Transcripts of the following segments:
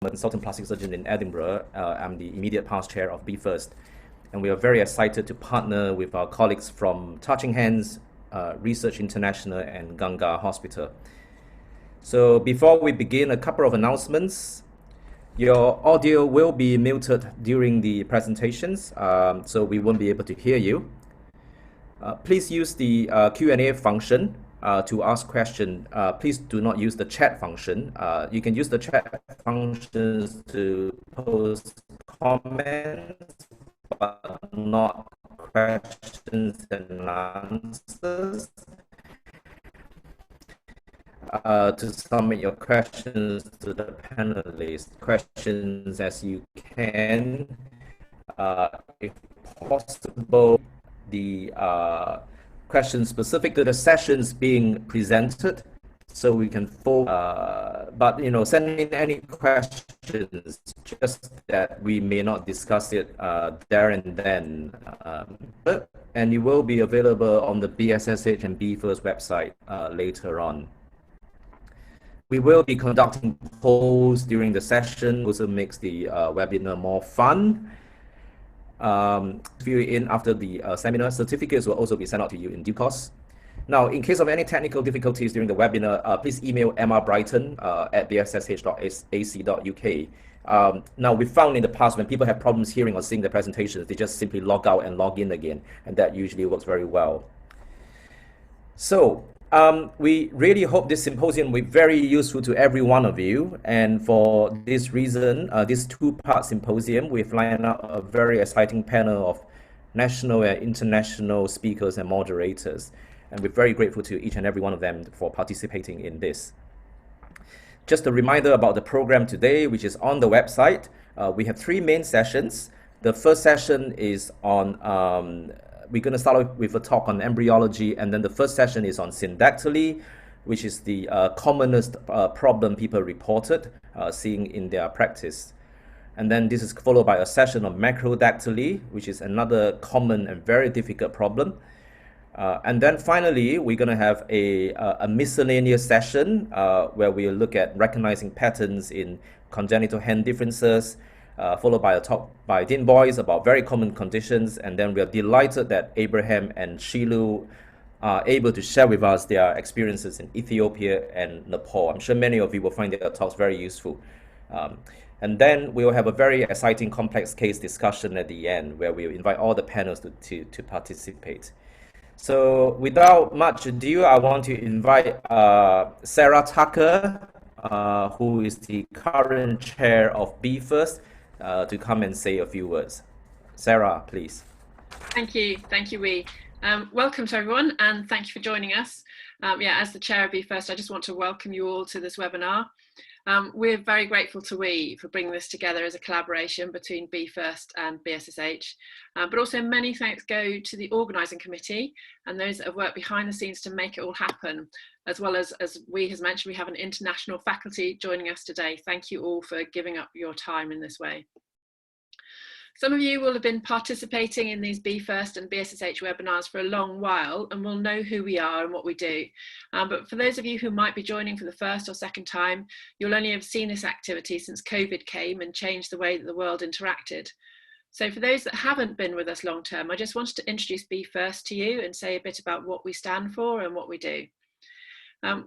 a consultant plastic surgeon in Edinburgh. I'm the immediate past chair of BFIRST, and we are very excited to partner with our colleagues from Touching Hands, Research International, and Ganga Hospital. So before we begin, a couple of announcements. Your audio will be muted during the presentations, so we won't be able to hear you. Please use the Q&A function to ask questions. Please do not use the chat function. You can use the chat functions to post comments, but not questions and answers. To submit your questions to the panelists, questions as you can. If possible, the questions specific to the sessions being presented, so we can but send in any questions, just that we may not discuss it there and then. And it will be available on the BSSH and BFIRST website later on. We will be conducting polls during the session, also makes the webinar more fun. Fill in after the seminar. Certificates will also be sent out to you in due course. Now, in case of any technical difficulties during the webinar, please email mrbrighton at bssh.ac.uk. Now, we found in the past when people have problems hearing or seeing the presentations, they just simply log out and log in again, and that usually works very well. So, we really hope this symposium will be very useful to every one of you. And for this reason, this two-part symposium, we've lined up a very exciting panel of national and international speakers and moderators. And we're very grateful to each and every one of them for participating in this. Just a reminder about the program today, which is on the website. We have 3 main sessions. The first session is on we're going to start with a talk on embryology, and then the first session is on syndactyly, which is the commonest problem people reported seeing in their practice. And then this is followed by a session on macrodactyly, which is another common and very difficult problem. And then finally, we're going to have a miscellaneous session where we'll look at recognizing patterns in congenital hand differences, followed by a talk by Dean Boyce about very common conditions. And then we are delighted that Abraham and Shilu are able to share with us their experiences in Ethiopia and Nepal. I'm sure many of you will find their talks very useful. And then we will have a very exciting complex case discussion at the end, where we will invite all the panels to participate. So without much ado, I want to invite Sarah Tucker, who is the current chair of BFIRST, to come and say a few words. Sarah, please. Thank you, Wee. Welcome to everyone, and thank you for joining us. As the chair of BFIRST, I just want to welcome you all to this webinar. We're very grateful to Wee for bringing this together as a collaboration between BFIRST and BSSH, but also many thanks go to the organising committee and those that have worked behind the scenes to make it all happen, as well as Wee has mentioned, we have an international faculty joining us today. Thank you all for giving up your time in this way. Some of you will have been participating in these BFIRST and BSSH webinars for a long while and will know who we are and what we do. But for those of you who might be joining for the first or second time, you'll only have seen this activity since COVID came and changed the way that the world interacted. So for those that haven't been with us long term, I just wanted to introduce BFIRST to you and say a bit about what we stand for and what we do.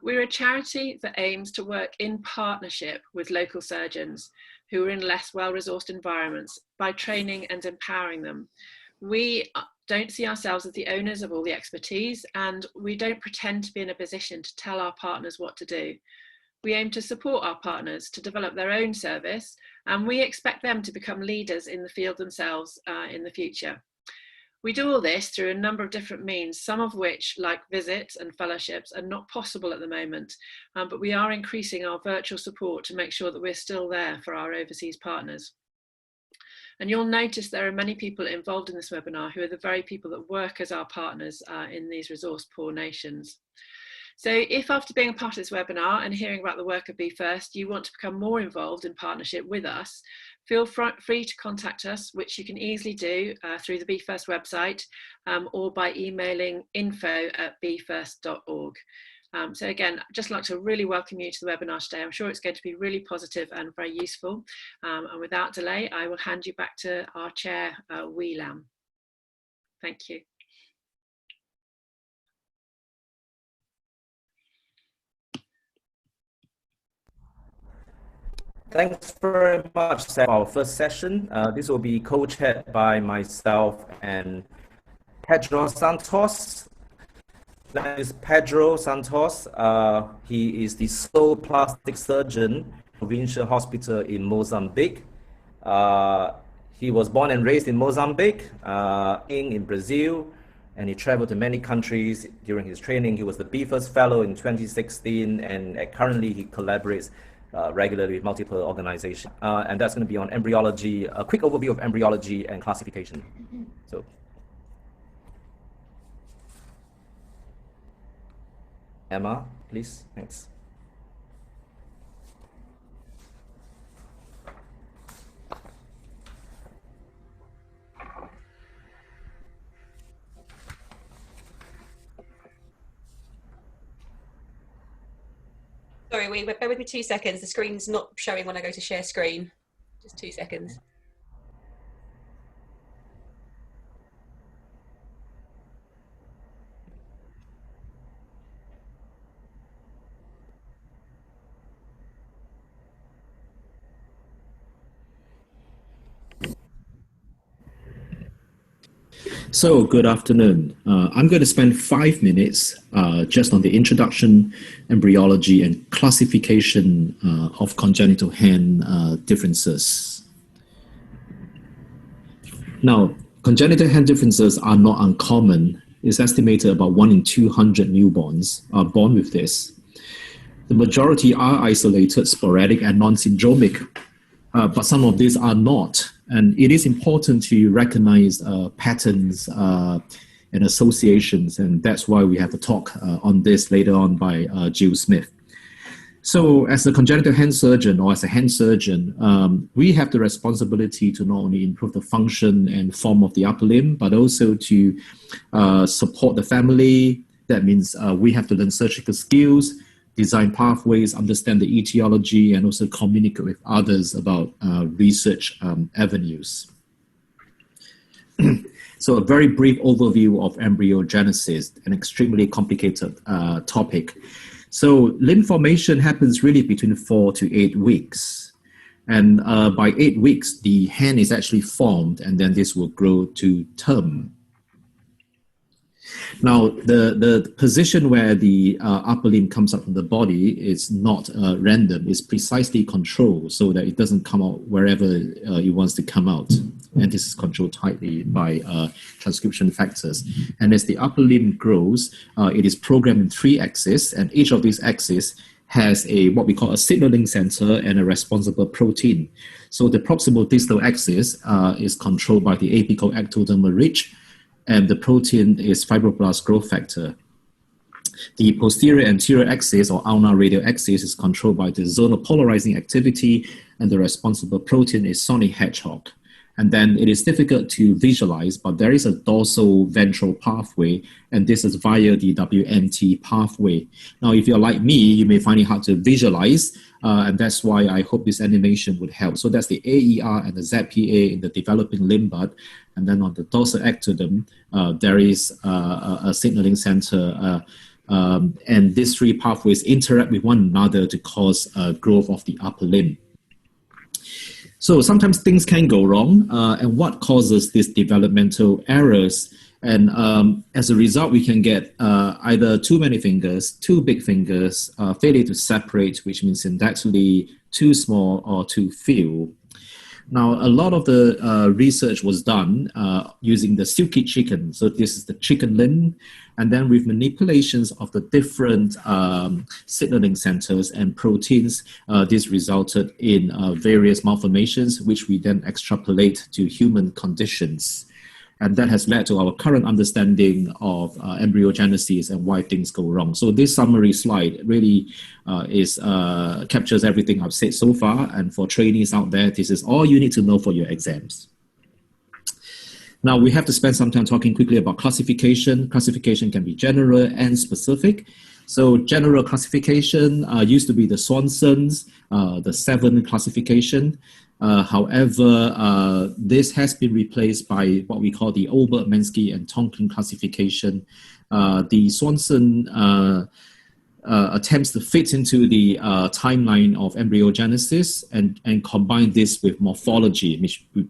We're a charity that aims to work in partnership with local surgeons who are in less well-resourced environments by training and empowering them. We don't see ourselves as the owners of all the expertise, and we don't pretend to be in a position to tell our partners what to do. We aim to support our partners to develop their own service, and we expect them to become leaders in the field themselves in the future. We do all this through a number of different means, some of which, like visits and fellowships, are not possible at the moment, but we are increasing our virtual support to make sure that we're still there for our overseas partners. And you'll notice there are many people involved in this webinar who are the very people that work as our partners in these resource-poor nations. So if after being a part of this webinar and hearing about the work of BFIRST, you want to become more involved in partnership with us, feel free to contact us, which you can easily do through the BFIRST website or by emailing info@bfirst.org. So again, I'd just like to really welcome you to the webinar today. I'm sure it's going to be really positive and very useful. And without delay, I will hand you back to our chair, Wee Lam. Thank you. Thanks very much, Sept, for our first session. This will be co-chaired by myself and Pedro Santos. That is Pedro Santos. He is the sole plastic surgeon at Provincial Hospital in Mozambique. He was born and raised in Mozambique, in Brazil, and he traveled to many countries during his training. He was the BFIRST Fellow in 2016, and currently he collaborates regularly with multiple organizations. And that's going to be on embryology, a quick overview of embryology and classification. So, Emma, please, thanks. Sorry, bear with me 2 seconds. The screen's not showing when I go to share screen. Just 2 seconds. So, good afternoon. I'm going to spend 5 minutes just on the introduction, embryology, and classification of congenital hand differences. Now, congenital hand differences are not uncommon. It's estimated about 1 in 200 newborns are born with this. The majority are isolated, sporadic, and non-syndromic, but some of these are not. And it is important to recognize patterns and associations, and that's why we have a talk on this later on by Jill Smith. So as a congenital hand surgeon or as a hand surgeon, we have the responsibility to not only improve the function and form of the upper limb, but also to support the family. That means we have to learn surgical skills, design pathways, understand the etiology, and also communicate with others about research avenues. So a very brief overview of embryogenesis, an extremely complicated topic. So limb formation happens really between 4 to 8 weeks. And by 8 weeks, the hand is actually formed, and then this will grow to term. Now, the position where the upper limb comes up from the body is not random. It's precisely controlled so that it doesn't come out wherever it wants to come out. And this is controlled tightly by transcription factors. And as the upper limb grows, it is programmed in 3 axes, and each of these axes has what we call a signaling center and a responsible protein. So the proximal distal axis is controlled by the apical ectodermal ridge, and the protein is fibroblast growth factor. The posterior anterior axis or ulnar radial axis is controlled by the zonal polarizing activity, and the responsible protein is sonic hedgehog. And then it is difficult to visualize, but there is a dorsal ventral pathway, and this is via the WNT pathway. Now, if you're like me, you may find it hard to visualize, and that's why I hope this animation would help. So that's the AER and the ZPA in the developing limb bud, and then on the dorsal ectoderm, there is a signaling center, and these 3 pathways interact with one another to cause growth of the upper limb. So sometimes things can go wrong, and what causes these developmental errors? And as a result, we can get either too many fingers, too big fingers, failure to separate, which means syndactyly too small or too few. Now, a lot of the research was done using the silky chicken. So this is the chicken limb. And then with manipulations of the different signaling centers and proteins, this resulted in various malformations, which we then extrapolate to human conditions. And that has led to our current understanding of embryogenesis and why things go wrong. So this summary slide really captures everything I've said so far. And for trainees out there, this is all you need to know for your exams. Now, we have to spend some time talking quickly about classification. Classification can be general and specific. So general classification used to be the Swanson's, the 7 classification. However, this has been replaced by what we call the Olbert, Mensky, and Tonkin classification. The Swanson attempts to fit into the timeline of embryogenesis and combine this with morphology,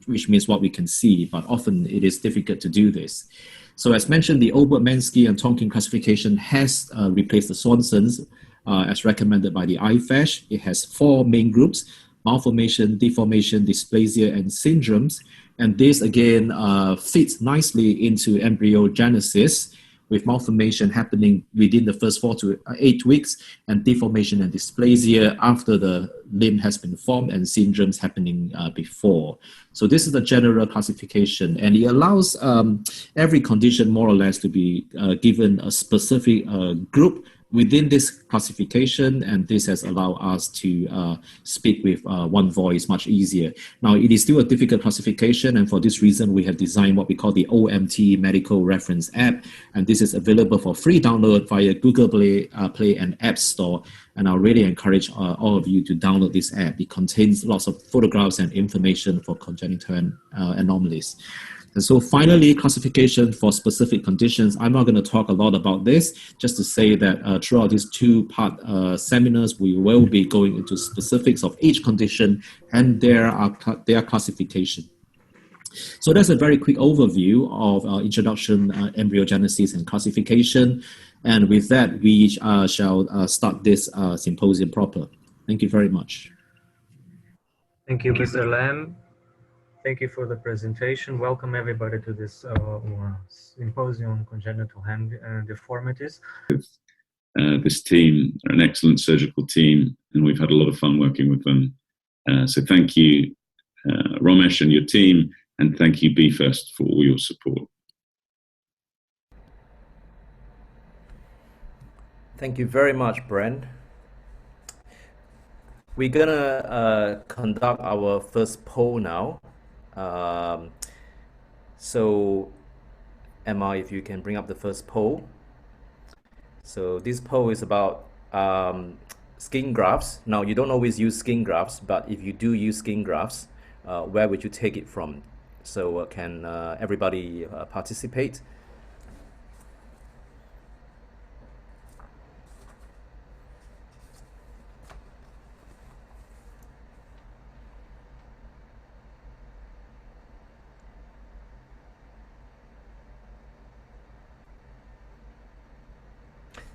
which means what we can see, but often it is difficult to do this. So as mentioned, the Olbert, Mensky, and Tonkin classification has replaced the Swanson's as recommended by the IFSH. It has 4 main groups: malformation, deformation, dysplasia, and syndromes. And this again fits nicely into embryogenesis, with malformation happening within the first 4 to 8 weeks, and deformation and dysplasia after the limb has been formed, and syndromes happening before. So this is the general classification, and it allows every condition more or less to be given a specific group within this classification, and this has allowed us to speak with one voice much easier. Now, it is still a difficult classification, and for this reason, we have designed what we call the OMT Medical Reference App, and this is available for free download via Google Play and App Store. And I really encourage all of you to download this app. It contains lots of photographs and information for congenital anomalies. And so finally, classification for specific conditions. I'm not going to talk a lot about this, just to say that throughout these 2-part seminars, we will be going into specifics of each condition and their classification. So that's a very quick overview of introduction, embryogenesis, and classification. And with that, we shall start this symposium proper. Thank you very much. Thank you, Mr. Lam. Thank you for the presentation. Welcome everybody to this Symposium on Congenital Hand Deformities. This team are an excellent surgical team, and we've had a lot of fun working with them. So thank you, Romesh and your team, and thank you, BFIRST, for all your support. Thank you very much, Brent. We're gonna conduct our first poll now. So Emma, if you can bring up the first poll. So this poll is about skin grafts. Now, you don't always use skin grafts, but if you do use skin grafts, where would you take it from? So can everybody participate?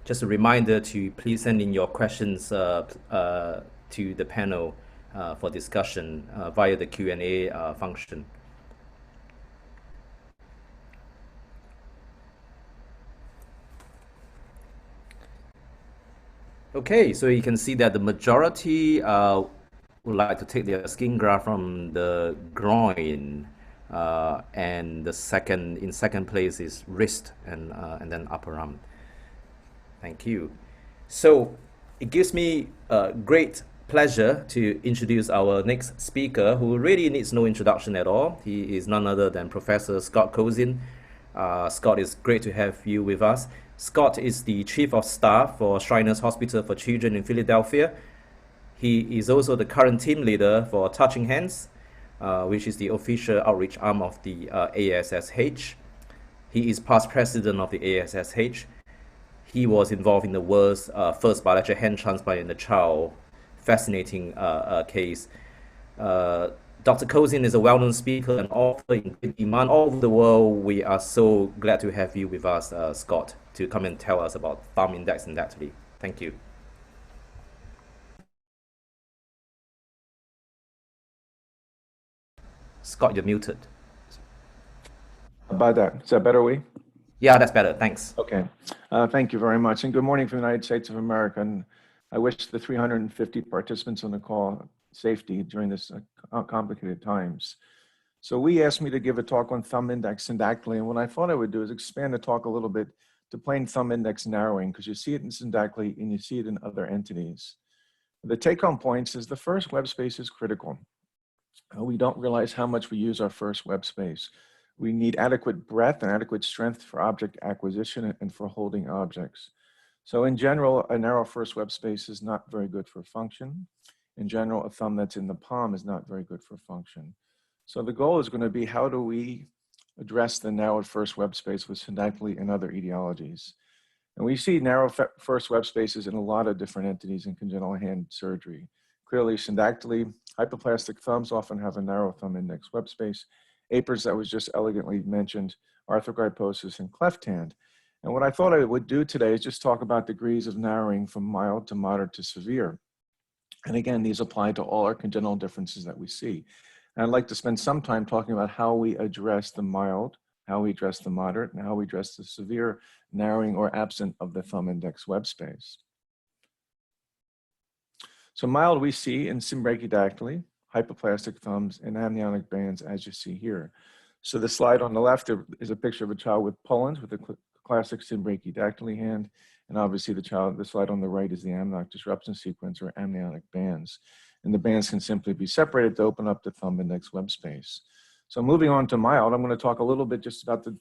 Just a reminder to please send in your questions to the panel for discussion via the Q&A function. Okay, so you can see that the majority would like to take their skin graft from the groin, and in second place is wrist and then upper arm. Thank you. So it gives me great pleasure to introduce our next speaker, who really needs no introduction at all. He is none other than Professor Scott Cosin. Scott, it's great to have you with us. Scott is the Chief of Staff for Shriners Hospital for Children in Philadelphia. He is also the current team leader for Touching Hands, which is the official outreach arm of the ASSH. He is past president of the ASSH. He was involved in the world's first bilateral hand transplant in a child. Fascinating case. Dr. Cosin is a well-known speaker and author in great demand all over the world. We are so glad to have you with us, Scott, to come and tell us about thumb index and dactyly. Thank you. Scott, you're muted. About that. Is that better, Wee? Yeah, that's better. Thanks. Okay. Thank you very much. And good morning from the United States of America. And I wish the 350 participants on the call safety during this complicated times. So we asked me to give a talk on thumb index and dactyly. And what I thought I would do is expand the talk a little bit to plain thumb index narrowing, because you see it in syndactyly and you see it in other entities. The take-home points is the first web space is critical. We don't realize how much we use our first web space. We need adequate breadth and adequate strength for object acquisition and for holding objects. So in general, a narrow first web space is not very good for function. In general, a thumb that's in the palm is not very good for function. So the goal is going to be, how do we address the narrowed first web space with syndactyly and other etiologies? And we see narrow first web spaces in a lot of different entities in congenital hand surgery. Clearly, syndactyly, hypoplastic thumbs often have a narrow thumb index web space. APERS that was just elegantly mentioned, arthrogryposis, and cleft hand. And what I thought I would do today is just talk about degrees of narrowing from mild to moderate to severe. And again, these apply to all our congenital differences that we see. And I'd like to spend some time talking about how we address the mild, how we address the moderate, and how we address the severe narrowing or absent of the thumb index web space. So mild we see in symbrachydactyly, hypoplastic thumbs, and amniotic bands, as you see here. So the slide on the left is a picture of a child with Poland's with a classic symbrachydactyly hand. And obviously the slide on the right is the amniotic disruption sequence or amniotic bands. And the bands can simply be separated to open up the thumb index web space. So moving on to mild, I'm going to talk a little bit just about the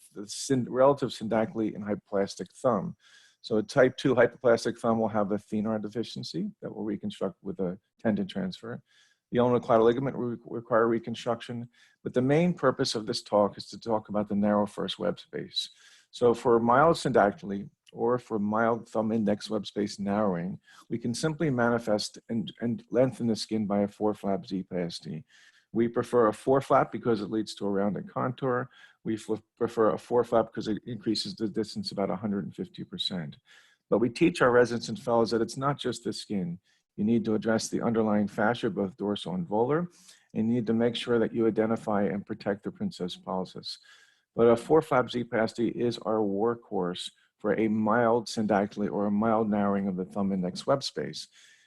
relative syndactyly and hypoplastic thumb. So a type 2 hypoplastic thumb will have a thenar deficiency that will reconstruct with a tendon transfer. The ulnar collateral ligament will require reconstruction. But the main purpose of this talk is to talk about the narrow first web space. So for mild syndactyly, or for mild thumb index web space narrowing, we can simply manifest and lengthen the skin by a 4-flap Z-plasty. We prefer a 4-flap because it leads to a rounded contour. We prefer a 4-flap because it increases the distance about 150%. But we teach our residents and fellows that it's not just the skin. You need to address the underlying fascia, both dorsal and volar, and you need to make sure that you identify and protect the princeps pollicis. But a 4-flap Z-plasty is our workhorse for a mild syndactyly or a mild narrowing of the thumb index web space.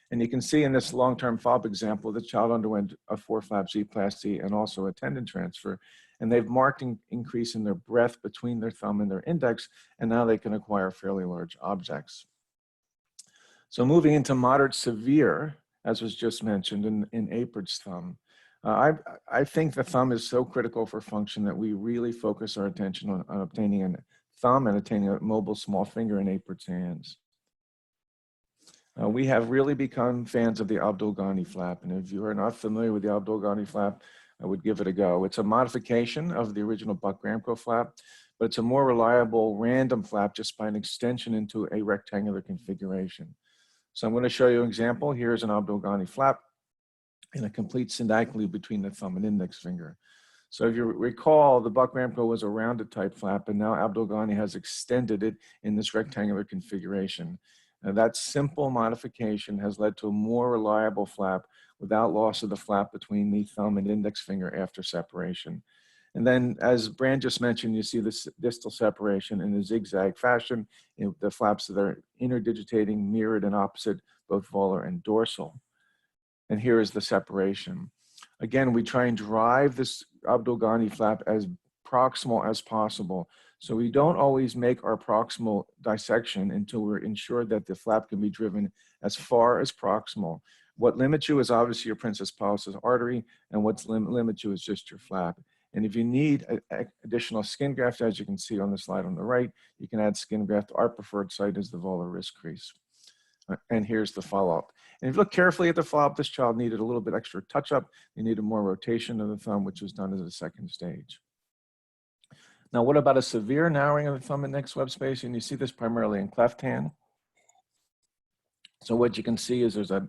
And you can see in this long-term follow-up example, the child underwent a 4-flap Z-plasty and also a tendon transfer, and they've marked an increase in their breadth between their thumb and their index, and now they can acquire fairly large objects. So moving into moderate severe, as was just mentioned in APERS thumb, I think the thumb is so critical for function that we really focus our attention on obtaining a thumb and attaining a mobile small finger in APERS hands. We have really become fans of the Abdul-Ghani flap, and if you are not familiar with the Abdul-Ghani flap, I would give it a go. It's a modification of the original Buck-Ramco flap, but it's a more reliable random flap just by an extension into a rectangular configuration. So I'm going to show you an example. Here's an Abdul-Ghani flap in a complete syndactyly between the thumb and index finger. So if you recall, the Buck-Ramco was a rounded type flap, and now Abdul-Ghani has extended it in this rectangular configuration. And that simple modification has led to a more reliable flap without loss of the flap between the thumb and index finger after separation. And then, as Brand just mentioned, you see this distal separation in a zigzag fashion, the flaps that are interdigitating, mirrored and opposite, both volar and dorsal. And here is the separation. Again, we try and drive this Abdul-Ghani flap as proximal as possible. So we don't always make our proximal dissection until we're ensured that the flap can be driven as far as proximal. What limits you is obviously your princeps pollicis artery, and what limits you is just your flap. And if you need additional skin graft, as you can see on the slide on the right, you can add skin graft. Our preferred site is the volar wrist crease. And here's the follow-up. And if you look carefully at the follow-up, this child needed a little bit extra touch-up. They needed more rotation of the thumb, which was done as a second stage. Now, what about a severe narrowing of the thumb index web space? And you see this primarily in cleft hand. So what you can see is there's a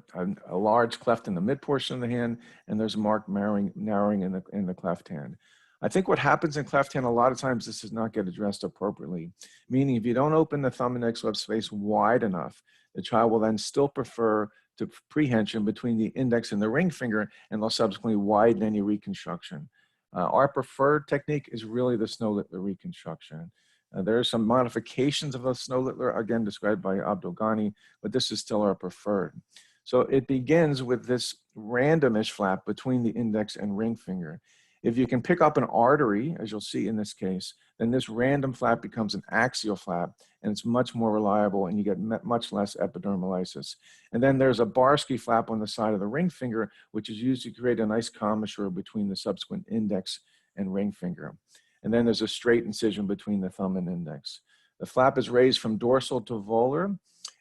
large cleft in the mid portion of the hand, and there's marked narrowing in the cleft hand. I think what happens in cleft hand, a lot of times this does not get addressed appropriately, meaning if you don't open the thumb index web space wide enough, the child will then still prefer to prehension between the index and the ring finger, and they'll subsequently widen any reconstruction. Our preferred technique is really the Snow-Littler reconstruction. There are some modifications of the Snow-Littler, again described by Abdul-Ghani, but this is still our preferred. So it begins with this randomish flap between the index and ring finger. If you can pick up an artery, as you'll see in this case, then this random flap becomes an axial flap, and it's much more reliable, and you get much less epidermolysis. And then there's a Barsky flap on the side of the ring finger, which is used to create a nice commissure between the subsequent index and ring finger. And then there's a straight incision between the thumb and index. The flap is raised from dorsal to volar,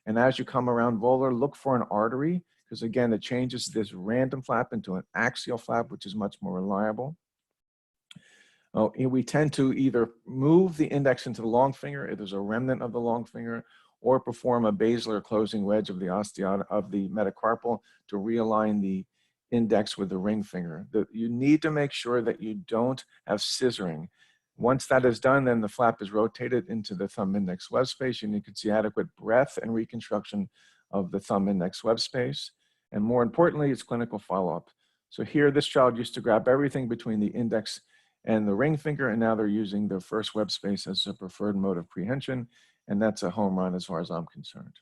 And as you come around volar, look for an artery, because again, it changes this random flap into an axial flap, which is much more reliable. We tend to either move the index into the long finger if there's a remnant of the long finger, or perform a basilar closing wedge of the metacarpal to realign the index with the ring finger. You need to make sure that you don't have scissoring. Once that is done, then the flap is rotated into the thumb index web space, and you can see adequate breadth and reconstruction of the thumb index web space. And more importantly, it's clinical follow-up. So here, this child used to grab everything between the index and the ring finger, and now they're using the first web space as a preferred mode of prehension, and that's a home run as far as I'm concerned.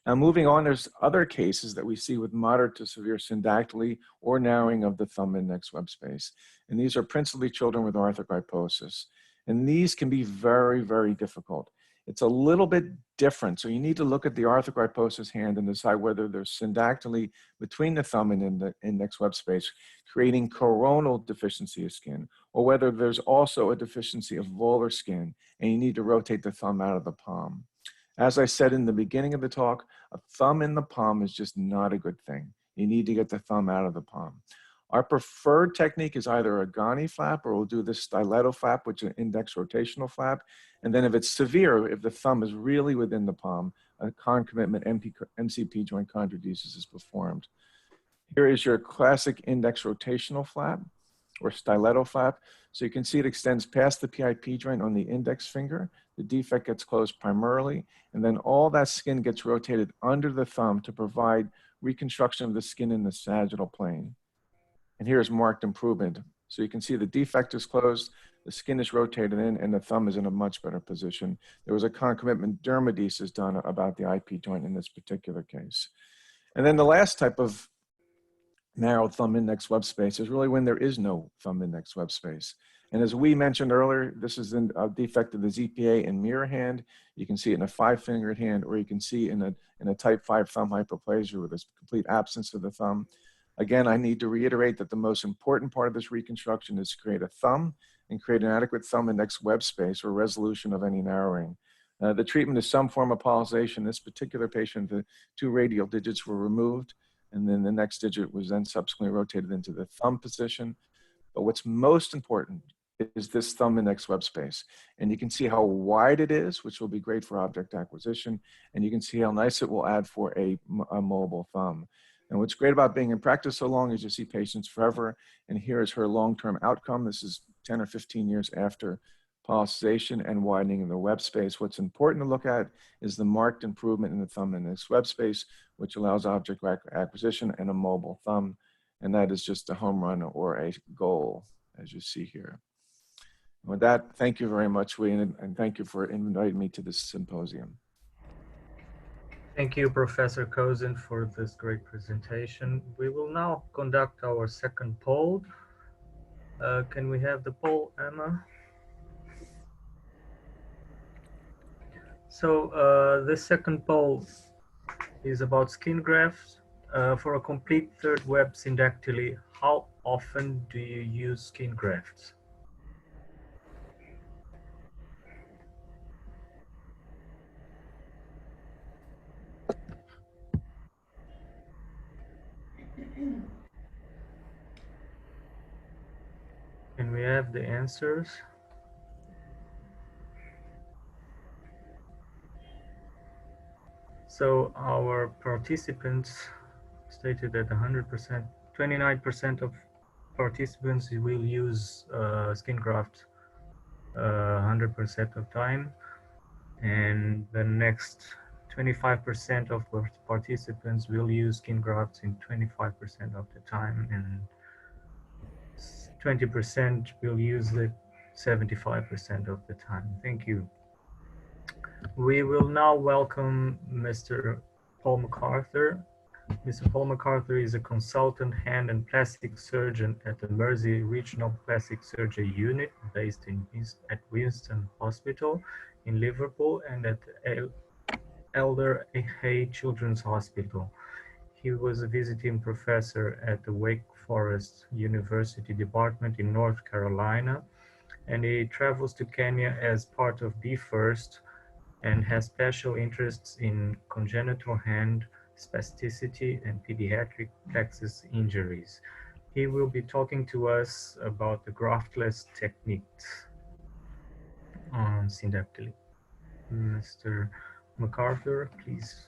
Now moving on, there's other cases that we see with moderate to severe syndactyly or narrowing of the thumb index web space, and these are principally children with arthrogryposis, and these can be very, very difficult. It's a little bit different, so you need to look at the arthrogryposis hand and decide whether there's syndactyly between the thumb and the index web space, creating coronal deficiency of skin, or whether there's also a deficiency of volar skin, and you need to rotate the thumb out of the palm. As I said in the beginning of the talk, a thumb in the palm is just not a good thing. You need to get the thumb out of the palm. Our preferred technique is either a Ghani flap, or we'll do this stiletto flap, which is an index rotational flap. And then if it's severe, if the thumb is really within the palm, a concomitant MCP joint chondrodesis is performed. Here is your classic index rotational flap, or stiletto flap. So you can see it extends past the PIP joint on the index finger. The defect gets closed primarily, and then all that skin gets rotated under the thumb to provide reconstruction of the skin in the sagittal plane. And here's marked improvement. So you can see the defect is closed, the skin is rotated in, and the thumb is in a much better position. There was a concomitant dermodesis done about the IP joint in this particular case. And then the last type of narrow thumb index web space is really when there is no thumb index web space. And as we mentioned earlier, this is a defect of the ZPA in mirror hand. You can see it in a 5-fingered hand, or you can see in a type 5 thumb hypoplasia with a complete absence of the thumb. Again, I need to reiterate that the most important part of this reconstruction is to create a thumb and create an adequate thumb index web space or resolution of any narrowing. The treatment is some form of pollinization. In this particular patient, the 2 radial digits were removed, and then the next digit was then subsequently rotated into the thumb position. But what's most important is this thumb index web space. And you can see how wide it is, which will be great for object acquisition. And you can see how nice it will add for a mobile thumb. And what's great about being in practice so long is you see patients forever. And here is her long-term outcome. This is 10 or 15 years after pollinization and widening of the web space. What's important to look at is the marked improvement in the thumb index web space, which allows object acquisition and a mobile thumb. And that is just a home run or a goal, as you see here. With that, thank you very much, Wayne, and thank you for inviting me to this symposium. Thank you, Professor Kozin, for this great presentation. We will now conduct our second poll. Can we have the poll, Emma? So this second poll is about skin grafts. For a complete third web syndactyly, how often do you use skin grafts? Can we have the answers? So our participants stated that 100%, 29% of participants will use skin graft 100% of time, and the next 25% of participants will use skin grafts in 25% of the time, and 20% will use it 75% of the time. Thank you. We will now welcome Mr. Paul MacArthur. Mr. Paul MacArthur is a consultant hand and plastic surgeon at the Mersey Regional Plastic Surgery Unit based at Winston Hospital in Liverpool and at Elder Hay Children's Hospital. He was a visiting professor at the Wake Forest University Department in North Carolina, and he travels to Kenya as part of BFIRST and has special interests in congenital hand spasticity and pediatric plexus injuries. He will be talking to us about the graftless techniques on syndactyly. Mr. MacArthur, please.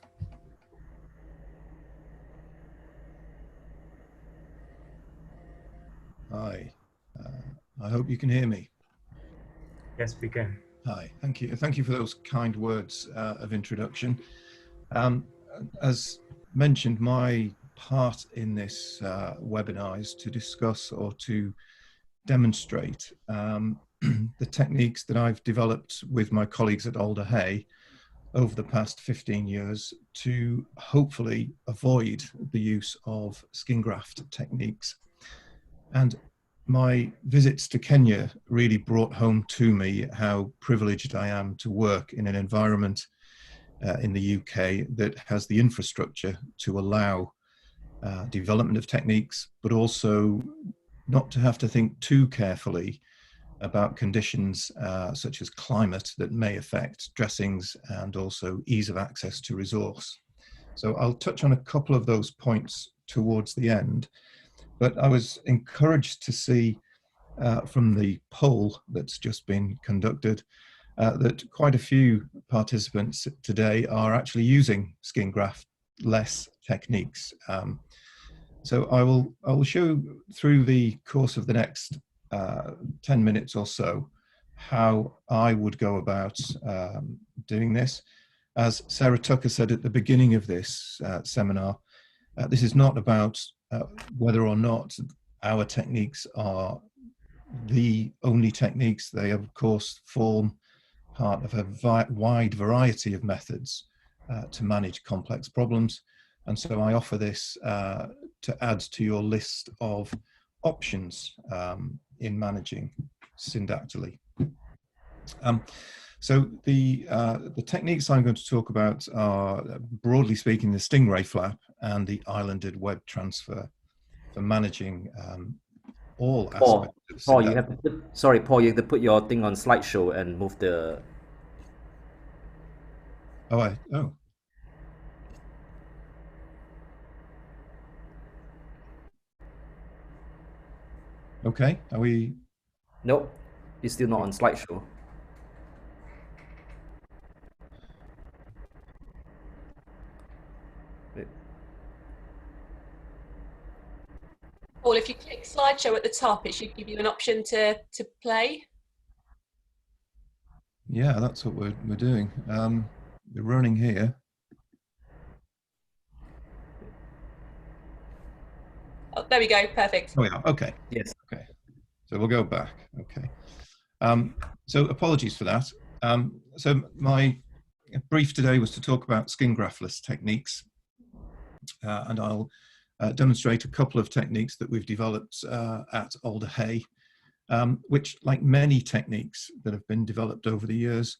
Hi, I hope you can hear me. Yes, we can. Hi, thank you. Thank you for those kind words of introduction. As mentioned, my part in this webinar is to discuss or to demonstrate the techniques that I've developed with my colleagues at Alder Hey over the past 15 years to hopefully avoid the use of skin graft techniques. And my visits to Kenya really brought home to me how privileged I am to work in an environment in the UK that has the infrastructure to allow development of techniques, but also not to have to think too carefully about conditions such as climate that may affect dressings and also ease of access to resource. So I'll touch on a couple of those points towards the end. But I was encouraged to see from the poll that's just been conducted that quite a few participants today are actually using skin graft-less techniques. So I will show through the course of the next 10 minutes or so how I would go about doing this. As Sarah Tucker said at the beginning of this seminar, this is not about whether or not our techniques are the only techniques. They, of course, form part of a wide variety of methods to manage complex problems. And so I offer this to add to your list of options in managing syndactyly. So the techniques I'm going to talk about are, broadly speaking, the stingray flap and the islanded web transfer for managing all aspects of Paul, you have to put, sorry, Paul, you have to put your thing on slideshow and move the... Oh. Okay, are we... Nope, it's still not on slideshow. Paul, if you click slideshow at the top, it should give you an option to play. Yeah, that's what we're doing. We're running here. Oh, there we go, perfect. Oh yeah, okay. Yes. Okay, so we'll go back, okay. So apologies for that. So my brief today was to talk about skin graftless techniques, and I'll demonstrate a couple of techniques that we've developed at Alder Hey, which, like many techniques that have been developed over the years,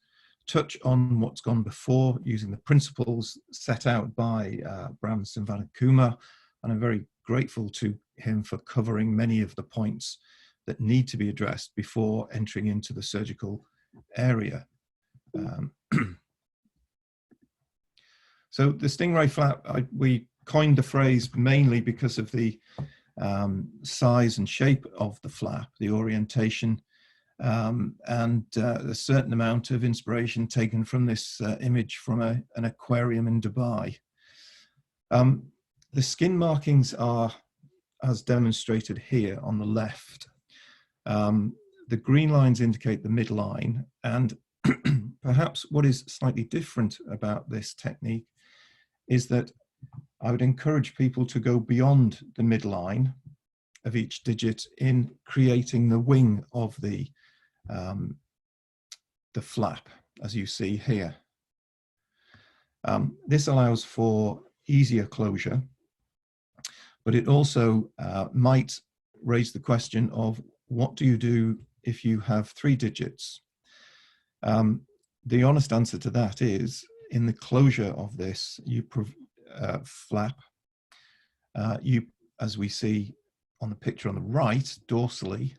touch on what's gone before using the principles set out by Bram Simvanakumar, and I'm very grateful to him for covering many of the points that need to be addressed before entering into the surgical area. So the stingray flap, we coined the phrase mainly because of the size and shape of the flap, the orientation, and a certain amount of inspiration taken from this image from an aquarium in Dubai. The skin markings are as demonstrated here on the left. The green lines indicate the midline, and perhaps what is slightly different about this technique is that I would encourage people to go beyond the midline of each digit in creating the wing of the flap, as you see here. This allows for easier closure, but it also might raise the question of what do you do if you have 3 digits? The honest answer to that is, in the closure of this flap, as we see on the picture on the right, dorsally,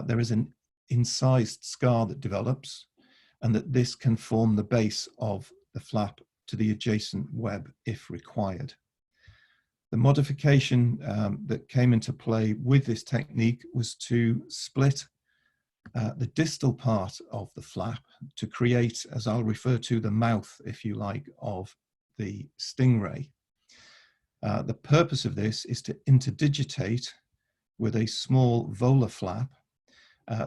there is an incised scar that develops, and that this can form the base of the flap to the adjacent web if required. The modification that came into play with this technique was to split the distal part of the flap to create, as I'll refer to, the mouth, if you like, of the stingray. The purpose of this is to interdigitate with a small volar flap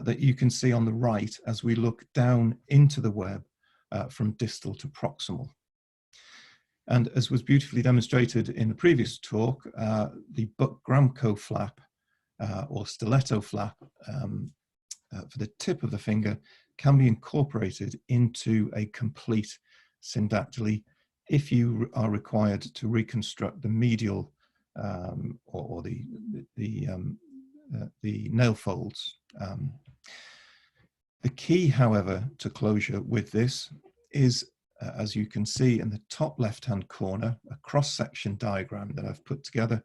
that you can see on the right as we look down into the web from distal to proximal. And as was beautifully demonstrated in the previous talk, the Buck-Gramco flap or stiletto flap for the tip of the finger can be incorporated into a complete syndactyly if you are required to reconstruct the medial or the nail folds. The key, however, to closure with this is, as you can see in the top left-hand corner, a cross-section diagram that I've put together,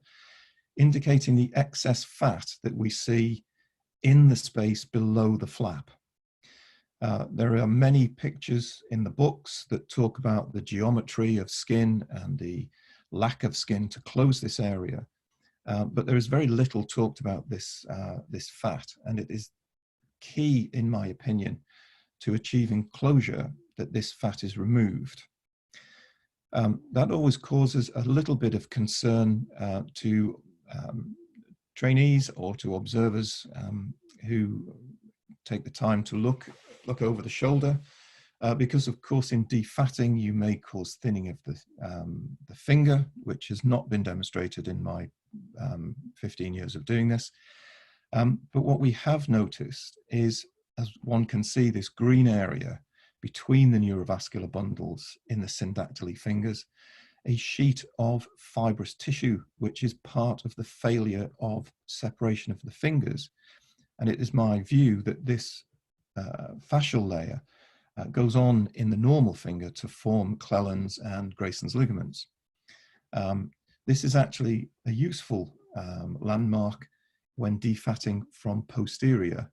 indicating the excess fat that we see in the space below the flap. There are many pictures in the books that talk about the geometry of skin and the lack of skin to close this area, but there is very little talked about this, this fat, and it is key, in my opinion, to achieving closure that this fat is removed. That always causes a little bit of concern to trainees or to observers who take the time to look over the shoulder, because of course in defatting you may cause thinning of the finger, which has not been demonstrated in my 15 years of doing this. But what we have noticed is, as one can see, this green area between the neurovascular bundles in the syndactyly fingers, a sheet of fibrous tissue, which is part of the failure of separation of the fingers. And it is my view that this fascial layer goes on in the normal finger to form Clellan's and Grayson's ligaments. This is actually a useful landmark when defatting from posterior,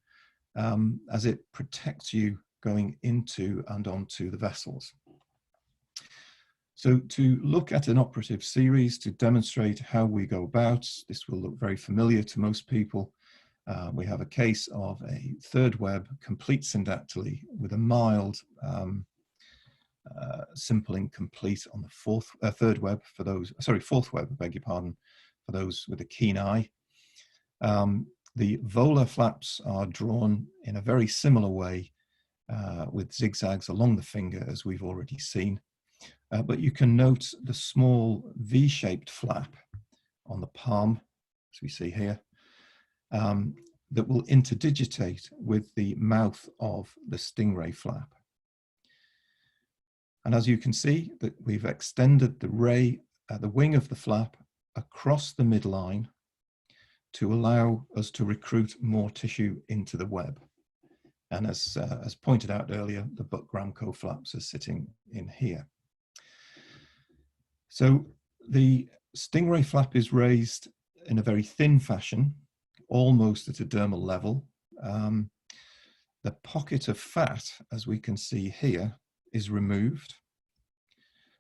as it protects you going into and onto the vessels. So to look at an operative series to demonstrate how we go about, this will look very familiar to most people. We have a case of a third web complete syndactyly with a mild simple incomplete on the fourth web, I beg your pardon, for those with a keen eye. The volar flaps are drawn in a very similar way with zigzags along the finger, as we've already seen. But you can note the small V-shaped flap on the palm, as we see here, that will interdigitate with the mouth of the stingray flap. And as you can see, that we've extended the wing of the flap across the midline to allow us to recruit more tissue into the web. And as pointed out earlier, the Buck-Gramco flaps are sitting in here. So the stingray flap is raised in a very thin fashion, almost at a dermal level. The pocket of fat, as we can see here, is removed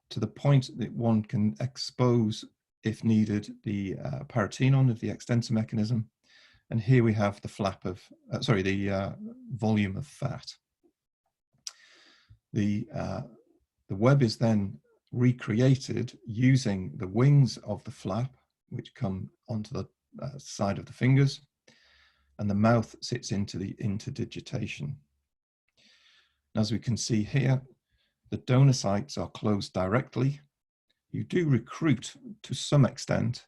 to the point that one can expose, if needed, the paratenon of the extensor mechanism. And here we have the flap of, the volume of fat. The web is then recreated using the wings of the flap, which come onto the side of the fingers, and the mouth sits into the interdigitation. As we can see here, the donor sites are closed directly. You do recruit, to some extent,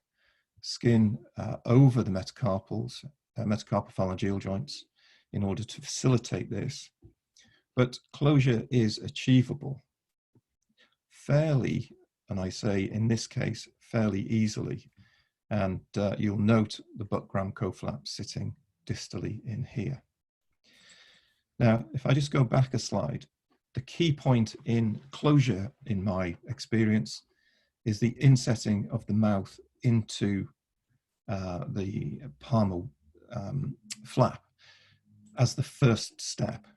skin over the metacarpal phalangeal joints in order to facilitate this, but closure is achievable fairly, and I say in this case, fairly easily. And you'll note the Buck-Gramco flap sitting distally in here. Now, if I just go back a slide, the key point in closure, in my experience, is the insetting of the mouth into the palmar flap as the first step.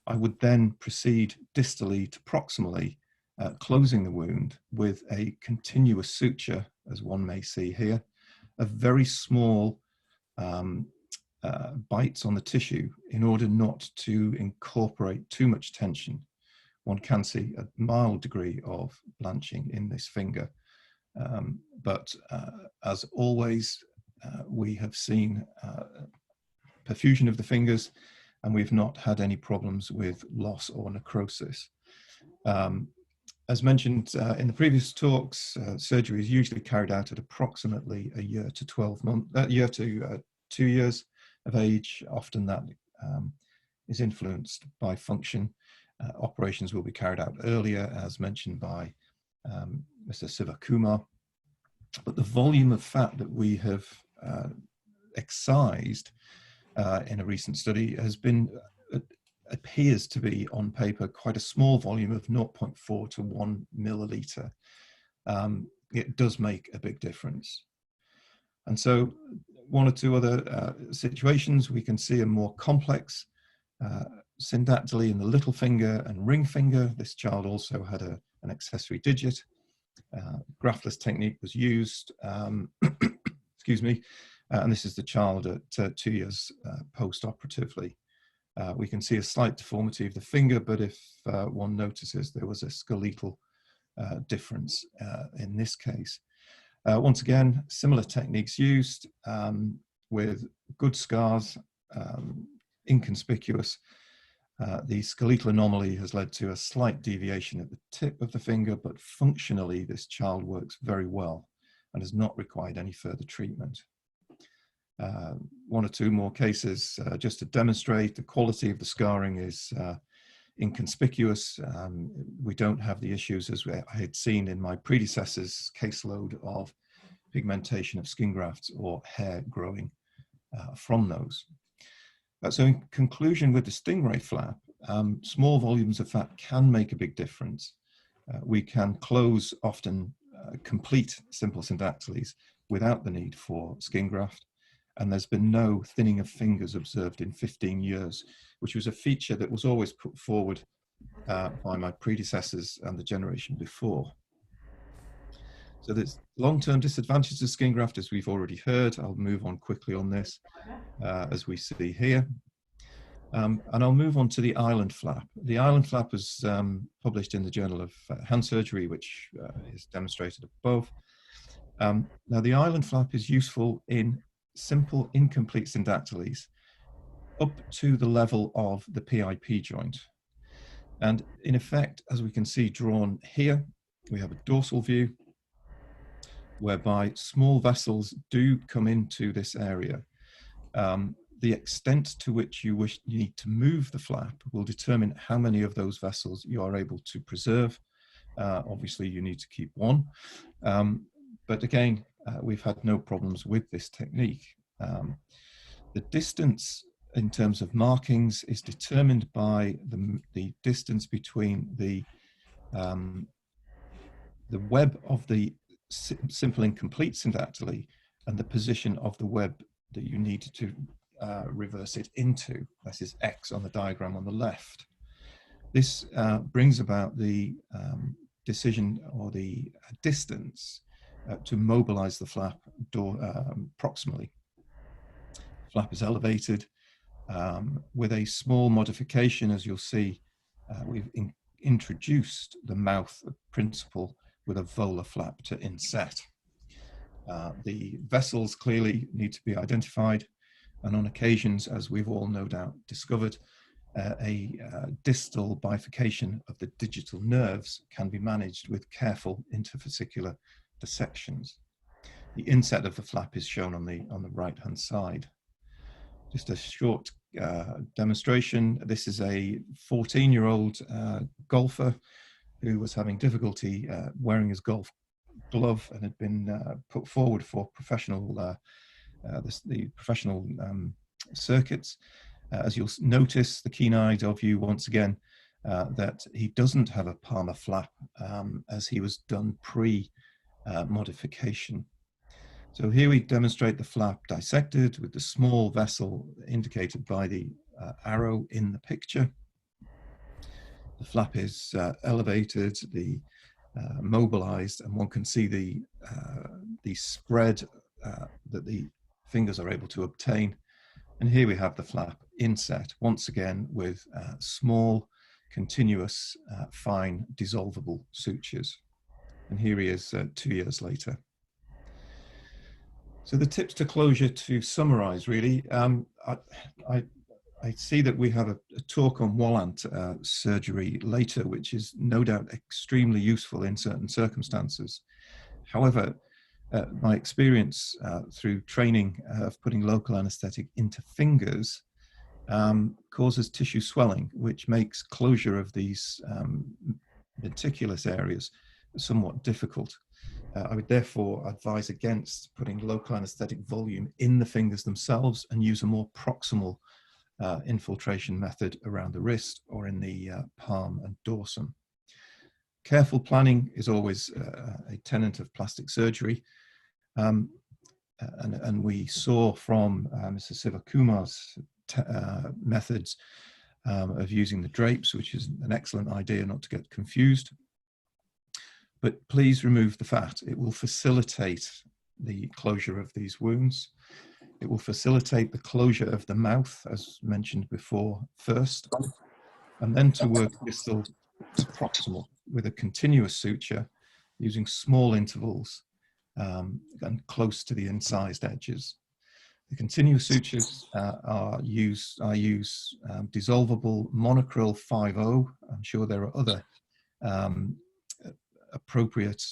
I would then proceed distally to proximally, closing the wound with a continuous suture, as one may see here, of very small bites on the tissue in order not to incorporate too much tension. One can see a mild degree of blanching in this finger. But as always, we have seen perfusion of the fingers, and we've not had any problems with loss or necrosis. As mentioned in the previous talks, surgery is usually carried out at approximately a year to 12 months, 2 years of age. Often that is influenced by function. Operations will be carried out earlier, as mentioned by Mr. Sivakumar. But the volume of fat that we have excised in a recent study has been, appears to be on paper, quite a small volume of 0.4 to 1 milliliter. It does make a big difference. And so one or two other situations, we can see a more complex syndactyly in the little finger and ring finger. This child also had an accessory digit. Graftless technique was used, excuse me, and this is the child at 2 years post-operatively. We can see a slight deformity of the finger, but if one notices there was a skeletal difference in this case. Once again, similar techniques used with good scars, inconspicuous. The skeletal anomaly has led to a slight deviation at the tip of the finger, but functionally this child works very well and has not required any further treatment. One or two more cases just to demonstrate the quality of the scarring is inconspicuous. We don't have the issues as I had seen in my predecessor's caseload of pigmentation of skin grafts or hair growing from those. So in conclusion, with the stingray flap, small volumes of fat can make a big difference. We can close often complete simple syndactyles without the need for skin graft. And there's been no thinning of fingers observed in 15 years, which was a feature that was always put forward by my predecessors and the generation before. So there's long-term disadvantages of skin graft, as we've already heard. I'll move on quickly on this, as we see here. And I'll move on to the island flap. The island flap was published in the Journal of Hand Surgery, which is demonstrated above. Now, the island flap is useful in simple incomplete syndactyles up to the level of the PIP joint. And in effect, as we can see drawn here, we have a dorsal view whereby small vessels do come into this area. The extent to which you need to move the flap will determine how many of those vessels you are able to preserve. Obviously, you need to keep one. But again, we've had no problems with this technique. The distance in terms of markings is determined by the distance between the web of the simple incomplete syndactyly and the position of the web that you need to reverse it into. That is X on the diagram on the left. This brings about the decision or the distance to mobilize the flap proximally. Flap is elevated with a small modification. As you'll see, we've introduced the mouth principle with a volar flap to inset. The vessels clearly need to be identified, and on occasions, as we've all no doubt discovered, a distal bifurcation of the digital nerves can be managed with careful interfascicular dissections. The inset of the flap is shown on the right-hand side. Just a short demonstration. This is a 14-year-old golfer who was having difficulty wearing his golf glove and had been put forward for professional the professional circuits. As you'll notice, the keen-eyed of you once again, that he doesn't have a palmar flap as he was done pre-modification. So here we demonstrate the flap dissected with the small vessel indicated by the arrow in the picture. The flap is elevated, mobilized, and one can see the spread that the fingers are able to obtain. And here we have the flap inset, once again with small, continuous, fine, dissolvable sutures. And here he is 2 years later. So the tips to closure, to summarize really, I see that we have a talk on Wallant surgery later, which is no doubt extremely useful in certain circumstances. However, my experience through training of putting local anesthetic into fingers causes tissue swelling, which makes closure of these meticulous areas somewhat difficult. I would therefore advise against putting local anesthetic volume in the fingers themselves and use a more proximal infiltration method around the wrist or in the palm and dorsum. Careful planning is always a tenet of plastic surgery. And we saw from Mr. Sivakumar's methods of using the drapes, which is an excellent idea not to get confused. But please remove the fat. It will facilitate the closure of these wounds. It will facilitate the closure of the mouth, as mentioned before, first, and then to work distal to proximal with a continuous suture using small intervals and close to the incised edges. The continuous sutures I use dissolvable monocryl 5-0. I'm sure there are other appropriate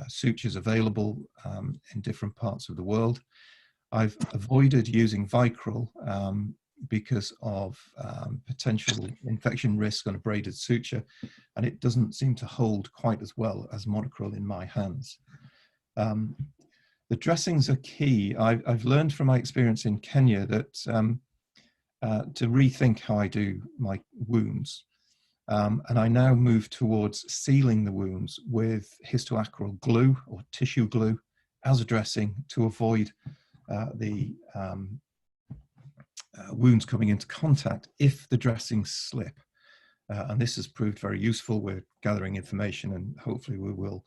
sutures available in different parts of the world. I've avoided using Vicryl because of potential infection risk on a braided suture, and it doesn't seem to hold quite as well as monocryl in my hands. The dressings are key. I've learned from my experience in Kenya that to rethink how I do my wounds. And I now move towards sealing the wounds with histoacryl glue or tissue glue as a dressing to avoid the wounds coming into contact if the dressings slip. And this has proved very useful. We're gathering information and hopefully we will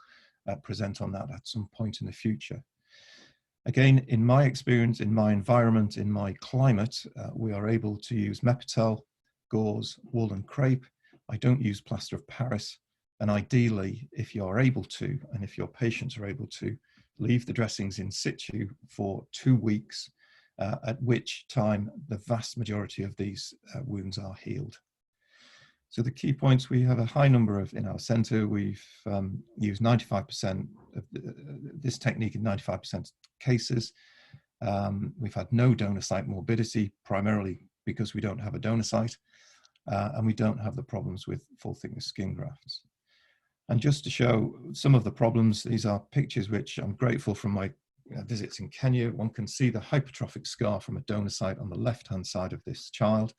present on that at some point in the future. Again, in my experience, in my environment, in my climate, we are able to use Mepitel, gauze, wool and crepe. I don't use plaster of Paris. And ideally, if you are able to, and if your patients are able to, leave the dressings in situ for 2 weeks, at which time the vast majority of these wounds are healed. So the key points, we have a high number of, in our center, we've used 95% of this technique in 95% of cases. We've had no donor site morbidity, primarily because we don't have a donor site, and we don't have the problems with full thickness skin grafts. And just to show some of the problems, these are pictures which I'm grateful from my visits in Kenya. One can see the hypertrophic scar from a donor site on the left-hand side of this child.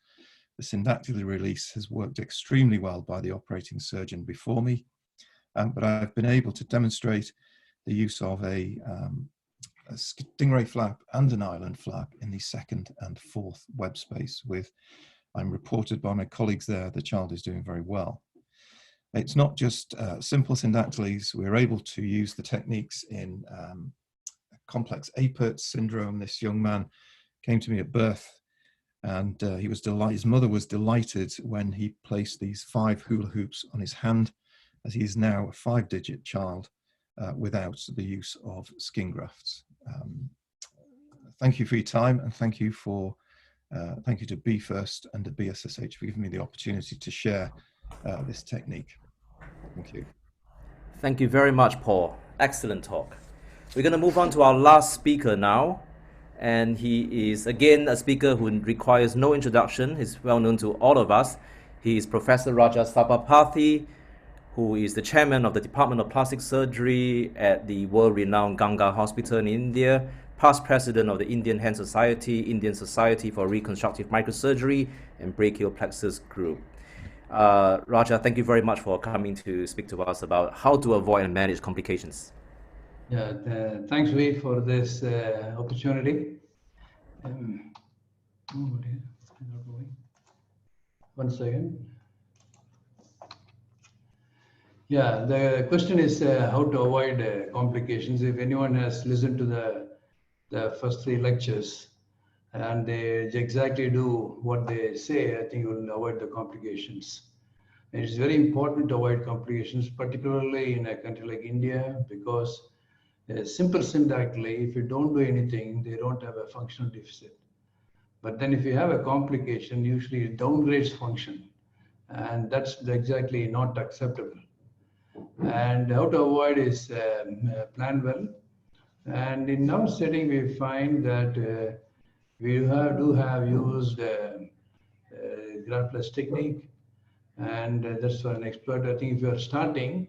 The syndactyly release has worked extremely well by the operating surgeon before me, but I've been able to demonstrate the use of a stingray flap and an island flap in the 2nd and 4th web space with, I'm reported by my colleagues there, the child is doing very well. It's not just simple syndactyles. We're able to use the techniques in complex Apert syndrome. This young man came to me at birth and he was delighted. His mother was delighted when he placed these 5 hula hoops on his hand, as he is now a 5-digit child without the use of skin grafts. Thank you for your time, and thank you to BFIRST and the BSSH for giving me the opportunity to share this technique. Thank you. Thank you very much, Paul. Excellent talk. We're going to move on to our last speaker now. And he is, again, a speaker who requires no introduction. He's well known to all of us. He is Professor Raja Sabapathy, who is the chairman of the Department of Plastic Surgery at the world-renowned Ganga Hospital in India, past president of the Indian Hand Society, Indian Society for Reconstructive Microsurgery, and Brachial Plexus Group. Raja, thank you very much for coming to speak to us about how to avoid and manage complications. Yeah, thanks, Wei, for this opportunity. One second. Yeah, the question is how to avoid complications. If anyone has listened to the first 3 lectures and they exactly do what they say, I think you will avoid the complications. And it's very important to avoid complications, particularly in a country like India, because simple syndactyly, if you don't do anything, they don't have a functional deficit. But then if you have a complication, usually it downgrades function, and that's exactly not acceptable. And how to avoid is plan well. And in our setting, we find that we do have used graftless technique, and that's for an expert. I think if you are starting,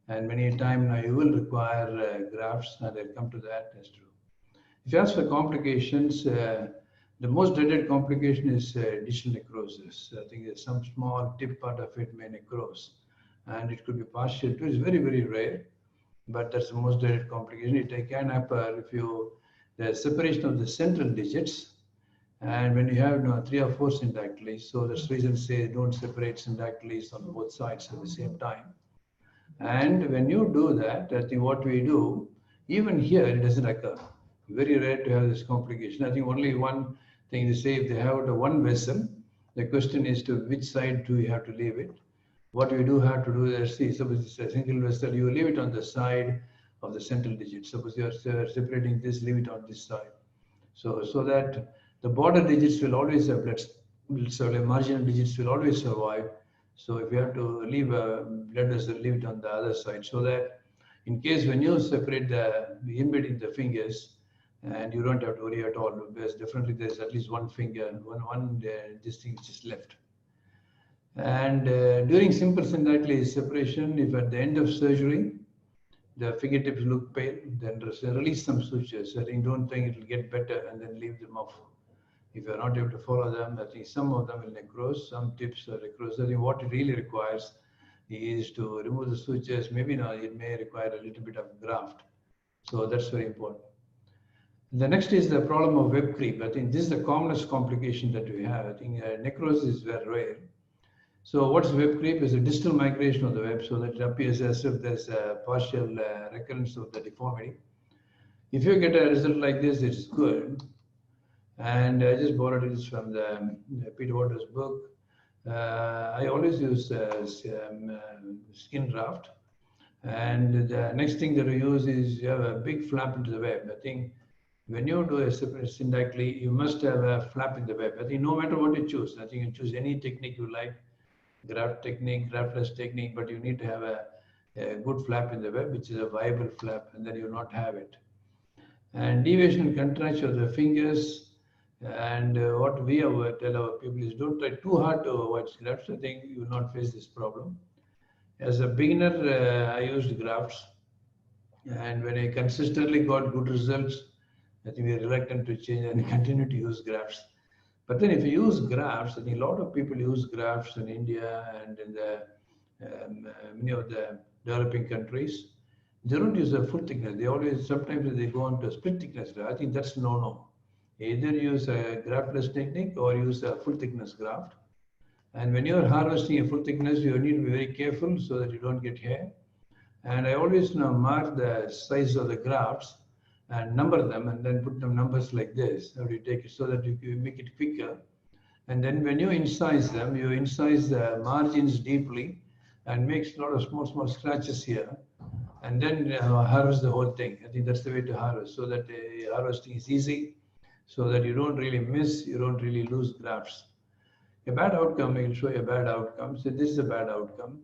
and many a time now you will require grafts, and I'll come to that as true. If you ask for complications, the most dreaded complication is digital necrosis. I think there's some small tip part of it may necrose, and it could be partial too. It's very, very rare, but that's the most dreaded complication. It can happen if the separation of the central digits, and when you have 3 or 4 syndactyles, so that's the reason say don't separate syndactyles on both sides at the same time. And when you do that, I think what we do, even here it doesn't occur. Very rare to have this complication. I think only one thing they say, if they have the one vessel, the question is to which side do you have to leave it. What we do have to do is, see, suppose it's a single vessel, you leave it on the side of the central digit. Suppose you are separating this, leave it on this side. So that the border digits will always have blood, so the marginal digits will always survive. So if you have to leave a blood vessel, leave it on the other side, so that in case when you separate in between the fingers, and you don't have to worry at all, because definitely there's at least one finger, this thing which is left. And during simple syndactyl separation, if at the end of surgery, the fingertips look pale, then release some sutures. I think don't think it will get better and then leave them off. If you're not able to follow them, I think some of them will necrose, some tips are necrose. I think what it really requires is to remove the sutures. Maybe now it may require a little bit of graft. So that's very important. The next is the problem of web creep. I think this is the commonest complication that we have. I think necrosis is very rare. So what's web creep is a distal migration of the web, so that it appears as if there's a partial recurrence of the deformity. If you get a result like this, it's good. And I just borrowed this from the Peter Waters book. I always use skin graft. And the next thing that we use is you have a big flap into the web. I think when you do a syndactyl, you must have a flap in the web. I think no matter what you choose, I think you choose any technique you like, graft technique, graftless technique, but you need to have a good flap in the web, which is a viable flap, and then you will not have it. And deviation and contraction of the fingers. And what we tell our people is don't try too hard to avoid grafts. I think you will not face this problem. As a beginner, I used grafts. And when I consistently got good results, I think we are reluctant to change and continue to use grafts. But then if you use grafts, I think a lot of people use grafts in India and in the many of the developing countries. They don't use a full thickness. They always, sometimes they go on to a split thickness. I think that's no. Either use a graftless technique or use a full thickness graft. And when you're harvesting a full thickness, you need to be very careful so that you don't get hair. And I always mark the size of the grafts and number them, and then put them numbers like this. How do you take it so that you make it quicker? And then when you incise them, you incise the margins deeply and makes a lot of small scratches here. And then harvest the whole thing. I think that's the way to harvest, so that harvesting is easy, so that you don't really miss, you don't really lose grafts. A bad outcome, I will show you a bad outcome. So this is a bad outcome.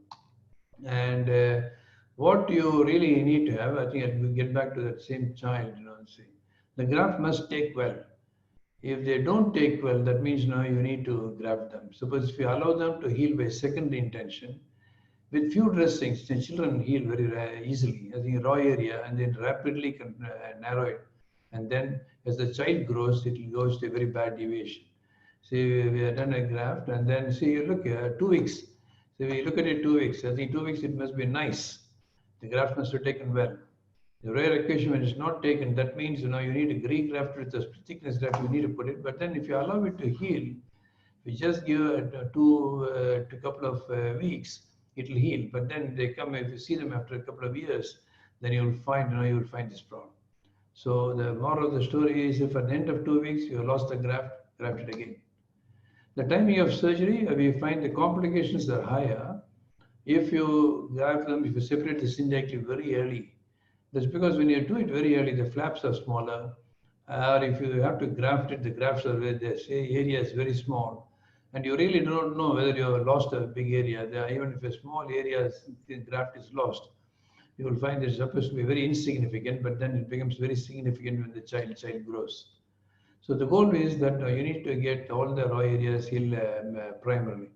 And what you really need to have, I think we'll get back to that same child, see. The graft must take well. If they don't take well, that means now you need to graft them. Suppose if you allow them to heal by secondary intention, with few dressings, the children heal very easily, I think raw area, and then rapidly can narrow it. And then as the child grows, it goes to a very bad deviation. See, we have done a graft, and then see, you look here, 2 weeks. So we look at it 2 weeks. I think 2 weeks, it must be nice. The graft must have taken well. The rare occasion when it's not taken, that means you need a regraft with the thickness that you need to put it. But then if you allow it to heal, we just give a couple of weeks, it'll heal. But then they come, if you see them after a couple of years, then you'll find this problem. So the moral of the story is, if at the end of 2 weeks you lost the graft it again. The timing of surgery, we find the complications are higher if you graft them, if you separate the syndactyl very early. That's because when you do it very early, the flaps are smaller. Or if you have to graft it, the grafts are where the area is very small. And you really don't know whether you have lost a big area. Even if a small area, the graft is lost, you will find it's supposed to be very insignificant, but then it becomes very significant when the child grows. So the goal is that you need to get all the raw areas healed primarily.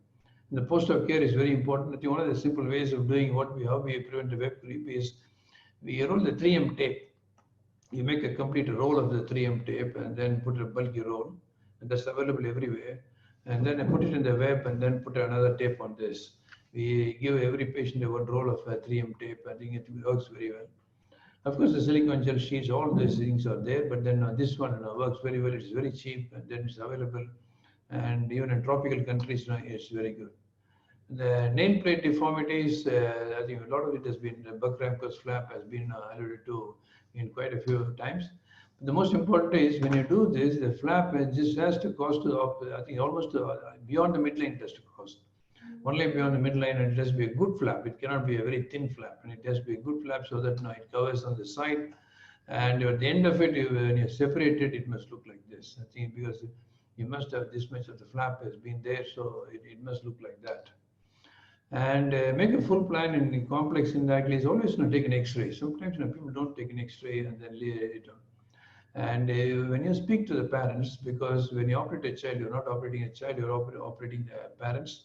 And the post-op care is very important. I think one of the simple ways of doing how we prevent the web creep is we roll the 3M tape. You make a complete roll of the 3M tape and then put a bulky roll, and that's available everywhere. And then I put it in the web and then put another tape on this. We give every patient a one roll of 3M tape. I think it works very well. Of course, the silicone gel sheets, all these things are there, but then this one works very well. It's very cheap and then it's available. And even in tropical countries, it's very good. The nameplate deformities, I think a lot of it has been, the Buck-Ramko's flap has been alluded to in quite a few times. But the most important is when you do this, the flap just has to cost, I think almost beyond the midline it has to cost. Only beyond the midline, and it has to be a good flap. It cannot be a very thin flap, and it has to be a good flap so that it covers on the side. And at the end of it, when you separate it, it must look like this. I think because you must have this much of the flap has been there, so it must look like that. And make a full plan in complex syndactyl is always take an X-ray. Sometimes people don't take an X-ray and then lay it on. And when you speak to the parents, because when you operate a child, you're not operating a child, you're operating the parents.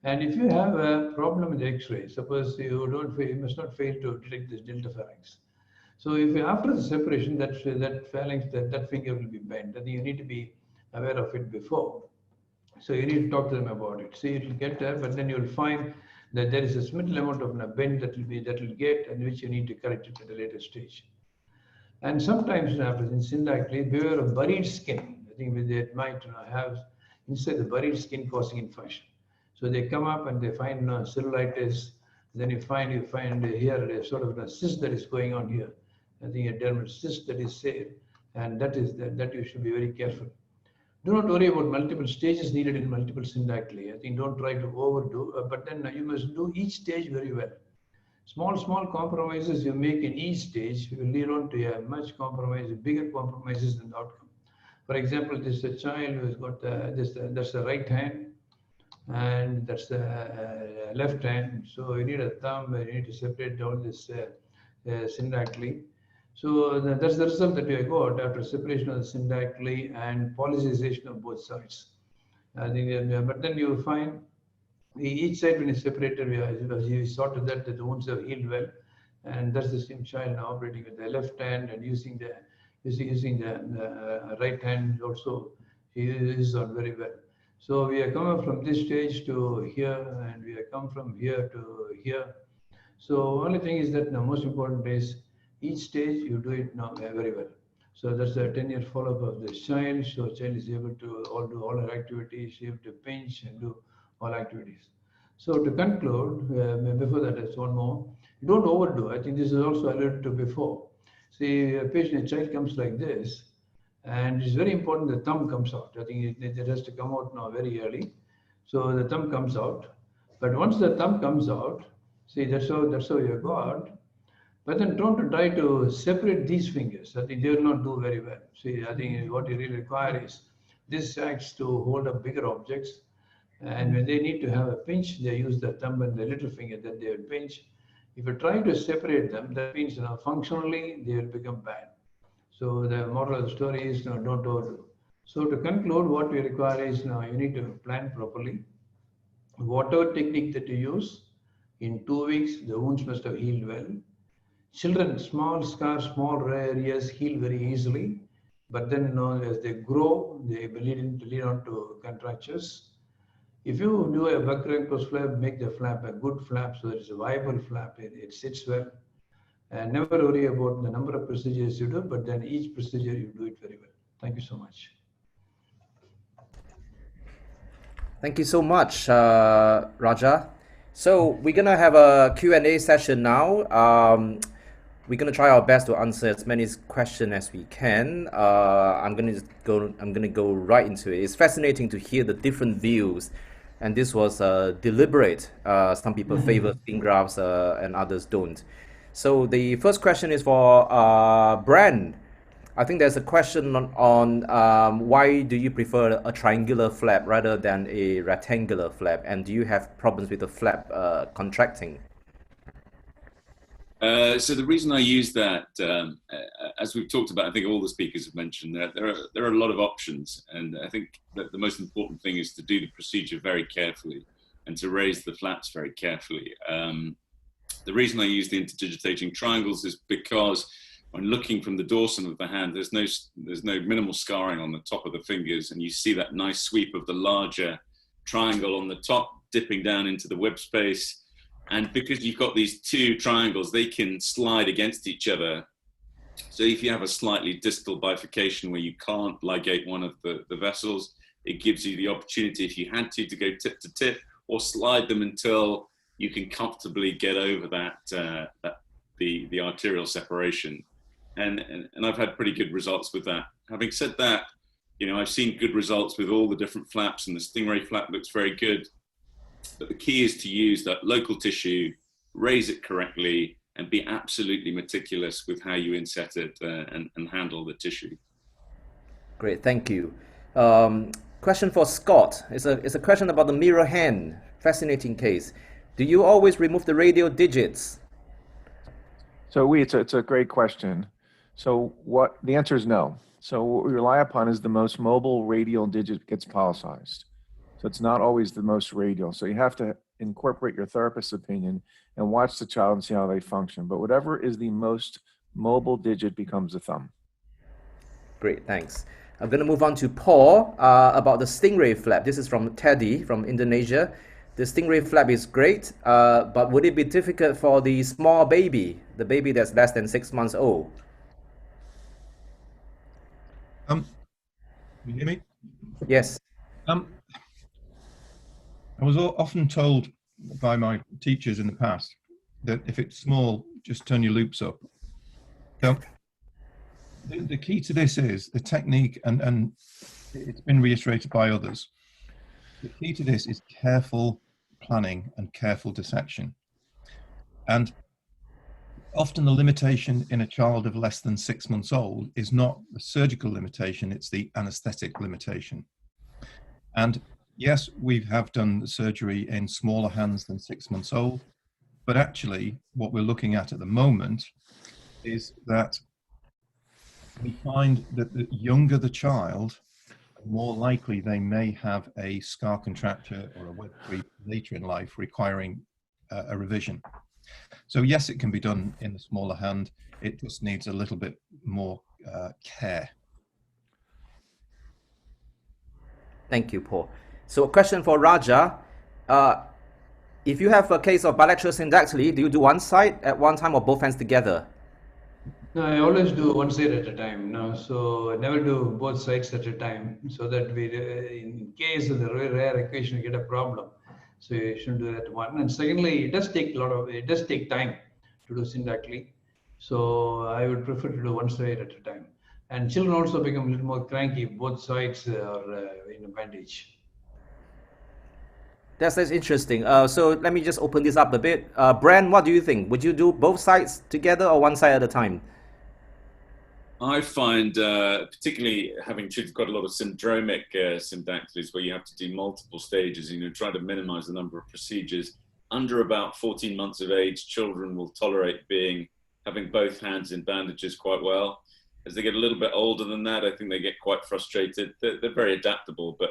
And if you have a problem with the X-ray, suppose you must not fail to detect this delta phalanx. So if after the separation, that phalanx, that finger will be bent, then you need to be aware of it before. So you need to talk to them about it. See, it will get there, but then you will find that there is a small amount of bend that will get, and which you need to correct it at a later stage. And sometimes in syndactyl, beware of buried skin. I think they might have inside the buried skin causing infection. So they come up and they find cellulitis. Then you find here a sort of a cyst that is going on here. I think a dermal cyst that is there, and that you should be very careful. Do not worry about multiple stages needed in multiple syndactyl. I think don't try to overdo, but then you must do each stage very well. Small compromises you make in each stage will lead on to a much bigger compromises in the outcome. For example, this is a child who has got that's the right hand, and that's the left hand. So you need a thumb, and you need to separate down this syndactyl. So that's the result that we got after separation of the syndactyl and polycization of both sides. I think, but then you find each side when it's separated, we saw to that the wounds have healed well, and that's the same child now operating with the left hand and using the right hand also. He is on very well. So we are coming from this stage to here, and we have come from here to here. So only thing is that the most important is each stage you do it now very well. So that's a 10-year follow-up of this child. So child is able to do all her activities, able to pinch and do all activities. So to conclude, before that, there's one more. Don't overdo. I think this is also alluded to before. See, a child comes like this, and it's very important the thumb comes out. I think it has to come out now very early. So the thumb comes out. But once the thumb comes out, see, that's how you got. But then don't try to separate these fingers. I think they will not do very well. See, I think what you really require is this acts to hold up bigger objects. And when they need to have a pinch, they use the thumb and the little finger that they will pinch. If you try to separate them, that means functionally they will become bad. So the moral of the story is don't overdo. So to conclude, what we require is you need to plan properly. Whatever technique that you use, in 2 weeks the wounds must have healed well. Children, small scars, small areas heal very easily, but then as they grow, they lead on to contractures. If you do a Buck-Ramko's flap, make the flap a good flap so that it's a viable flap, it sits well. And never worry about the number of procedures you do, but then each procedure you do it very well. Thank you so much. Thank you so much, Raja. So we're gonna have a Q&A session now. We're gonna try our best to answer as many questions as we can. I'm gonna go right into it. It's fascinating to hear the different views, and this was deliberate. Some people favor skin grafts and others don't. So the first question is for Bran. I think there's a question on why do you prefer a triangular flap rather than a rectangular flap, and do you have problems with the flap contracting? So the reason I use that, as we've talked about, I think all the speakers have mentioned that there are a lot of options, and I think that the most important thing is to do the procedure very carefully and to raise the flaps very carefully. The reason I use the interdigitating triangles is because when looking from the dorsum of the hand, there's no minimal scarring on the top of the fingers, and you see that nice sweep of the larger triangle on the top dipping down into the web space. And because you've got these two triangles, they can slide against each other. So if you have a slightly distal bifurcation where you can't ligate one of the vessels, it gives you the opportunity, if you had to go tip to tip or slide them until you can comfortably get over the arterial separation. And I've had pretty good results with that. Having said that, I've seen good results with all the different flaps, and the Stingray flap looks very good. But the key is to use that local tissue, raise it correctly, and be absolutely meticulous with how you inset it and handle the tissue. Great, thank you. Question for Scott. It's a question about the mirror hand. Fascinating case. Do you always remove the radial digits? So it's a great question. So the answer is no. So what we rely upon is the most mobile radial digit gets policized. So it's not always the most radial. So you have to incorporate your therapist's opinion and watch the child and see how they function. But whatever is the most mobile digit becomes the thumb. Great, thanks. I'm going to move on to Paul about the Stingray flap. This is from Teddy from Indonesia. The Stingray flap is great, but would it be difficult for the small baby, the baby that's less than 6 months old? Can you hear me? Yes. I was often told by my teachers in the past that if it's small, just turn your loops up. So the key to this is the technique, and it's been reiterated by others. The key to this is careful planning and careful dissection. And often the limitation in a child of less than 6 months old is not the surgical limitation, it's the anesthetic limitation. And yes, we have done the surgery in smaller hands than 6 months old, but actually what we're looking at the moment is that we find that the younger the child, the more likely they may have a scar contracture or a web creep later in life requiring a revision. So yes, it can be done in the smaller hand. It just needs a little bit more care. Thank you, Paul. So a question for Raja. If you have a case of bilateral syndactyly, do you do one side at one time or both hands together? No, I always do one side at a time. No, so I never do both sides at a time, so that we, in case of the very rare occasion, we get a problem. So you shouldn't do that one. And secondly, it does take time to do syndactyly. So I would prefer to do one side at a time. And children also become a little more cranky if both sides are in a bandage. That's interesting. So let me just open this up a bit. Bran, what do you think? Would you do both sides together or one side at a time? I find, particularly having treated quite a lot of syndromic syndactylies where you have to do multiple stages, try to minimize the number of procedures. Under about 14 months of age, children will tolerate having both hands in bandages quite well. As they get a little bit older than that, I think they get quite frustrated. They're very adaptable, but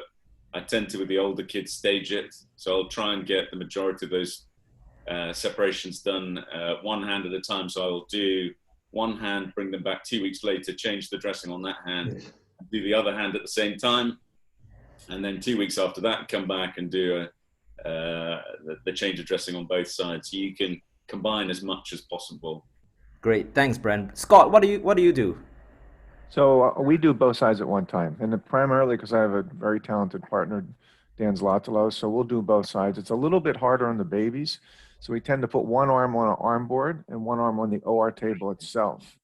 I tend to, with the older kids, stage it. So I'll try and get the majority of those separations done one hand at a time. So I'll do one hand, bring them back 2 weeks later, change the dressing on that hand, do the other hand at the same time. And then 2 weeks after that, come back and do the change of dressing on both sides. So you can combine as much as possible. Great, thanks, Bran. Scott, what do you do? So we do both sides at one time, and primarily because I have a very talented partner, Dan's-Latello. So we'll do both sides. It's a little bit harder on the babies. So we tend to put one arm on an arm board and one arm on the OR table itself.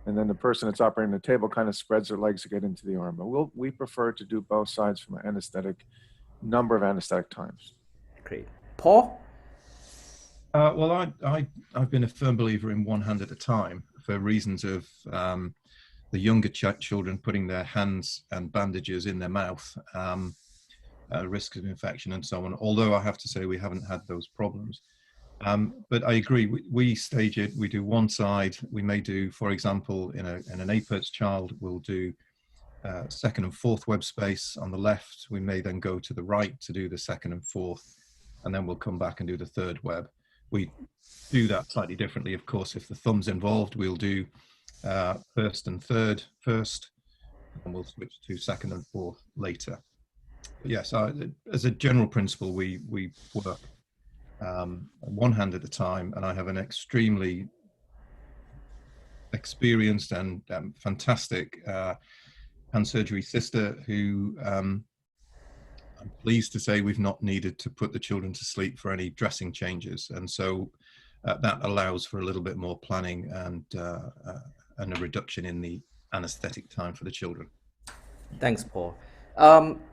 And then the person that's operating the table kind of spreads their legs to get into the arm. But we prefer to do both sides from an anesthetic, number of anesthetic times. Great. Paul? Well, I've been a firm believer in one hand at a time for reasons of the younger children putting their hands and bandages in their mouth, risk of infection and so on, although I have to say we haven't had those problems. But I agree, we stage it, we do one side, we may do, for example, in an APERS child, we'll do second and fourth web space on the left, we may then go to the right to do the second and fourth, and then we'll come back and do the third web. We do that slightly differently, of course. If the thumb's involved, we'll do first and third first, and we'll switch to second and fourth later. But yes, as a general principle, we work one hand at a time, and I have an extremely experienced and fantastic hand surgery sister who I'm pleased to say we've not needed to put the children to sleep for any dressing changes, and so that allows for a little bit more planning and a reduction in the anesthetic time for the children. Thanks, Paul.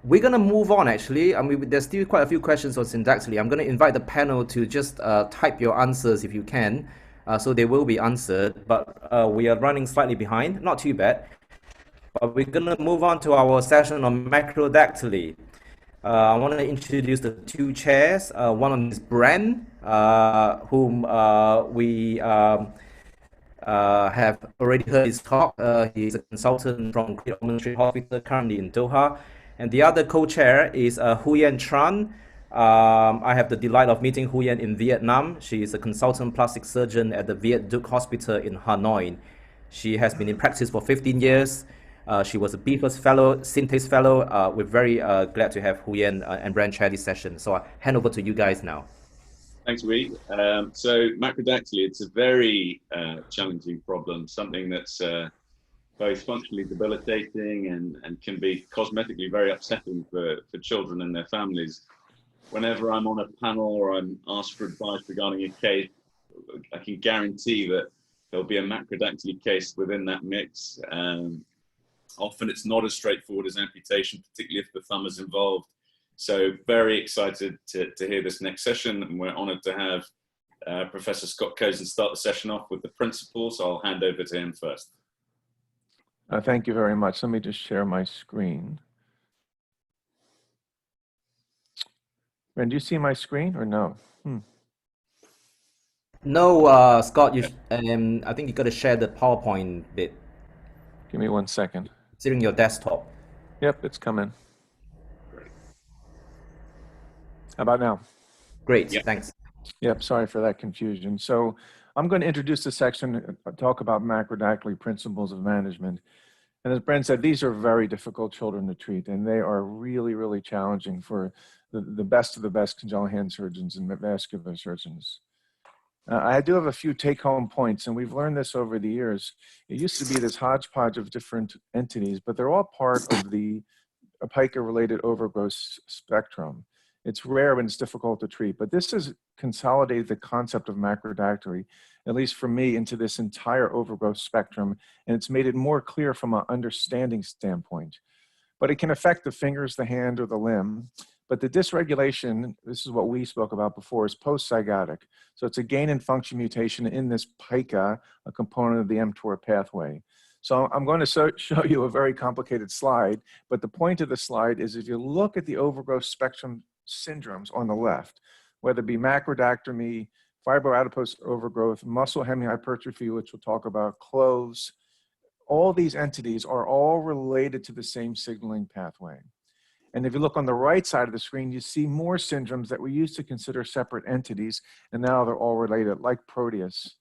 We're going to move on, actually. I mean, there's still quite a few questions on syndactyly. I'm going to invite the panel to just type your answers if you can, so they will be answered, but we are running slightly behind, not too bad. But we're going to move on to our session on macrodactyly. I want to introduce the two chairs. One is Bren, whom we have already heard his talk. He's a consultant from Great Ormond Street Hospital, currently in Doha. And the other co-chair is Huyen Tran. I have the delight of meeting Huyen in Vietnam. She is a consultant plastic surgeon at the Viet Duc Hospital in Hanoi. She has been in practice for 15 years. She was a BFIRST fellow, Syntax fellow. We're very glad to have Huyen and Bren chair this session. So I hand over to you guys now. Thanks, Wee. So macrodactyly, it's a very challenging problem, something that's both functionally debilitating and can be cosmetically very upsetting for children and their families. Whenever I'm on a panel or I'm asked for advice regarding a case, I can guarantee that there'll be a macrodactyly case within that mix. Often it's not as straightforward as amputation, particularly if the thumb is involved. So very excited to hear this next session, and we're honoured to have Professor Scott Cozen start the session off with the principles. So I'll hand over to him first. Thank you very much. Let me just share my screen. Bren, do you see my screen or no? No, Scott, I think you got to share the PowerPoint bit. Give me 1 second. It's in your desktop. Yep, it's coming. How about now? Great, Yep. Thanks. Yep, sorry for that confusion. So I'm going to introduce the section, talk about macrodactyly principles of management. And as Bren said, these are very difficult children to treat, and they are really, really challenging for the best of the best congenital hand surgeons and vascular surgeons. I do have a few take-home points, and we've learned this over the years. It used to be this hodgepodge of different entities, but they're all part of the pica-related overgrowth spectrum. It's rare and it's difficult to treat, but this has consolidated the concept of macrodactyly, at least for me, into this entire overgrowth spectrum, and it's made it more clear from an understanding standpoint. But it can affect the fingers, the hand, or the limb. But the dysregulation, this is what we spoke about before, is post-zygotic. So it's a gain in function mutation in this pica, a component of the mTOR pathway. So I'm going to show you a very complicated slide, but the point of the slide is if you look at the overgrowth spectrum syndromes on the left, whether it be macrodactyly, fibroadipose overgrowth, muscle hemihypertrophy, which we'll talk about, cloves, all these entities are all related to the same signaling pathway. And if you look on the right side of the screen, you see more syndromes that we used to consider separate entities, and now they're all related, like Proteus,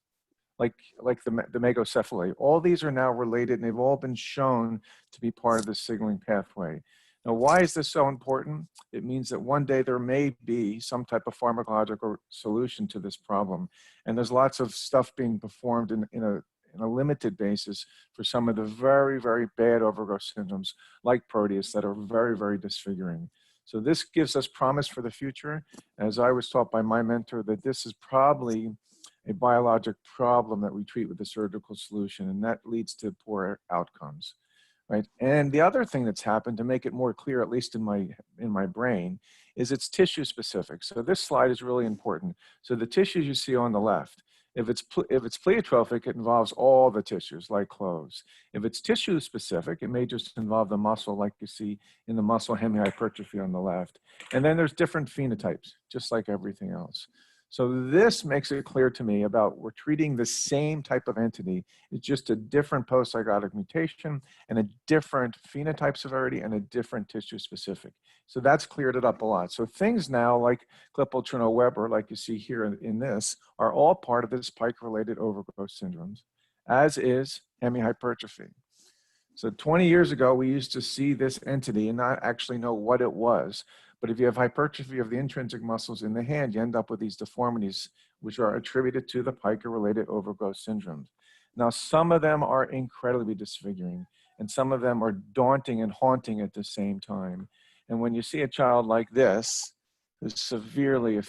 like the megacephaly. All these are now related, and they've all been shown to be part of the signaling pathway. Now, why is this so important? It means that one day there may be some type of pharmacological solution to this problem. And there's lots of stuff being performed in a limited basis for some of the very, very bad overgrowth syndromes like Proteus that are very, very disfiguring. So this gives us promise for the future. As I was taught by my mentor, that this is probably a biologic problem that we treat with a surgical solution, and that leads to poor outcomes, right? And the other thing that's happened, to make it more clear, at least in my brain, is it's tissue specific. So this slide is really important. So the tissues you see on the left, if it's pleiotropic, it involves all the tissues like clothes. If it's tissue specific, it may just involve the muscle, like you see in the muscle hemihypertrophy on the left. And then there's different phenotypes, just like everything else. So this makes it clear to me about we're treating the same type of entity. It's just a different post-zygotic mutation and a different phenotype severity and a different tissue specific. So that's cleared it up a lot. So things now like Klippel-Trenaunte-Weber, like you see here in this, are all part of this pike-related overgrowth syndromes, as is hemihypertrophy. So 20 years ago, we used to see this entity and not actually know what it was. But if you have hypertrophy of the intrinsic muscles in the hand, you end up with these deformities, which are attributed to the pica-related overgrowth syndromes. Now, some of them are incredibly disfiguring, and some of them are daunting and haunting at the same time. And when you see a child like this, who's severely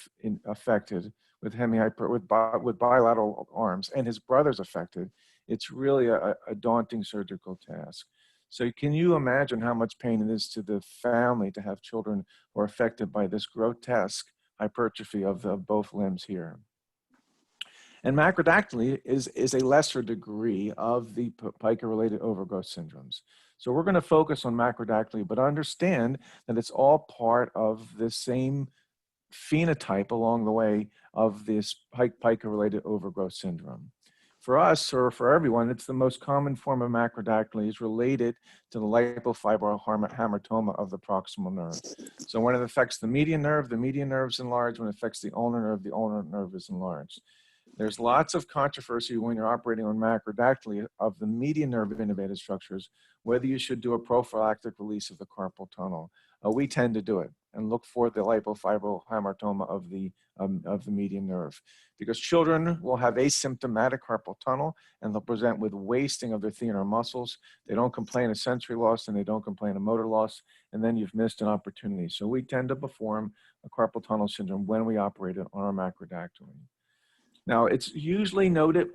affected with with bilateral arms, and his brother's affected, it's really a daunting surgical task. So can you imagine how much pain it is to the family to have children who are affected by this grotesque hypertrophy of both limbs here? And macrodactyly is a lesser degree of the pica-related overgrowth syndromes. So we're going to focus on macrodactyly, but understand that it's all part of the same phenotype along the way of this pica-related overgrowth syndrome. For us, or for everyone, it's the most common form of macrodactyly is related to the lipofibral hamartoma of the proximal nerve. So when it affects the median nerve is enlarged. When it affects the ulnar nerve is enlarged. There's lots of controversy when you're operating on macrodactyly of the median nerve innervated structures, whether you should do a prophylactic release of the carpal tunnel. We tend to do it and look for the lipofibral hamartoma of the median nerve, because children will have asymptomatic carpal tunnel and they'll present with wasting of their thenar muscles. They don't complain of sensory loss and they don't complain of motor loss, and then you've missed an opportunity. So we tend to perform a carpal tunnel syndrome when we operate on our macrodactyly. Now, it's usually noted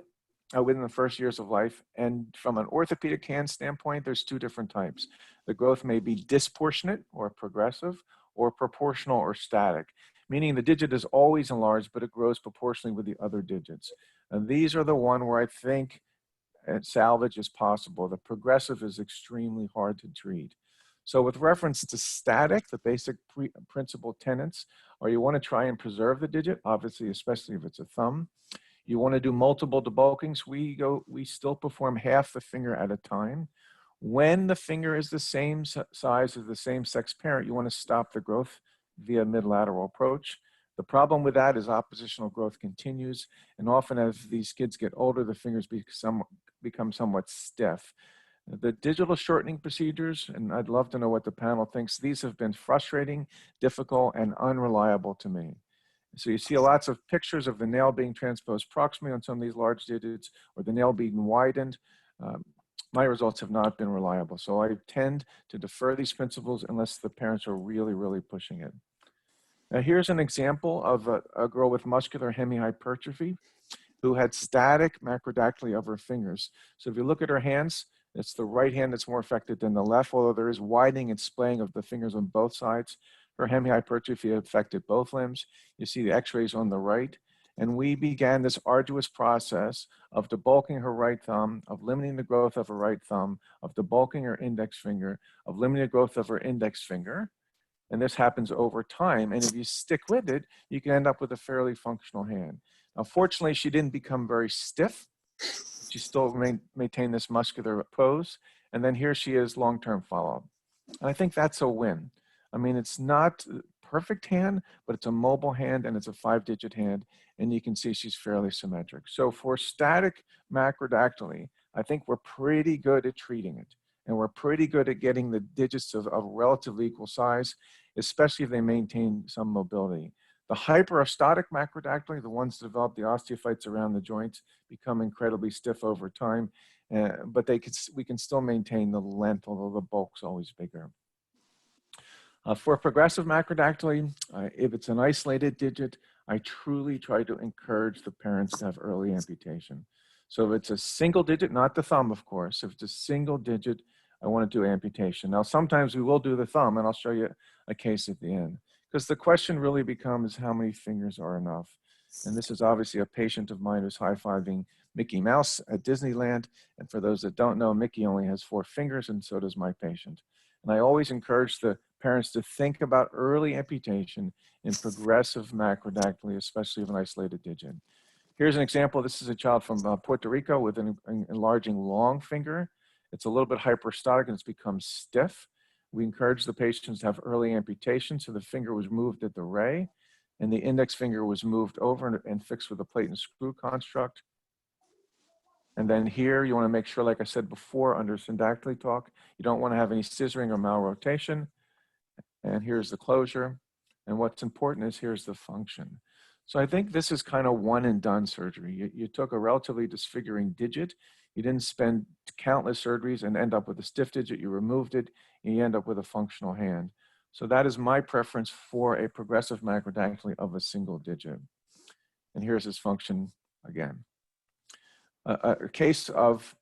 within the first years of life, and from an orthopedic hand standpoint, there's two different types. The growth may be disproportionate or progressive, or proportional or static, meaning the digit is always enlarged, but it grows proportionally with the other digits. And these are the one where I think salvage is possible. The progressive is extremely hard to treat. So with reference to static, the basic principal tenets are you want to try and preserve the digit, obviously, especially if it's a thumb. You want to do multiple debulkings. We still perform half the finger at a time. When the finger is the same size as the same sex parent, you want to stop the growth via midlateral approach. The problem with that is oppositional growth continues, and often as these kids get older, the fingers become somewhat stiff. The digital shortening procedures, and I'd love to know what the panel thinks, these have been frustrating, difficult, and unreliable to me. So you see lots of pictures of the nail being transposed proximally on some of these large digits, or the nail being widened. My results have not been reliable. So I tend to defer these principles unless the parents are really, really pushing it. Now here's an example of a girl with muscular hemihypertrophy who had static macrodactyly of her fingers. So if you look at her hands, it's the right hand that's more affected than the left, although there is widening and splaying of the fingers on both sides. Her hemihypertrophy affected both limbs. You see the x-rays on the right. And we began this arduous process of debulking her right thumb, of limiting the growth of her right thumb, of debulking her index finger, of limiting the growth of her index finger. And this happens over time. And if you stick with it, you can end up with a fairly functional hand. Now, fortunately, she didn't become very stiff. She still maintained this muscular pose. And then here she is, long-term follow-up. And I think that's a win. I mean, it's not a perfect hand, but it's a mobile hand and it's a 5-digit hand. And you can see she's fairly symmetric. So for static macrodactyly, I think we're pretty good at treating it. And we're pretty good at getting the digits of relatively equal size, especially if they maintain some mobility. The hyperostotic macrodactyly, the ones that develop the osteophytes around the joints, become incredibly stiff over time, but we can still maintain the length, although the bulk's always bigger. For progressive macrodactyly, if it's an isolated digit, I truly try to encourage the parents to have early amputation. So if it's a single digit, not the thumb, of course, if it's a single digit, I want to do amputation. Now, sometimes we will do the thumb, and I'll show you a case at the end. Because the question really becomes how many fingers are enough? And this is obviously a patient of mine who's high-fiving Mickey Mouse at Disneyland. And for those that don't know, Mickey only has 4 fingers, and so does my patient. And I always encourage the parents to think about early amputation in progressive macrodactyly, especially of an isolated digit. Here's an example. This is a child from Puerto Rico with an enlarging long finger. It's a little bit hyperostotic and it's become stiff. We encourage the patients to have early amputation. So the finger was moved at the ray and the index finger was moved over and fixed with a plate and screw construct. And then here you want to make sure, like I said before, under syndactyly talk, you don't want to have any scissoring or malrotation. And here's the closure. And what's important is here's the function. So I think this is kind of one and done surgery. You took a relatively disfiguring digit. You didn't spend countless surgeries and end up with a stiff digit. You removed it and you end up with a functional hand. So that is my preference for a progressive macrodactyly of a single digit. And here's his function again. A case of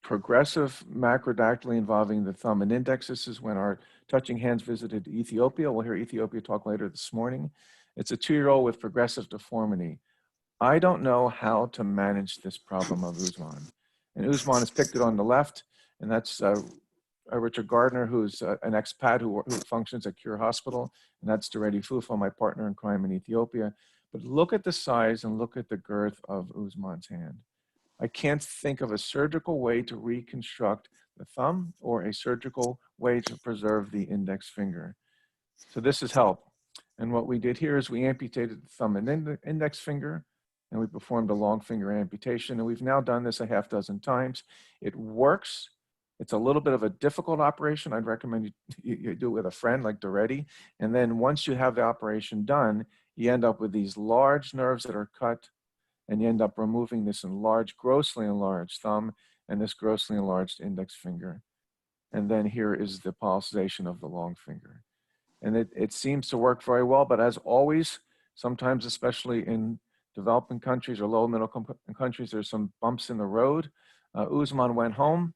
progressive macrodactyly involving the thumb and index. This is when our touching hands visited Ethiopia. We'll hear Ethiopia talk later this morning. It's a 2-year-old with progressive deformity. I don't know how to manage this problem of Usman. And Usman is pictured on the left, and that's Richard Gardner, who's an expat who functions at Cure Hospital, and that's Duredi Fufa, my partner in crime in Ethiopia. But look at the size and look at the girth of Usman's hand. I can't think of a surgical way to reconstruct the thumb or a surgical way to preserve the index finger. So this is help. And what we did here is we amputated the thumb and index finger, and we performed a long finger amputation. And we've now done this a half dozen times. It works. It's a little bit of a difficult operation. I'd recommend you do it with a friend like Duredi. And then once you have the operation done, you end up with these large nerves that are cut, and you end up removing this enlarged, grossly enlarged thumb and this grossly enlarged index finger. And then here is the pulsation of the long finger. And it seems to work very well, but as always, sometimes, especially in developing countries or low middle countries, there's some bumps in the road. Usman went home,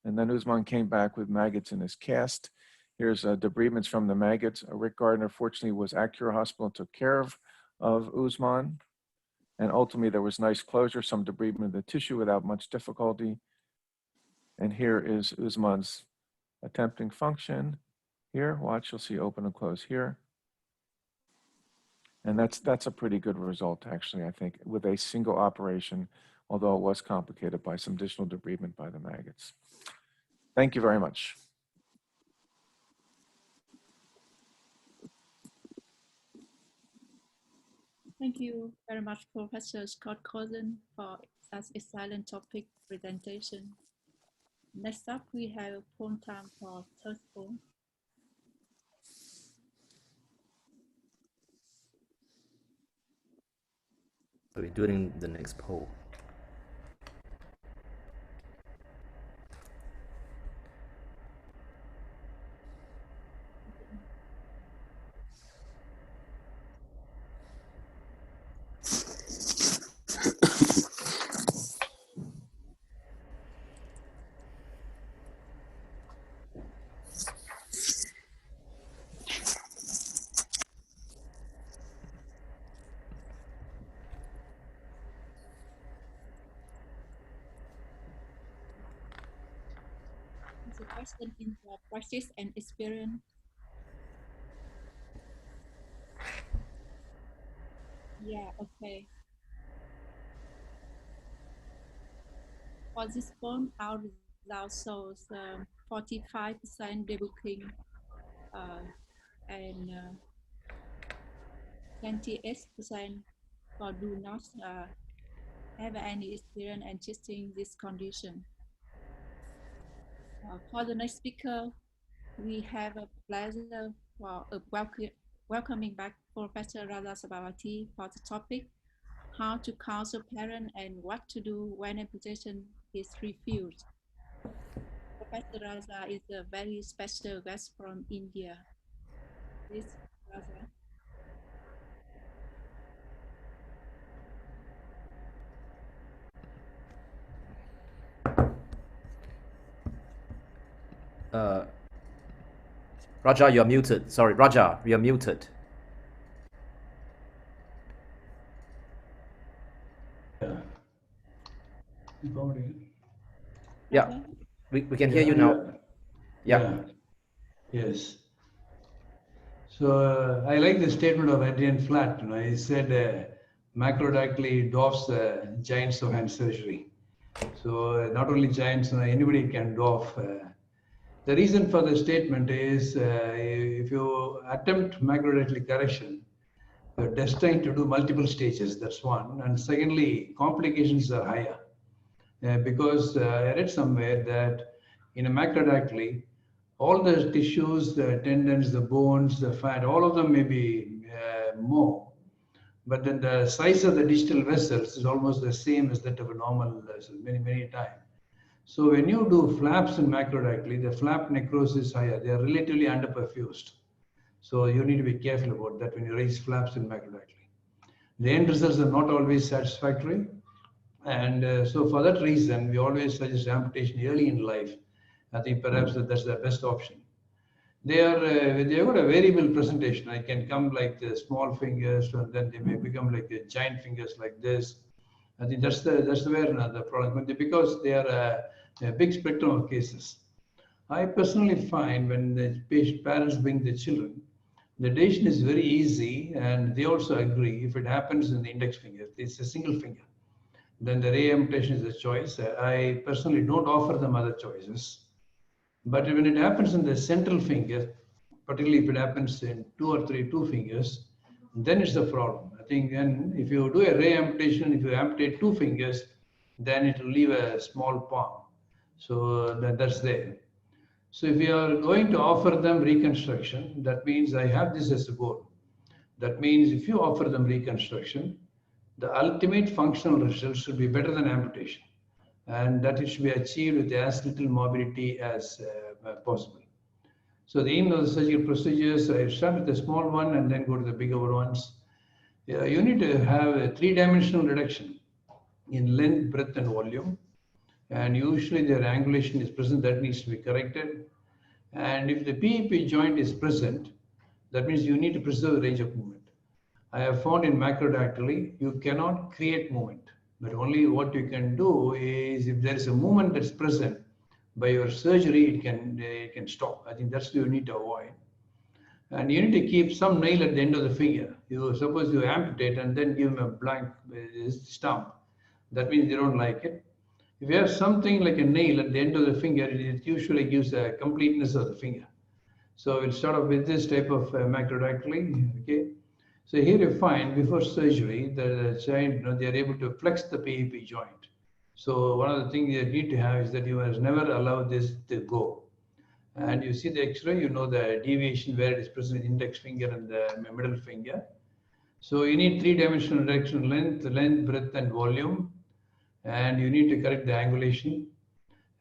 and then Usman came back with maggots in his cast. Here's debridements from the maggots. Rick Gardner, fortunately, was at Cure Hospital and took care of Usman. And ultimately, there was nice closure, some debridement of the tissue without much difficulty. And here is Usman's attempting function. Here, watch, you'll see open and close here. And that's a pretty good result, actually, I think, with a single operation, although it was complicated by some additional debridement by the maggots. Thank you very much. Thank you very much, Professor Scott Cousin, for such excellent topic presentation. Next up, we have poem time for third poem. We're doing the next poll. The question in the practice and experience. Yeah, okay. For this poem, our result shows 45% debooking and 28% for do not have any experience in testing this condition. For the next speaker, we have a pleasure for welcoming back Professor Raza Sabawati for the topic, how to counsel parents and what to do when a position is refused. Professor Raza is a very special guest from India. Please, Raza. Raja, you're muted. Sorry, Raja, you're muted. Yeah, Okay. we can hear you now. Yeah. Yes. So I like the statement of Adrian Flatt. You know, he said macrodactyly dwarfs the giants of hand surgery. So not only giants, anybody can dwarf. The reason for the statement is if you attempt macrodactyly correction, you're destined to do multiple stages. That's one. And secondly, complications are higher because I read somewhere that in a macrodactyly, all the tissues, the tendons, the bones, the fat, all of them may be more, but then the size of the distal vessels is almost the same as that of a normal vessel, many times. So when you do flaps in macrodactyly, the flap necrosis is higher. They are relatively underperfused. So you need to be careful about that when you raise flaps in macrodactyly. The end results are not always satisfactory. And so for that reason, we always suggest amputation early in life. I think perhaps that's the best option. They've got a variable presentation. I can come like the small fingers, and then they may become like the giant fingers like this. I think that's where the problem, because they are a big spectrum of cases. I personally find when the parents bring the children, the decision is very easy, and they also agree. If it happens in the index finger, it's a single finger, then the ray amputation is the choice. I personally don't offer them other choices. But when it happens in the central finger, particularly if it happens in two fingers, then it's the problem. I think then if you do a ray amputation, if you amputate 2 fingers, then it will leave a small palm. So that's there. So if you are going to offer them reconstruction, that means I have this as a goal. That means if you offer them reconstruction, the ultimate functional result should be better than amputation, and that it should be achieved with as little morbidity as possible. So the aim of the surgical procedures, I start with the small one and then go to the bigger ones. You need to have a 3-dimensional reduction in length, breadth, and volume. And usually their angulation is present, that needs to be corrected. And if the PEP joint is present, that means you need to preserve the range of movement. I have found in macrodactyly, you cannot create movement, but only what you can do is if there is a movement that's present, by your surgery, it can stop. I think that's what you need to avoid. And you need to keep some nail at the end of the finger. Suppose you amputate and then give them a blank stump. That means they don't like it. If you have something like a nail at the end of the finger, it usually gives a completeness of the finger. So we'll start off with this type of macrodactyly. Okay. So here you find before surgery, the child, they are able to flex the PEP joint. So one of the things you need to have is that you must never allow this to go. And you see the X-ray, you know the deviation where it is present in the index finger and the middle finger. So you need 3-dimensional reduction, length, breadth, and volume. And you need to correct the angulation.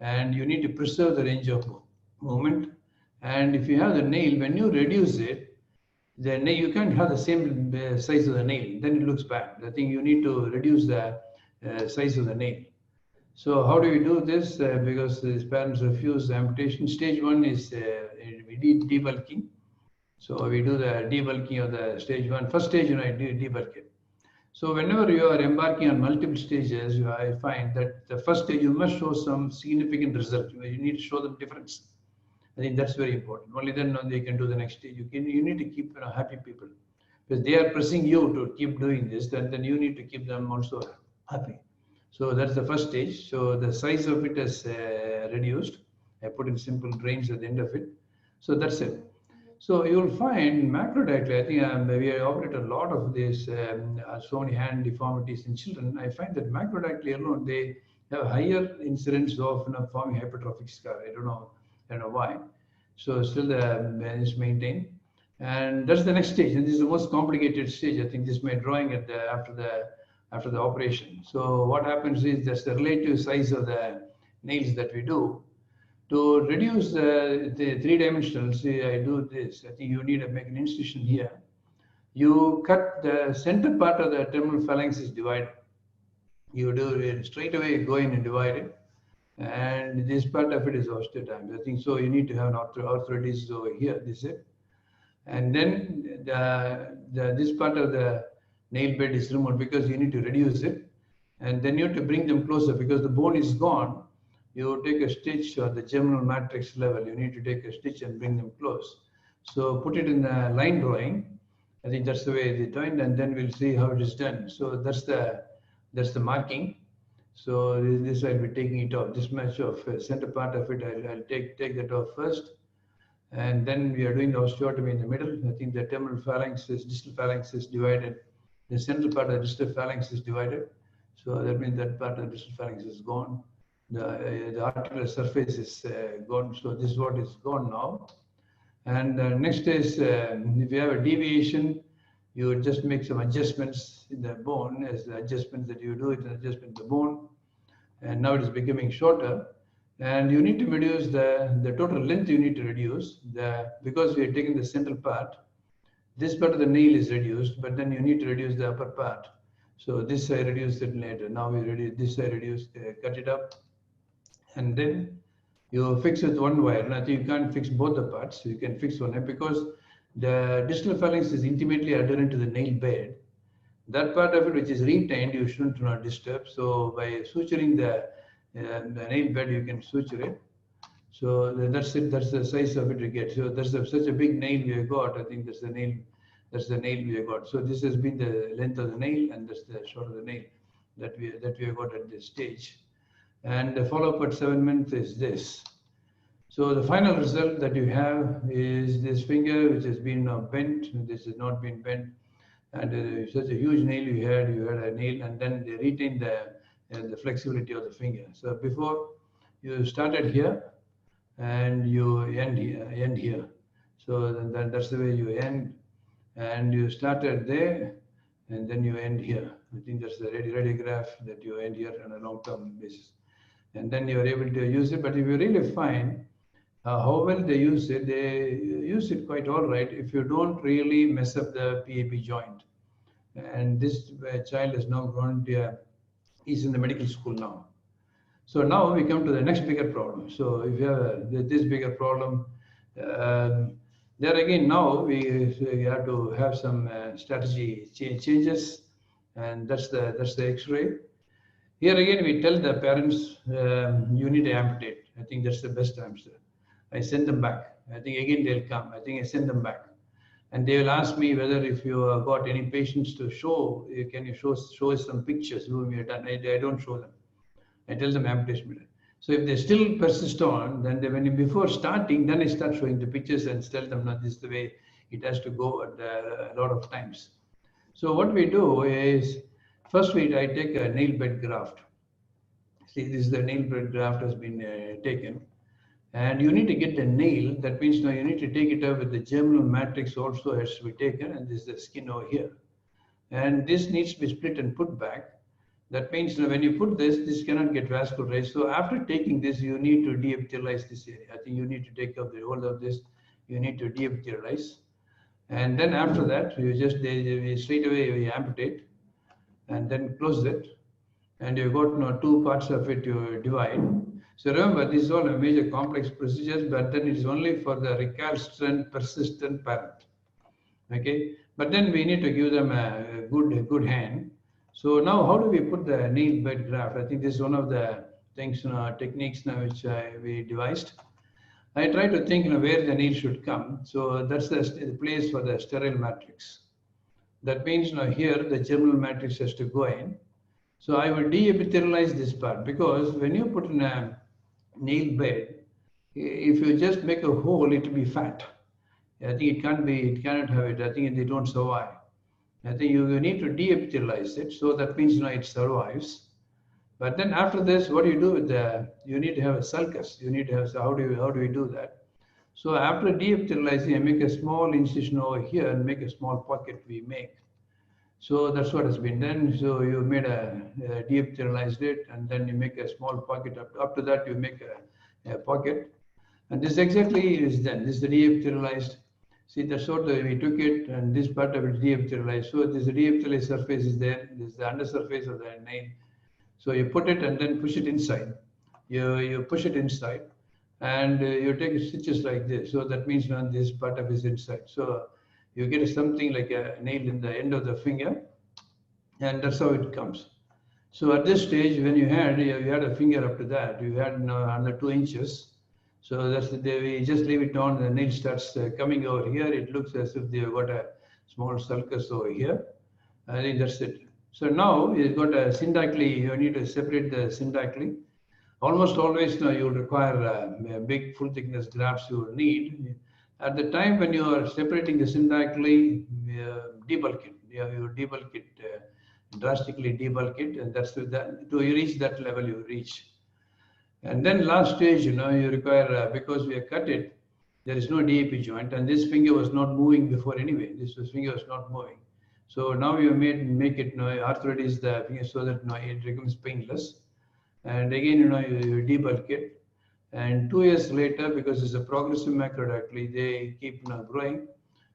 And you need to preserve the range of movement. And if you have the nail, when you reduce it, the nail, you can't have the same size of the nail. Then it looks bad. I think you need to reduce the size of the nail. So how do we do this? Because these parents refuse amputation. Stage 1 is we need debulking. So we do the debulking of the stage 1. First stage, debulk it. So whenever you are embarking on multiple stages, I find that the first stage you must show some significant result. You need to show them difference. I think that's very important. Only then they can do the next stage. You need to keep happy people, because they are pressing you to keep doing this. Then you need to keep them also happy. So that's the first stage. So the size of it is reduced. I put in simple drains at the end of it. So that's it. So you'll find macrodactyly, I think we operate a lot of this, so many hand deformities in children. I find that macrodactyly alone, they have higher incidence of forming hypertrophic scar. I don't know why. So still the is maintained. And that's the next stage. And this is the most complicated stage. I think this is my drawing at after the operation. So what happens is that's the relative size of the nails that we do. To reduce the three-dimensional, see, I do this. I think you need to make an incision here. You cut the center part of the terminal phalanx is divided. You do it straight away, go in and divide it. And this part of it is osteotomy. I think so. You need to have an arthritis over here. This is it. And then this part of the nail bed is removed because you need to reduce it. And then you have to bring them closer because the bone is gone. You take a stitch at the germinal matrix level. You need to take a stitch and bring them close. So put it in the line drawing. I think that's the way they joined, and then we'll see how it is done. So that's the marking. So this I'll be taking it off. This much of center part of it, I'll take that off first. And then we are doing the osteotomy in the middle. I think the terminal phalanx distal phalanx is divided. The central part of the distal phalanx is divided. So that means that part of the distal phalanx is gone. The articular surface is gone. So this is what is gone now. And next is if you have a deviation, you just make some adjustments in the bone as the adjustments that you do, it's an adjustment in the bone. And now it is becoming shorter. And you need to reduce the total length you need to reduce. Because we are taking the central part, this part of the nail is reduced, but then you need to reduce the upper part. So this I reduced it later. Now we reduce this, I reduced, cut it up. And then you fix with one wire. Now you can't fix both the parts. You can fix one because the distal phalanx is intimately adherent to the nail bed. That part of it which is retained, you shouldn't not disturb. So by suturing the nail bed, you can suture it. So that's it. That's the size of it you get. So that's such a big nail we have got. I think that's the nail. That's the nail we have got. So this has been the length of the nail, and that's the short of the nail that we have got at this stage. And the follow-up at 7 months is this. So the final result that you have is this finger which has been bent. This has not been bent, and such a huge nail you had a nail, and then they retained the flexibility of the finger. So before you started here, and you end here. So that's the way you end, and you started there, and then you end here. I think that's the radiograph that you end here on a long-term basis. And then you're able to use it. But if you really find how well they use it quite all right if you don't really mess up the PAP joint. And this child is now grown to, he's in the medical school now. So now we come to the next bigger problem. So if you have this bigger problem, there again now we have to have some strategy changes, and that's the X-ray. Here again, we tell the parents, you need to amputate. I think that's the best answer. I send them back. I think again they'll come. I think I send them back. And they will ask me whether if you got any patients to show, can you show us some pictures who we have done. I don't show them. I tell them amputation. So if they still persist on, then before starting, then I start showing the pictures and tell them, no, this is the way it has to go at a lot of times. So what we do is, first I take a nail bed graft. See, this is the nail bed graft has been taken. And you need to get the nail. That means now you need to take it out with the germinal matrix also has to be taken. And this is the skin over here. And this needs to be split and put back. That means now when you put this cannot get vascularized. So after taking this, you need to deepitalize this area. I think you need to take up the whole of this. You need to deepitalize. And then after that, you just straight away we amputate and then close it. And you've got now two parts of it you divide. So remember, this is all a major complex procedures, but then it is only for the recalcitrant, persistent parent. Okay, but then we need to give them a good hand. So now, how do we put the nail bed graft? I think this is one of the things, techniques now which we devised. I try to think where the nail should come. So that's the place for the sterile matrix. That means now here the germinal matrix has to go in. So I will deepitalize this part because when you put in a nail bed, if you just make a hole, it will be fat. I think it cannot have it. I think they don't survive. I think you need to deepitalize it. So that means now it survives. But then after this, what do you do with you need to have a sulcus. You need to have, so how do we do that? So after deepitalizing, I make a small incision over here and make a small pocket we make. So that's what has been done. So you made deepitalized it, and then you make a small pocket. Up to that, you make a pocket. And this exactly is done. This is the deepithelialized. See, that's what we took it, and this part of it is deepithelialized. So this deepithelialized surface is there. This is the undersurface of the nail. So you put it and then push it inside. You push it inside, and you take stitches like this. So that means now this part of it is inside. So you get something like a nail in the end of the finger, and that's how it comes. So at this stage, when you had a finger up to that, you had another 2 inches. So that's we just leave it on. The nail starts coming over here. It looks as if they've got a small sulcus over here. I think that's it. So now you've got a syndactyly. You need to separate the syndactyly. Almost always now you'll require a big full thickness grafts you will need. At the time when you are separating the syndactyly, debulk it. You debulk it, drastically debulk it, and that's that. To reach that level you reach. And then last stage, you require, because we have cut it, there is no DAP joint, and this finger was not moving before anyway. This finger was not moving. So now you make it, arthroides the finger so that it becomes painless. And again, you debulk it. And 2 years later, because it's a progressive macrodactyly, they keep growing.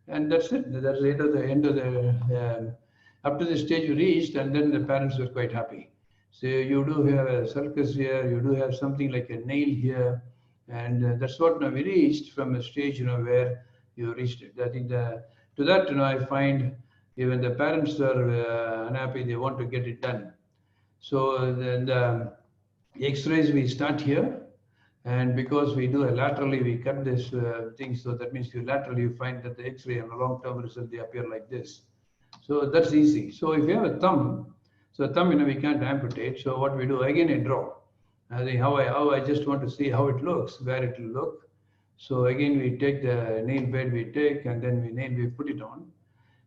And that's it. That's the end of the, up to the stage you reached, and then the parents were quite happy. So you do have a sulcus here, you do have something like a nail here, and that's what we reached from a stage where you reached it. I think to that I find even the parents are unhappy. They want to get it done. So then the X-rays we start here, and because we do laterally, we cut this thing. So that means laterally you find that the X-ray and the long-term result they appear like this. So that's easy. So if you have a thumb. So thumb, we can't amputate. So what we do, again, I draw. I think how I just want to see how it looks, where it will look. So again, we take the nail bed, and then we put it on.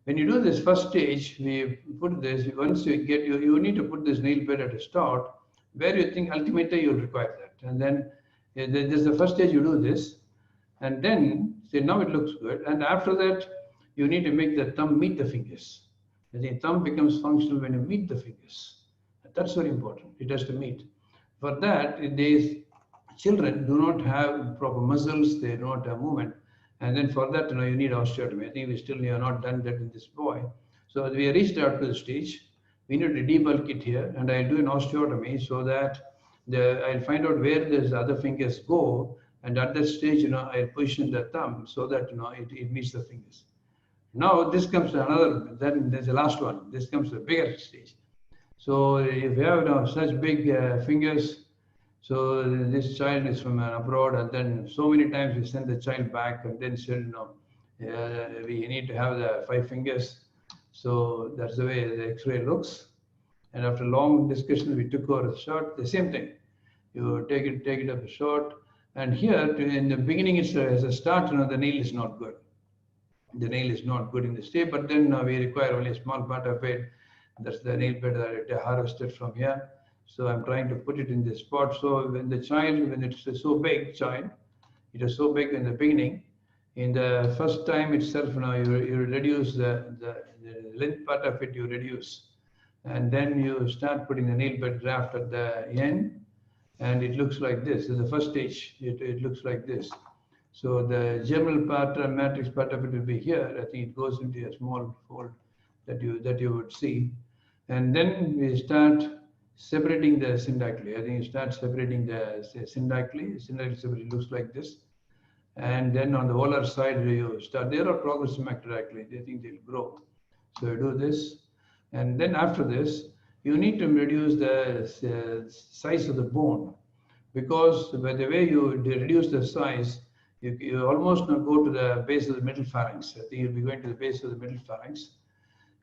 When you do this first stage, we put this, once you get, you need to put this nail bed at a start, where you think ultimately you'll require that. And then this is the first stage you do this. And then, say now it looks good. And after that, you need to make the thumb meet the fingers. The thumb becomes functional when you meet the fingers. That's very important. It has to meet. For that, these children do not have proper muscles. They don't have movement. And then for that, you need osteotomy. I think we still have not done that in this boy. So we reached out to the stage. We need to debulk it here, and I'll do an osteotomy so that I'll find out where these other fingers go. And at that stage, I'll position the thumb so that it meets the fingers. Now this comes to another, then there's the last one. This comes to a bigger stage. So if you have such big fingers, so this child is from abroad, and then so many times we send the child back, and then said, we need to have the 5 fingers. So that's the way the X-ray looks. And after long discussion, we took over the shot. The same thing. You take it up short. And here, in the beginning, it's as a start, the nail is not good. The nail is not good in the state, but then we require only a small part of it. That's the nail bed that I harvested from here. So I'm trying to put it in this spot. So when the child, when it's so big child, it is so big in the beginning. In the first time itself, you reduce the length part of it, you reduce. And then you start putting the nail bed graft at the end, and it looks like this. In the first stage, it looks like this. So the germinal part, matrix part of it will be here. I think it goes into a small fold that you would see. And then we start separating the syndactyly. I think you start separating the syndactyly. Syndactyly separately looks like this. And then on the volar side, you start. There are progressive macrodactyly. I think they'll grow. So you do this. And then after this, you need to reduce the size of the bone. Because by the way you reduce the size, you almost go to the base of the middle pharynx. I think you'll be going to the base of the middle pharynx.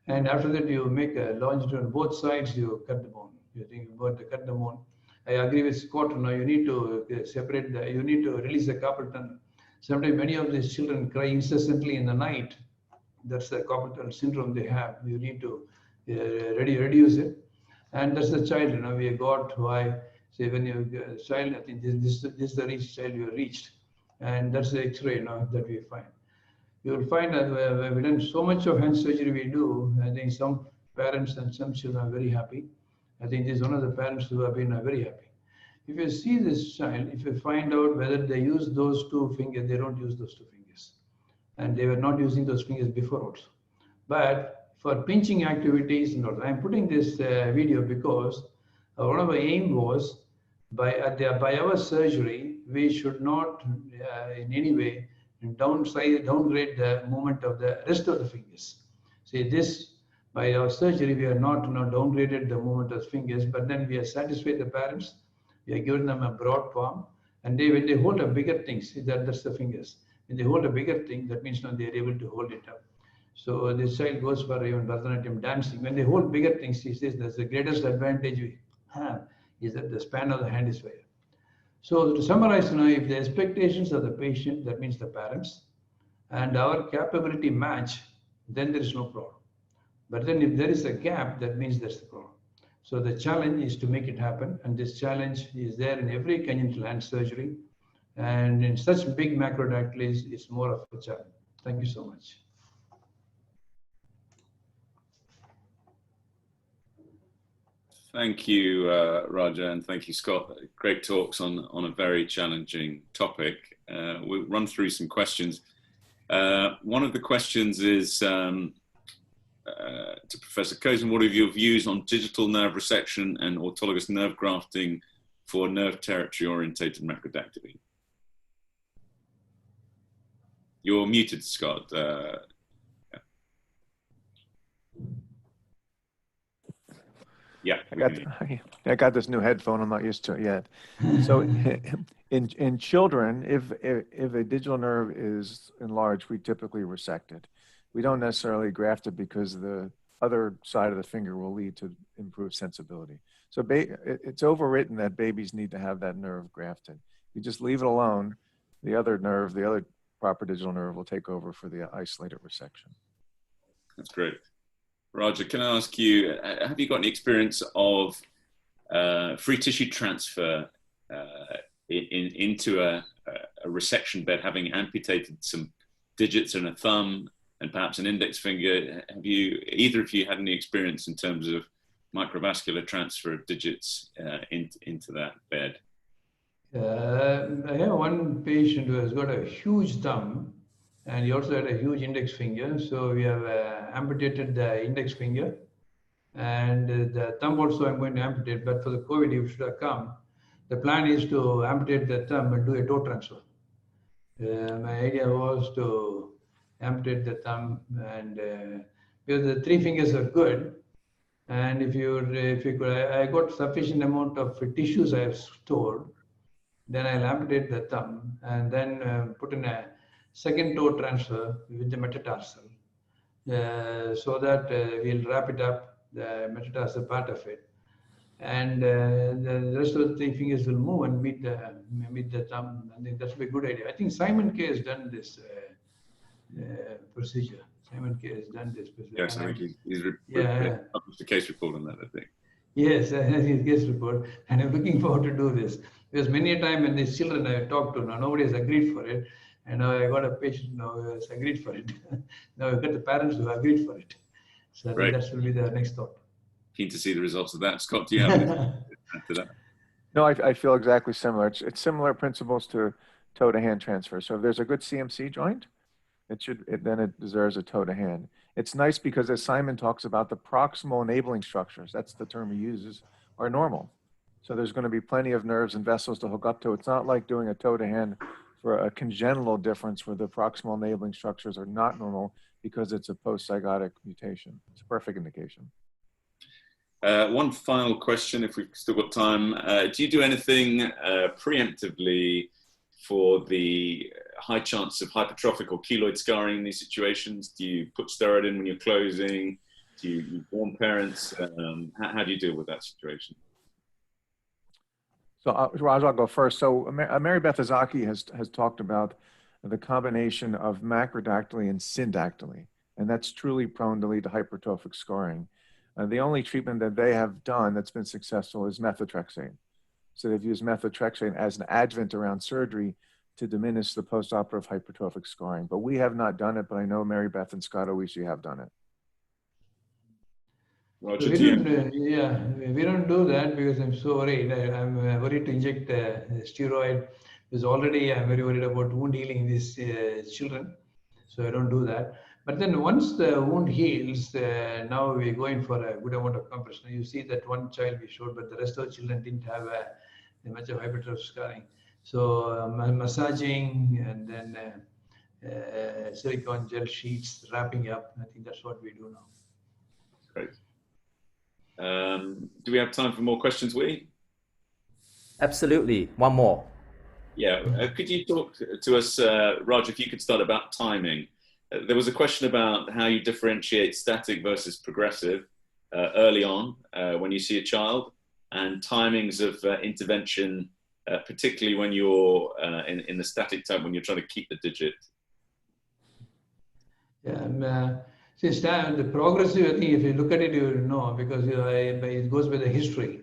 And after that, you make a longitude on both sides, you cut the bone. You think you're going to cut the bone. I agree with Scott. Now you need to separate you need to release the carpal tunnel. Sometimes many of these children cry incessantly in the night. That's the carpal tunnel syndrome they have. You need to reduce it. And that's the child, we got why, say when you child, I think this is the reached child you reached. And that's the X-ray that we find. You will find that we've done so much of hand surgery we do. I think some parents and some children are very happy. I think this is one of the parents who have been very happy. If you see this child, if you find out whether they use those two fingers, they don't use those two fingers. And they were not using those fingers before also. But for pinching activities and all, I'm putting this video because one of the aim was by our surgery, we should not in any way downgrade the movement of the rest of the fingers. See this, by our surgery, we are not downgraded the movement of the fingers, but then we are satisfied the parents. We are giving them a broad palm, and when they hold a bigger thing, see that's the fingers. When they hold a bigger thing, that means they are able to hold it up. So this child goes for even Bharatanatyam dancing. When they hold bigger things, he says that's the greatest advantage we have is that the span of the hand is wider. So to summarize now, if the expectations of the patient, that means the parents, and our capability match, then there is no problem. But then if there is a gap, that means there's the problem. So the challenge is to make it happen. And this challenge is there in every congenital hand surgery. And in such big macrodactylies, it's more of a challenge. Thank you so much. Thank you, Raja, and thank you, Scott. Great talks on a very challenging topic. We'll run through some questions. One of the questions is to Professor Cozen, what are your views on digital nerve resection and autologous nerve grafting for nerve territory orientated macrodactyly? You're muted, Scott. Yeah, I got this new headphone. I'm not used to it yet. So in children, if a digital nerve is enlarged, we typically resect it. We don't necessarily graft it because the other side of the finger will lead to improved sensibility. So it's overwritten that babies need to have that nerve grafted. You just leave it alone. The other nerve, the other proper digital nerve will take over for the isolated resection. That's great. Raja, can I ask you, have you got any experience of free tissue transfer into a resection bed, having amputated some digits and a thumb and perhaps an index finger? Have you, either of you, had any experience in terms of microvascular transfer of digits into that bed? I have one patient who has got a huge thumb, and he also had a huge index finger. So we have amputated the index finger, and the thumb also I'm going to amputate, but for the COVID, he should have come. The plan is to amputate the thumb and do a toe transfer. My idea was to amputate the thumb, and because the three fingers are good, and if you could, I got sufficient amount of tissues I have stored, then I'll amputate the thumb and then put in a second toe transfer with the metatarsal, so that we'll wrap it up, the metatarsal part of it, and the rest of the three fingers will move and meet the thumb. I think that should be a good idea. I think Simon K has done this procedure. Simon K has done this procedure. Yes, I think he's published a case report on that, I think. Yes, his case report, and I'm looking forward to do this, because many a time when these children I talked to, now nobody has agreed for it, and now I got a patient who has agreed for it. Now I've got the parents who agreed for it. So I think that should be the next thought. Keen to see the results of that. Scott, do you have anything to add to that? No, I feel exactly similar. It's similar principles to toe to hand transfer. So if there's a good CMC joint, then it deserves a toe to hand. It's nice because, as Simon talks about, the proximal enabling structures, that's the term he uses, are normal. So there's going to be plenty of nerves and vessels to hook up to. It's not like doing a toe to hand for a congenital difference where the proximal enabling structures are not normal because it's a post-zygotic mutation. It's a perfect indication. One final question, if we've still got time. Do you do anything preemptively for the high chance of hypertrophic or keloid scarring in these situations? Do you put steroid in when you're closing? Do you warn parents? How do you deal with that situation? So Raj, I'll go first. So Mary Beth Azaki has talked about the combination of macrodactyly and syndactyly, and that's truly prone to lead to hypertrophic scarring. The only treatment that they have done that's been successful is methotrexate. So they've used methotrexate as an adjuvant around surgery to diminish the postoperative hypertrophic scarring. But we have not done it, but I know Mary Beth and Scott Oishi have done it. Roger, We do you? don't, we don't do that because I'm so worried. I'm worried to inject steroid because already I'm very worried about wound healing in these children. So I don't do that. But then once the wound heals, now we're going for a good amount of compression. You see that one child we showed, but the rest of the children didn't have much of hypertrophic scarring. So massaging and then silicone gel sheets, wrapping up. I think that's what we do now. Great. Do we have time for more questions, Wee? Absolutely. One more. Yeah. Could you talk to us, Raj, if you could start about timing? There was a question about how you differentiate static versus progressive early on when you see a child, and timings of intervention, particularly when you're in the static type, when you're trying to keep the digit. Yeah, since the progressive, I think if you look at it, you will know because it goes by the history.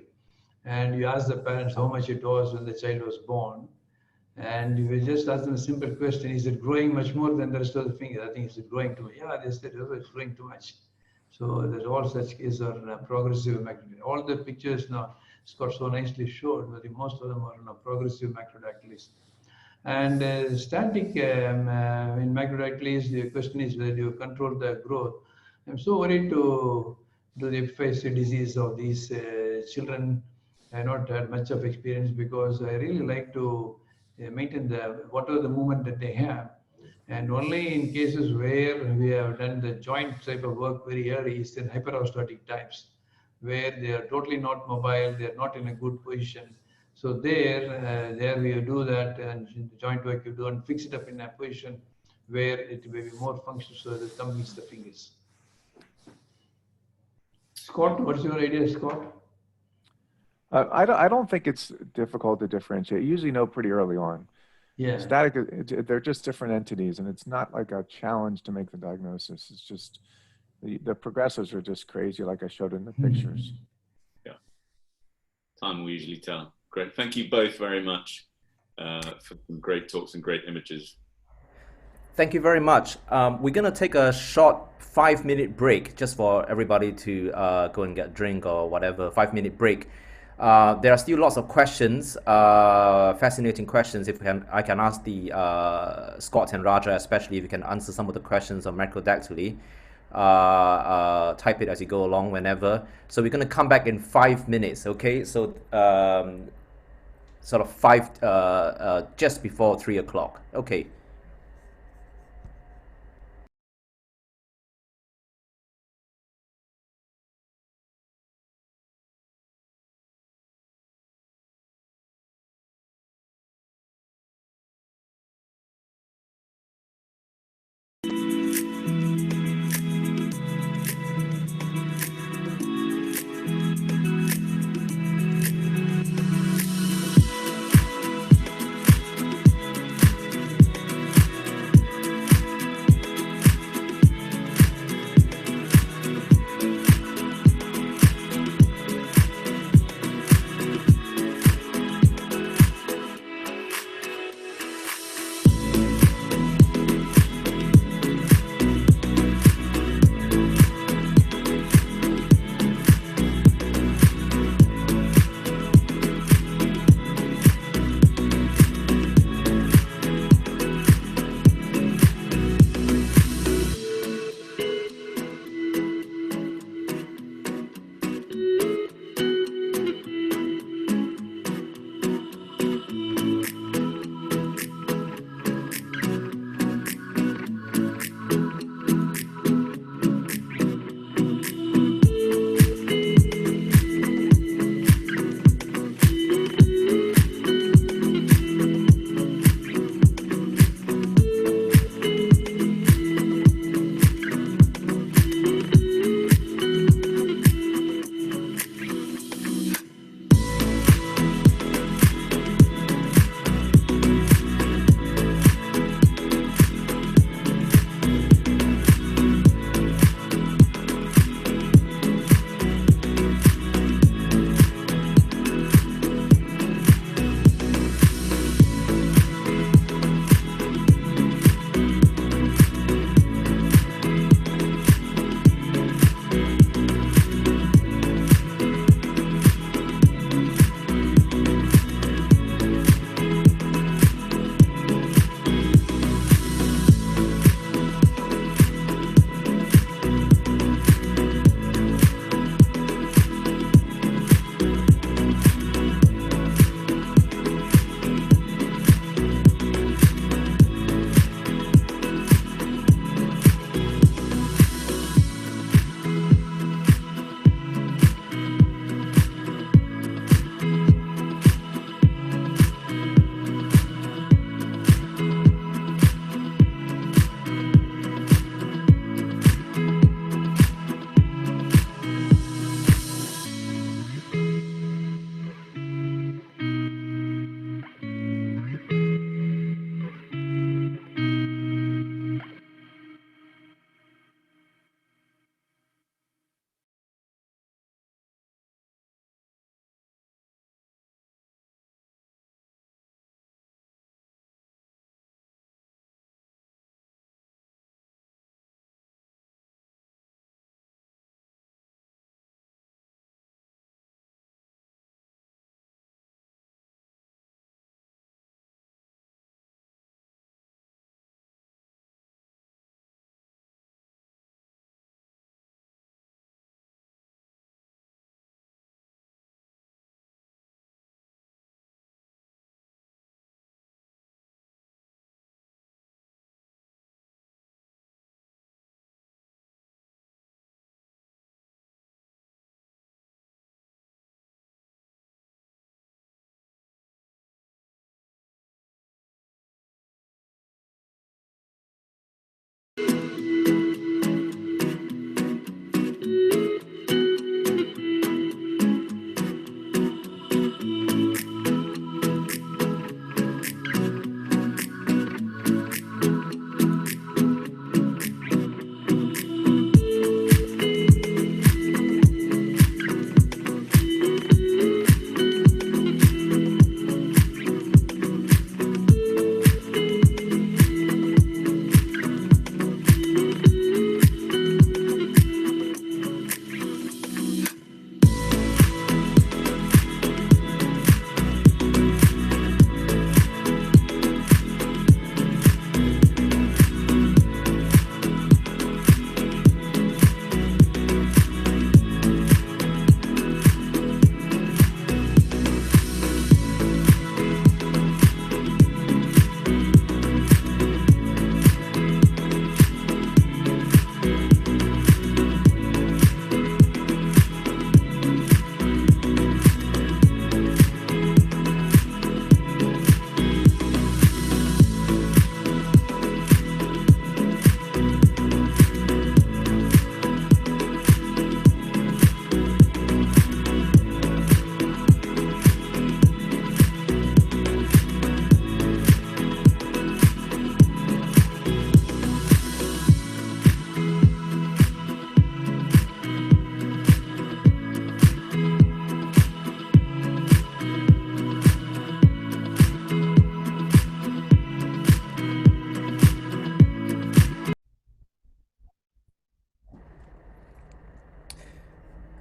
And you ask the parents how much it was when the child was born. And you will just ask them a simple question, is it growing much more than the rest of the finger? I think it's growing too much. Yeah, they said it's growing too much. So there's all such cases are progressive macrodactyly. All the pictures now, Scott so nicely showed, but most of them are progressive macrodactyly. And static in macrodactyly, the question is whether you control the growth. I'm so worried to do the BFIRST disease of these children. I not had much of experience because I really like to maintain whatever the movement that they have. And only in cases where we have done the joint type of work very early is in hyperosmotic types, where they are totally not mobile, they are not in a good position. So there we do that, and the joint work you do and fix it up in a position where it may be more functional, so the thumb meets the fingers. Scott, what's your idea, Scott? I don't think it's difficult to differentiate. You usually know pretty early on. Yeah. Static, they're just different entities, and it's not like a challenge to make the diagnosis. It's just the progressives are just crazy, like I showed in the pictures. Yeah. Time will usually tell. Great. Thank you both very much for some great talks and great images. Thank you very much. We're going to take a short 5-minute break just for everybody to go and get a drink or whatever, 5-minute break. There are still lots of questions, fascinating questions. If I can ask the Scott and Raja, especially if you can answer some of the questions on macrodactyly. Type it as you go along whenever. So we're going to come back in 5 minutes, okay? So sort of just before 3 o'clock. Okay.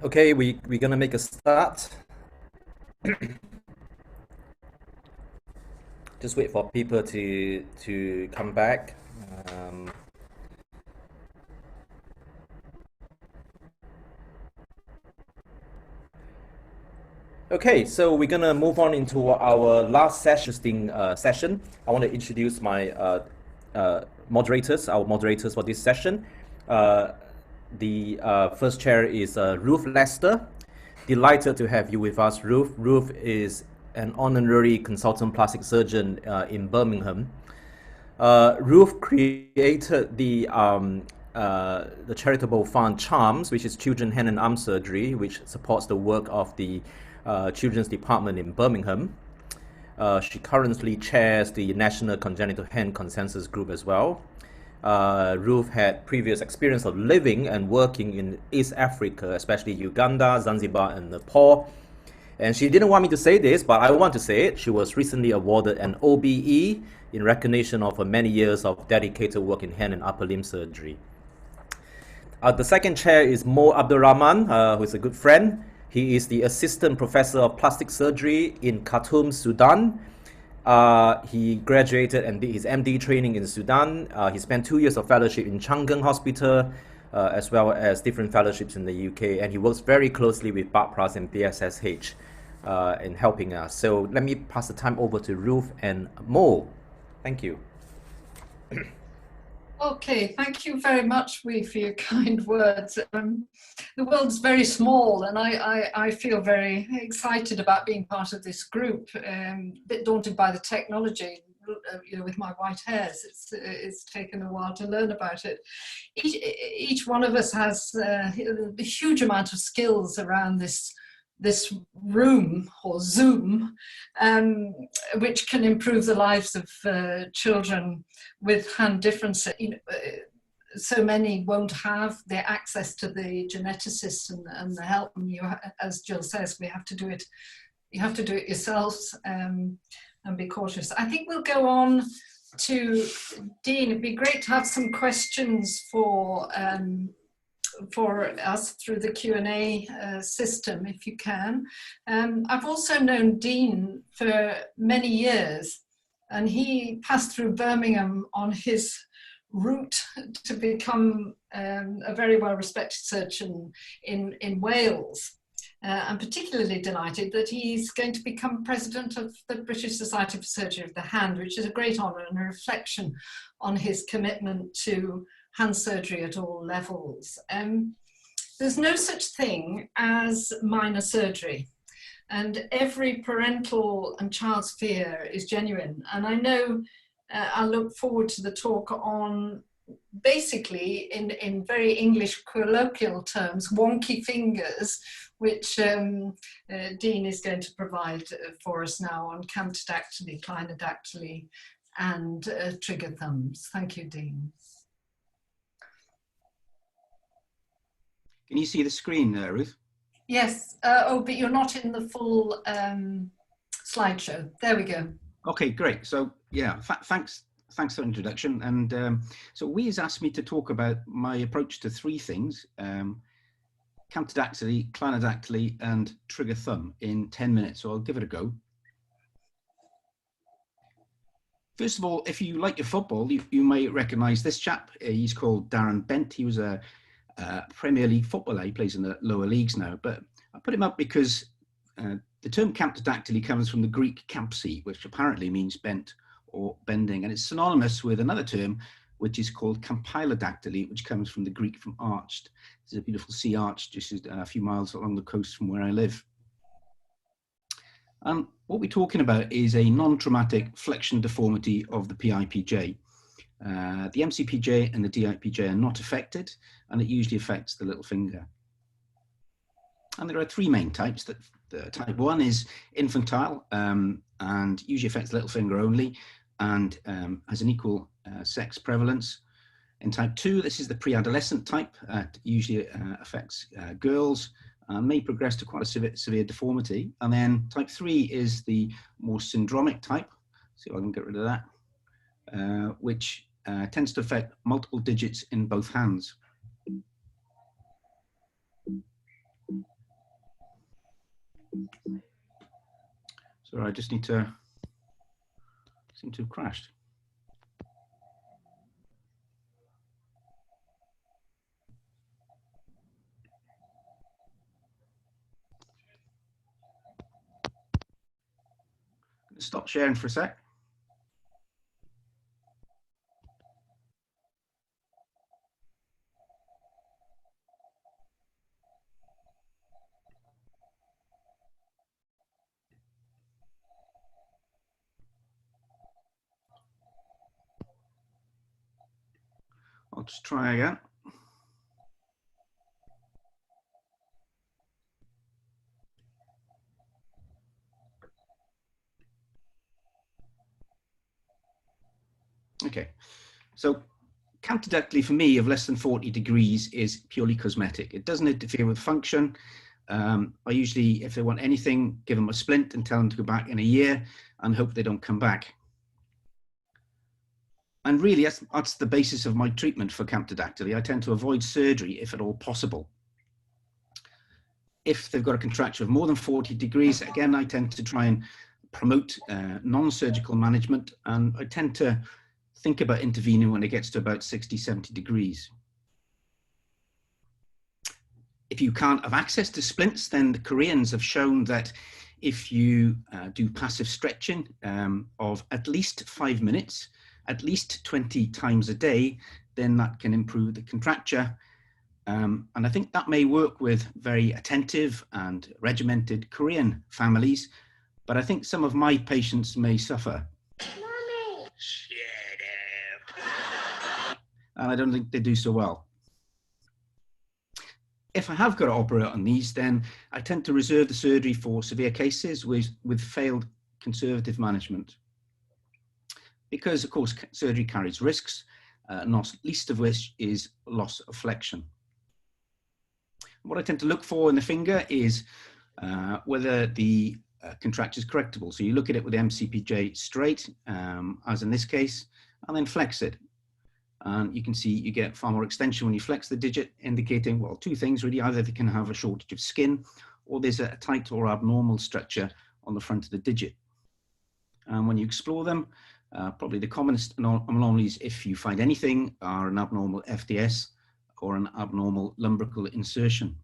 Okay, we're gonna make a start. Just wait for people to come back. Okay, so we're gonna move on into our last session. I want to introduce my moderators, our moderators for this session. The first chair is Ruth Lester. Delighted to have you with us, Ruth. Ruth is an honorary consultant plastic surgeon in Birmingham. Ruth created the charitable fund CHARMS, which is Children Hand and Arm Surgery, which supports the work of the Children's Department in Birmingham. She currently chairs the National Congenital Hand Consensus Group as well. Ruth had previous experience of living and working in East Africa, especially Uganda, Zanzibar, and Nepal. And she didn't want me to say this, but I want to say it. She was recently awarded an OBE in recognition of her many years of dedicated work in hand and upper limb surgery. The second chair is Mo Abdulrahman, who is a good friend. He is the Assistant Professor of Plastic Surgery in Khartoum, Sudan. He graduated and did his MD training in Sudan. He spent 2 years of fellowship in Chang'an Hospital, as well as different fellowships in the UK. And he works very closely with BFIRST and BSSH in helping us. So let me pass the time over to Ruth and Mo. Thank you. Okay, thank you very much, Wee, for your kind words. The world's very small, and I feel very excited about being part of this group. A bit daunted by the technology, you know, with my white hairs. It's taken a while to learn about it. Each one of us has a huge amount of skills around this room or Zoom, which can improve the lives of children with hand differences. You know, so many won't have the access to the geneticists and the help. And you, as Jill says, we have to do it. You have to do it yourselves and be cautious. I think we'll go on to Dean. It'd be great to have some questions for us through the Q&A system, if you can. I've also known Dean for many years, and he passed through Birmingham on his route to become a very well-respected surgeon in Wales. I'm particularly delighted that he's going to become president of the British Society for Surgery of the Hand, which is a great honour and a reflection on his commitment to hand surgery at all levels. There's no such thing as minor surgery, and every parental and child's fear is genuine. And I know I look forward to the talk on, basically, in very English colloquial terms, wonky fingers, which Dean is going to provide for us now on camptodactyly, clinodactyly, and trigger thumbs. Thank you, Dean. Can you see the screen, Ruth? Yes. Oh, but you're not in the full slideshow. There we go. Okay, great. So yeah, thanks for the introduction. And so Wee has asked me to talk about my approach to three things: camptodactyly, clinodactyly, and trigger thumb in 10 minutes. So I'll give it a go. First of all, if you like your football, you may recognise this chap. He's called Darren Bent. He was a Premier League footballer. He plays in the lower leagues now, but I put him up because the term camptodactyly comes from the Greek campsi, which apparently means bent or bending, and it's synonymous with another term which is called campylodactyly, which comes from the Greek from arched. There's a beautiful sea arch just a few miles along the coast from where I live. What we're talking about is a non-traumatic flexion deformity of the PIPJ. The MCPJ and the DIPJ are not affected, and it usually affects the little finger. And there are three main types. Type 1 is infantile and usually affects the little finger only, and has an equal sex prevalence. In type 2, this is the pre-adolescent type. Usually affects girls, may progress to quite a severe deformity. And then type 3 is the more syndromic type. See if I can get rid of that, which tends to affect multiple digits in both hands. Sorry, I just need to, seem to have crashed. Stop sharing for a sec. I'll just try again. Okay, so camptodactyly for me of less than 40 degrees is purely cosmetic. It doesn't interfere with function. I usually, if they want anything, give them a splint and tell them to go back in a year and hope they don't come back. And really, that's the basis of my treatment for camptodactyly. I tend to avoid surgery if at all possible. If they've got a contracture of more than 40 degrees, again, I tend to try and promote non-surgical management, and I tend to think about intervening when it gets to about 60, 70 degrees. If you can't have access to splints, then the Koreans have shown that if you do passive stretching of at least 5 minutes, at least 20 times a day, then that can improve the contracture. And I think that may work with very attentive and regimented Korean families, but I think some of my patients may suffer. Mommy. Shut up. And I don't think they do so well. If I have got to operate on these, then I tend to reserve the surgery for severe cases with failed conservative management. Because, of course, surgery carries risks, not least of which is loss of flexion. What I tend to look for in the finger is whether the contracture is correctable. So you look at it with the MCPJ straight, as in this case, and then flex it. And you can see you get far more extension when you flex the digit, indicating, well, two things really. Either they can have a shortage of skin, or there's a tight or abnormal structure on the front of the digit. And when you explore them, probably the commonest anomalies, if you find anything, are an abnormal FDS or an abnormal lumbrical insertion.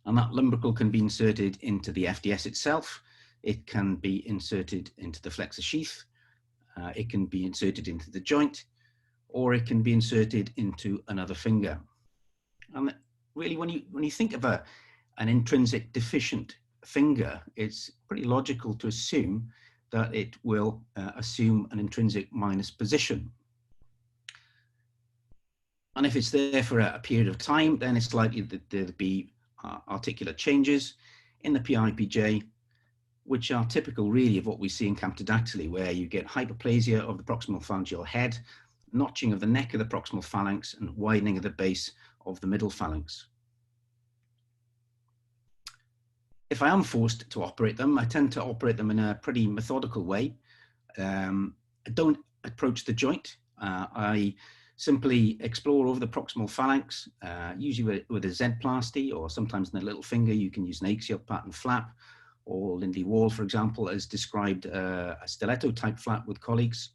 And that lumbrical can be inserted into the FDS itself. It can be inserted into the flexor sheath. It can be inserted into the joint, or it can be inserted into another finger. And really, when you think of an intrinsic deficient finger, it's pretty logical to assume that it will assume an intrinsic minus position. And if it's there for a period of time, then it's likely that there'll be articular changes in the PIPJ, which are typical really of what we see in camptodactyly, where you get hyperplasia of the proximal phalangeal head, notching of the neck of the proximal phalanx, and widening of the base of the middle phalanx. If I am forced to operate them, I tend to operate them in a pretty methodical way. I don't approach the joint. I simply explore over the proximal phalanx, usually with a Z-plasty, or sometimes in the little finger you can use an axial pattern flap, or Lindley Wall, for example, has described a stiletto type flap with colleagues.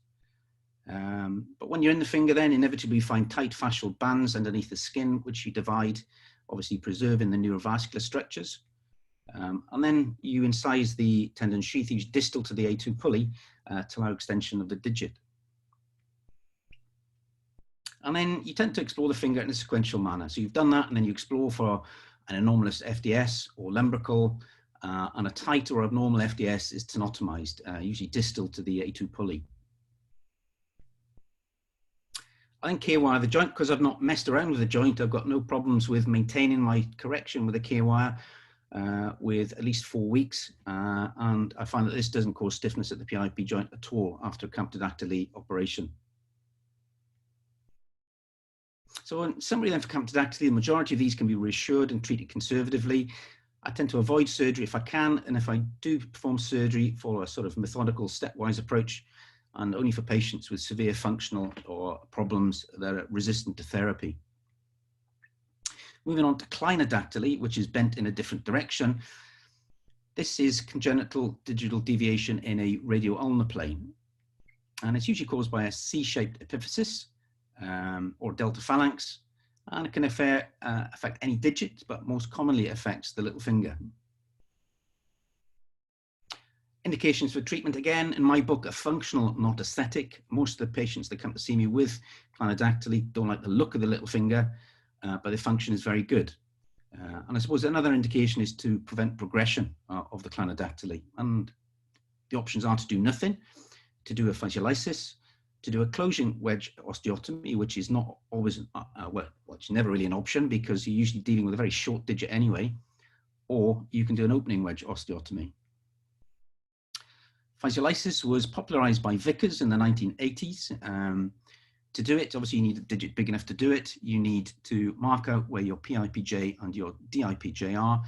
But when you're in the finger, then inevitably you find tight fascial bands underneath the skin, which you divide, obviously preserving the neurovascular structures. And then you incise the tendon sheath, each distal to the A2 pulley, to allow extension of the digit. And then you tend to explore the finger in a sequential manner. So you've done that, and then you explore for an anomalous FDS or lumbrical, and a tight or abnormal FDS is tenotomized, usually distal to the A2 pulley. I then K-wire the joint because I've not messed around with the joint. I've got no problems with maintaining my correction with a K-wire with at least 4 weeks. And I find that this doesn't cause stiffness at the PIP joint at all after a camptodactyly operation. So in summary then for camptodactyly, the majority of these can be reassured and treated conservatively. I tend to avoid surgery if I can, and if I do perform surgery, follow a sort of methodical stepwise approach, and only for patients with severe functional or problems that are resistant to therapy. Moving on to clinodactyly, which is bent in a different direction. This is congenital digital deviation in a radio-ulnar plane. And it's usually caused by a C-shaped epiphysis or delta phalanx. And it can affect any digit, but most commonly it affects the little finger. Indications for treatment, again, in my book, are functional, not aesthetic. Most of the patients that come to see me with clinodactyly don't like the look of the little finger, but the function is very good. And I suppose another indication is to prevent progression of the clinodactyly. And the options are to do nothing, to do a fasciolisis, to do a closing wedge osteotomy, which is not always, well, it's never really an option because you're usually dealing with a very short digit anyway, or you can do an opening wedge osteotomy. Fasciolisis was popularized by Vickers in the 1980s. To do it, obviously you need a digit big enough to do it. You need to mark out where your PIPJ and your DIPJ are.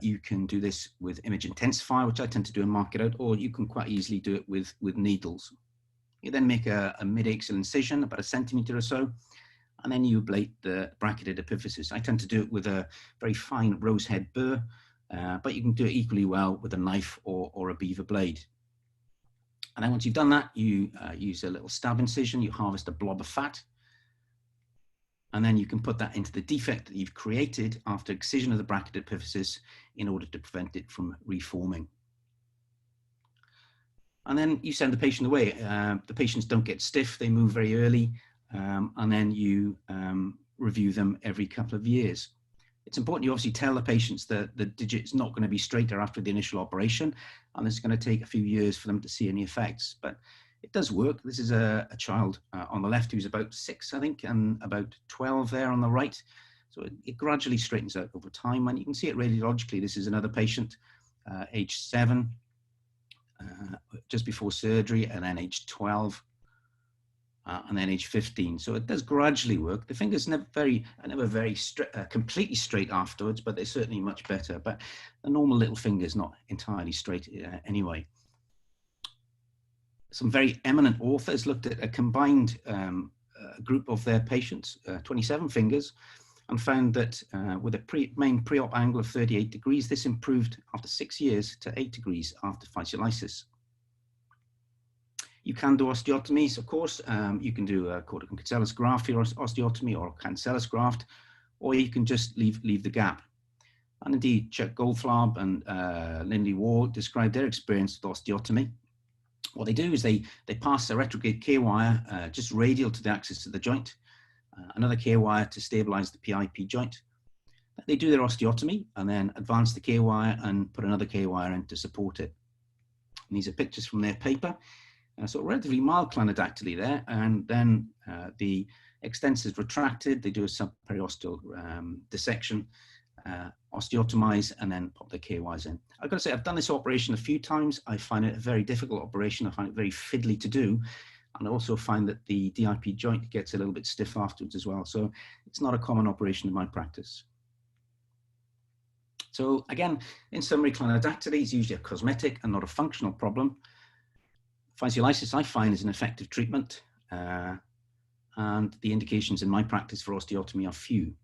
You can do this with image intensifier, which I tend to do and mark it out, or you can quite easily do it with needles. You then make a mid-axial incision, about 1 centimeter or so, and then you ablate the bracketed epiphysis. I tend to do it with a very fine rosehead burr, but you can do it equally well with a knife or a beaver blade. And then once you've done that, you use a little stab incision, you harvest a blob of fat, and then you can put that into the defect that you've created after excision of the bracketed epiphysis in order to prevent it from reforming. And then you send the patient away. The patients don't get stiff, they move very early, and then you review them every couple of years. It's important you obviously tell the patients that the digit is not going to be straighter after the initial operation, and it's going to take a few years for them to see any effects. But it does work. This is a child on the left who's about 6, I think, and about 12 there on the right. So it gradually straightens out over time, and you can see it radiologically. This is another patient, age 7, just before surgery, and then age 12. And then age 15. So it does gradually work. The finger's never very completely straight afterwards, but they're certainly much better. But the normal little finger is not entirely straight anyway. Some very eminent authors looked at a combined group of their patients, 27 fingers, and found that with a main pre-op angle of 38 degrees, this improved after 6 years to 8 degrees after fasciolisis. You can do osteotomies, of course. You can do a corticocancellous graft for your osteotomy or a cancellous graft, or you can just leave the gap. And indeed, Chuck Goldfarb and Lindley Ward described their experience with osteotomy. What they do is they pass a retrograde K-wire just radial to the axis of the joint, another K-wire to stabilize the PIP joint. They do their osteotomy and then advance the K-wire and put another K-wire in to support it. And these are pictures from their paper. So relatively mild clinodactyly there, and then the extensor is retracted. They do a subperiosteal dissection, osteotomize, and then pop the KYs in. I've got to say, I've done this operation a few times. I find it a very difficult operation. I find it very fiddly to do. And I also find that the DIP joint gets a little bit stiff afterwards as well. So it's not a common operation in my practice. So again, in summary, clinodactyly is usually a cosmetic and not a functional problem. Fasciolisis, I find, is an effective treatment, and the indications in my practice for osteotomy are few.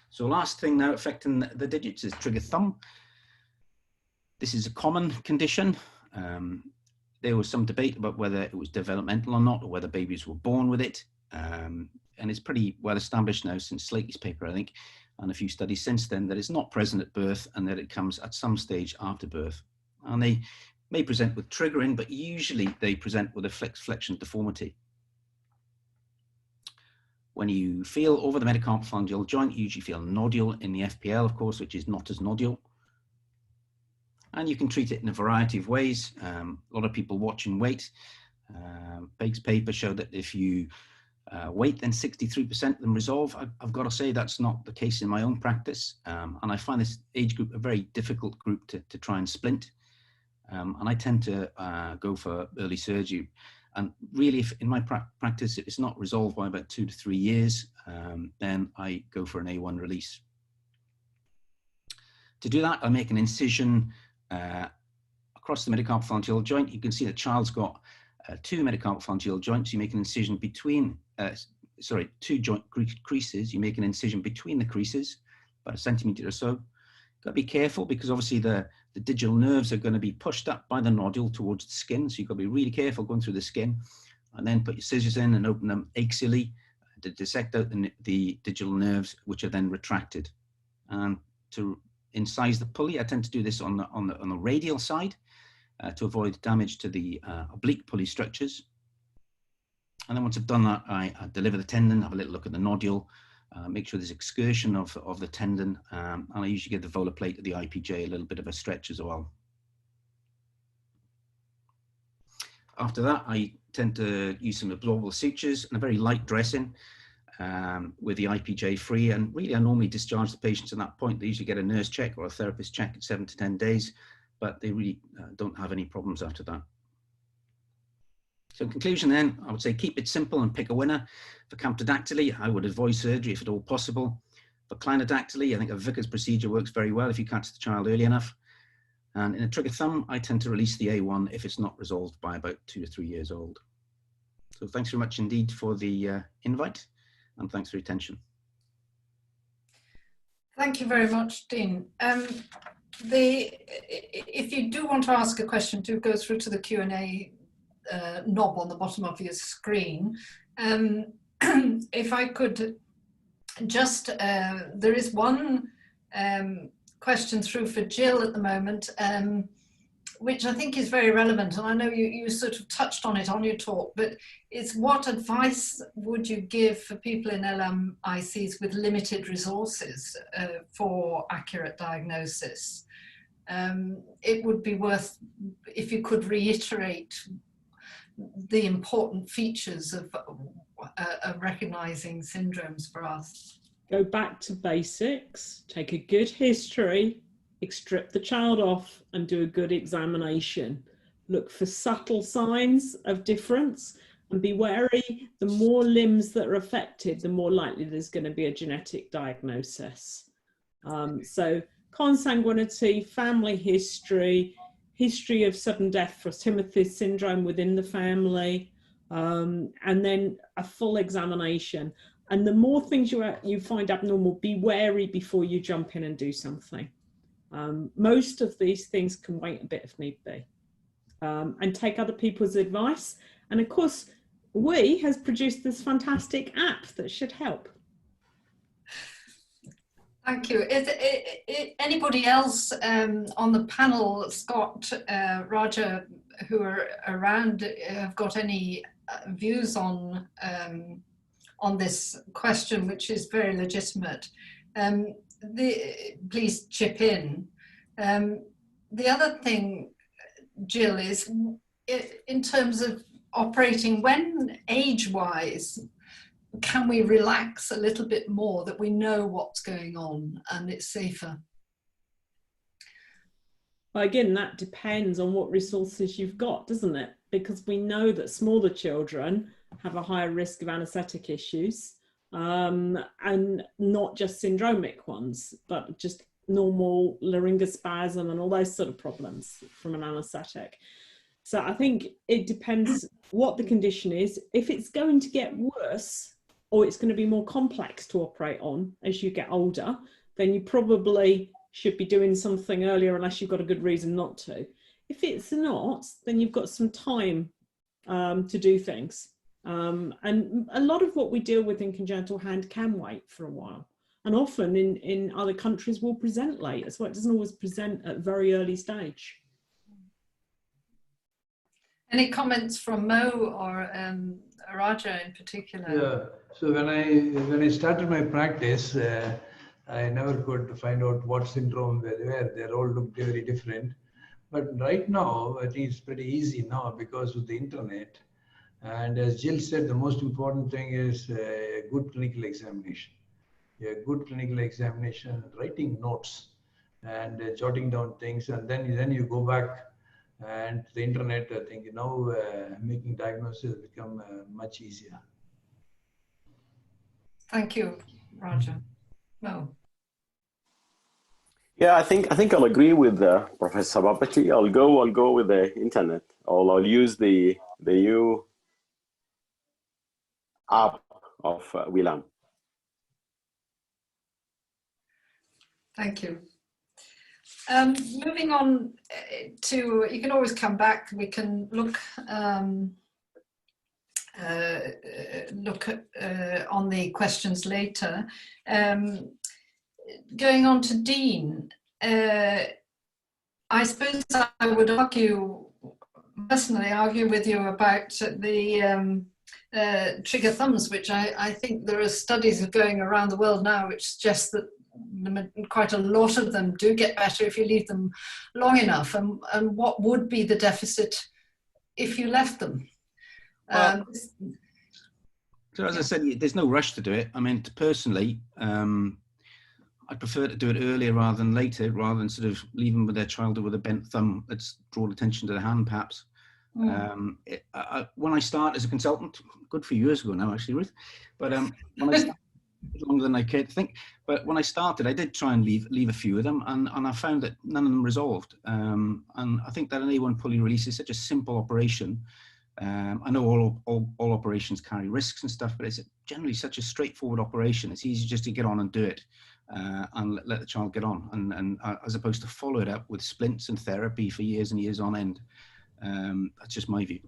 So last thing now affecting the digits is trigger thumb. This is a common condition. There was some debate about whether it was developmental or not, or whether babies were born with it. And it's pretty well established now since Slatey's paper, I think, and a few studies since then, that it's not present at birth and that it comes at some stage after birth. And they may present with triggering, but usually they present with a flexion deformity. When you feel over the metacarpophalangeal joint, you usually feel a nodule in the FPL, of course, which is not as nodule. And you can treat it in a variety of ways. A lot of people watch and wait. Bake's paper showed that if you wait, then 63% of them resolve. I've got to say that's not the case in my own practice. And I find this age group a very difficult group to try and splint. And I tend to go for early surgery. And really, if in my practice, if it's not resolved by about 2 to 3 years, then I go for an A1 release. To do that, I make an incision across the metacarpophalangeal joint. You can see the child's got 2 metacarpophalangeal joints. You make an incision between, 2 joint creases. You make an incision between the creases, about 1 centimeter or so. Got to be careful because obviously the digital nerves are going to be pushed up by the nodule towards the skin. So you've got to be really careful going through the skin, and then put your scissors in and open them axially to dissect out the digital nerves, which are then retracted. And to incise the pulley, I tend to do this on the radial side to avoid damage to the oblique pulley structures. And then once I've done that, I deliver the tendon, have a little look at the nodule, make sure there's excursion of the tendon, and I usually give the volar plate of the IPJ a little bit of a stretch as well. After that, I tend to use some absorbable sutures and a very light dressing with the IPJ free. And really, I normally discharge the patients at that point. They usually get a nurse check or a therapist check at 7 to 10 days, but they really don't have any problems after that. So in conclusion then, I would say keep it simple and pick a winner. For camptodactyly, I would avoid surgery if at all possible. For clinodactyly, I think a Vickers procedure works very well if you catch the child early enough. And in a trigger thumb, I tend to release the A1 if it's not resolved by about 2 to 3 years old. So thanks very much indeed for the invite, and thanks for your attention. Thank you very much, Dean. If you do want to ask a question, do go through to the Q&A knob on the bottom of your screen. If I could just, there is one question through for Jill at the moment, which I think is very relevant, and I know you sort of touched on it on your talk, but it's what advice would you give for people in LMICs with limited resources for accurate diagnosis? It would be worth if you could reiterate the important features of recognizing syndromes for us. Go back to basics, take a good history, strip the child off and do a good examination. Look for subtle signs of difference and be wary. The more limbs that are affected, the more likely there's going to be a genetic diagnosis. So consanguinity, family history, history of sudden death for Timothy's syndrome within the family, and then a full examination. And the more things you find abnormal, be wary before you jump in and do something. Most of these things can wait a bit if need be, and take other people's advice. And of course, we has produced this fantastic app that should help. Thank you. Is anybody else on the panel, Scott, Roger, who are around, have got any views on this question, which is very legitimate? Please chip in. The other thing, Jill, is in terms of operating, when age-wise, can we relax a little bit more that we know what's going on and it's safer? Well, again, that depends on what resources you've got, doesn't it? Because we know that smaller children have a higher risk of anesthetic issues, and not just syndromic ones, but just normal laryngospasm and all those sort of problems from an anesthetic. So I think it depends what the condition is. If it's going to get worse, or it's going to be more complex to operate on as you get older, then you probably should be doing something earlier unless you've got a good reason not to. If it's not, then you've got some time to do things. And a lot of what we deal with in congenital hand can wait for a while. And often in other countries will present late. That's why it doesn't always present at a very early stage. Any comments from Mo or Raja in particular? Yeah. So when I started my practice, I never could find out what syndrome they were. They all looked very different. But right now, I think it's pretty easy now because of the internet. And as Jill said, the most important thing is a good clinical examination. A good clinical examination, writing notes and jotting down things, and then you go back and the internet. I think now making diagnosis become much easier. Thank you, Roger. Mo. Yeah, I think I'll agree with Professor Babaji. I'll go with the internet, or I'll use the new app of Willam. Thank you. Moving on to, you can always come back. We can look on the questions later. Going on to Dean, I suppose I would personally argue with you about the trigger thumbs, which I think there are studies going around the world now which suggest that quite a lot of them do get better if you leave them long enough. And what would be the deficit if you left them? Well, so as I said, there's no rush to do it. I mean, personally, I prefer to do it earlier rather than later, rather than sort of leave them with their child with a bent thumb. Let's draw attention to the hand, perhaps. When I start as a consultant, good for years ago now, actually, Ruth, but when I started, longer than I care to think, but when I started, I did try and leave a few of them, and I found that none of them resolved. And I think that an A1 pulley release is such a simple operation. I know all operations carry risks and stuff, but it's generally such a straightforward operation. It's easy just to get on and do it, and let the child get on, and as opposed to follow it up with splints and therapy for years and years on end. That's just my view.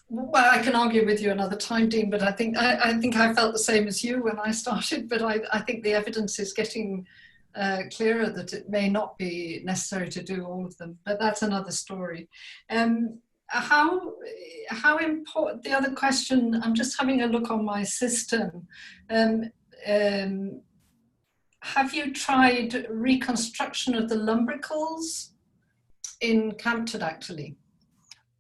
Well, I can argue with you another time, Dean, but I think I felt the same as you when I started, but I think the evidence is getting clearer that it may not be necessary to do all of them, but that's another story. How important, the other question, I'm just having a look on my system. Have you tried reconstruction of the lumbricals in camptodactyly?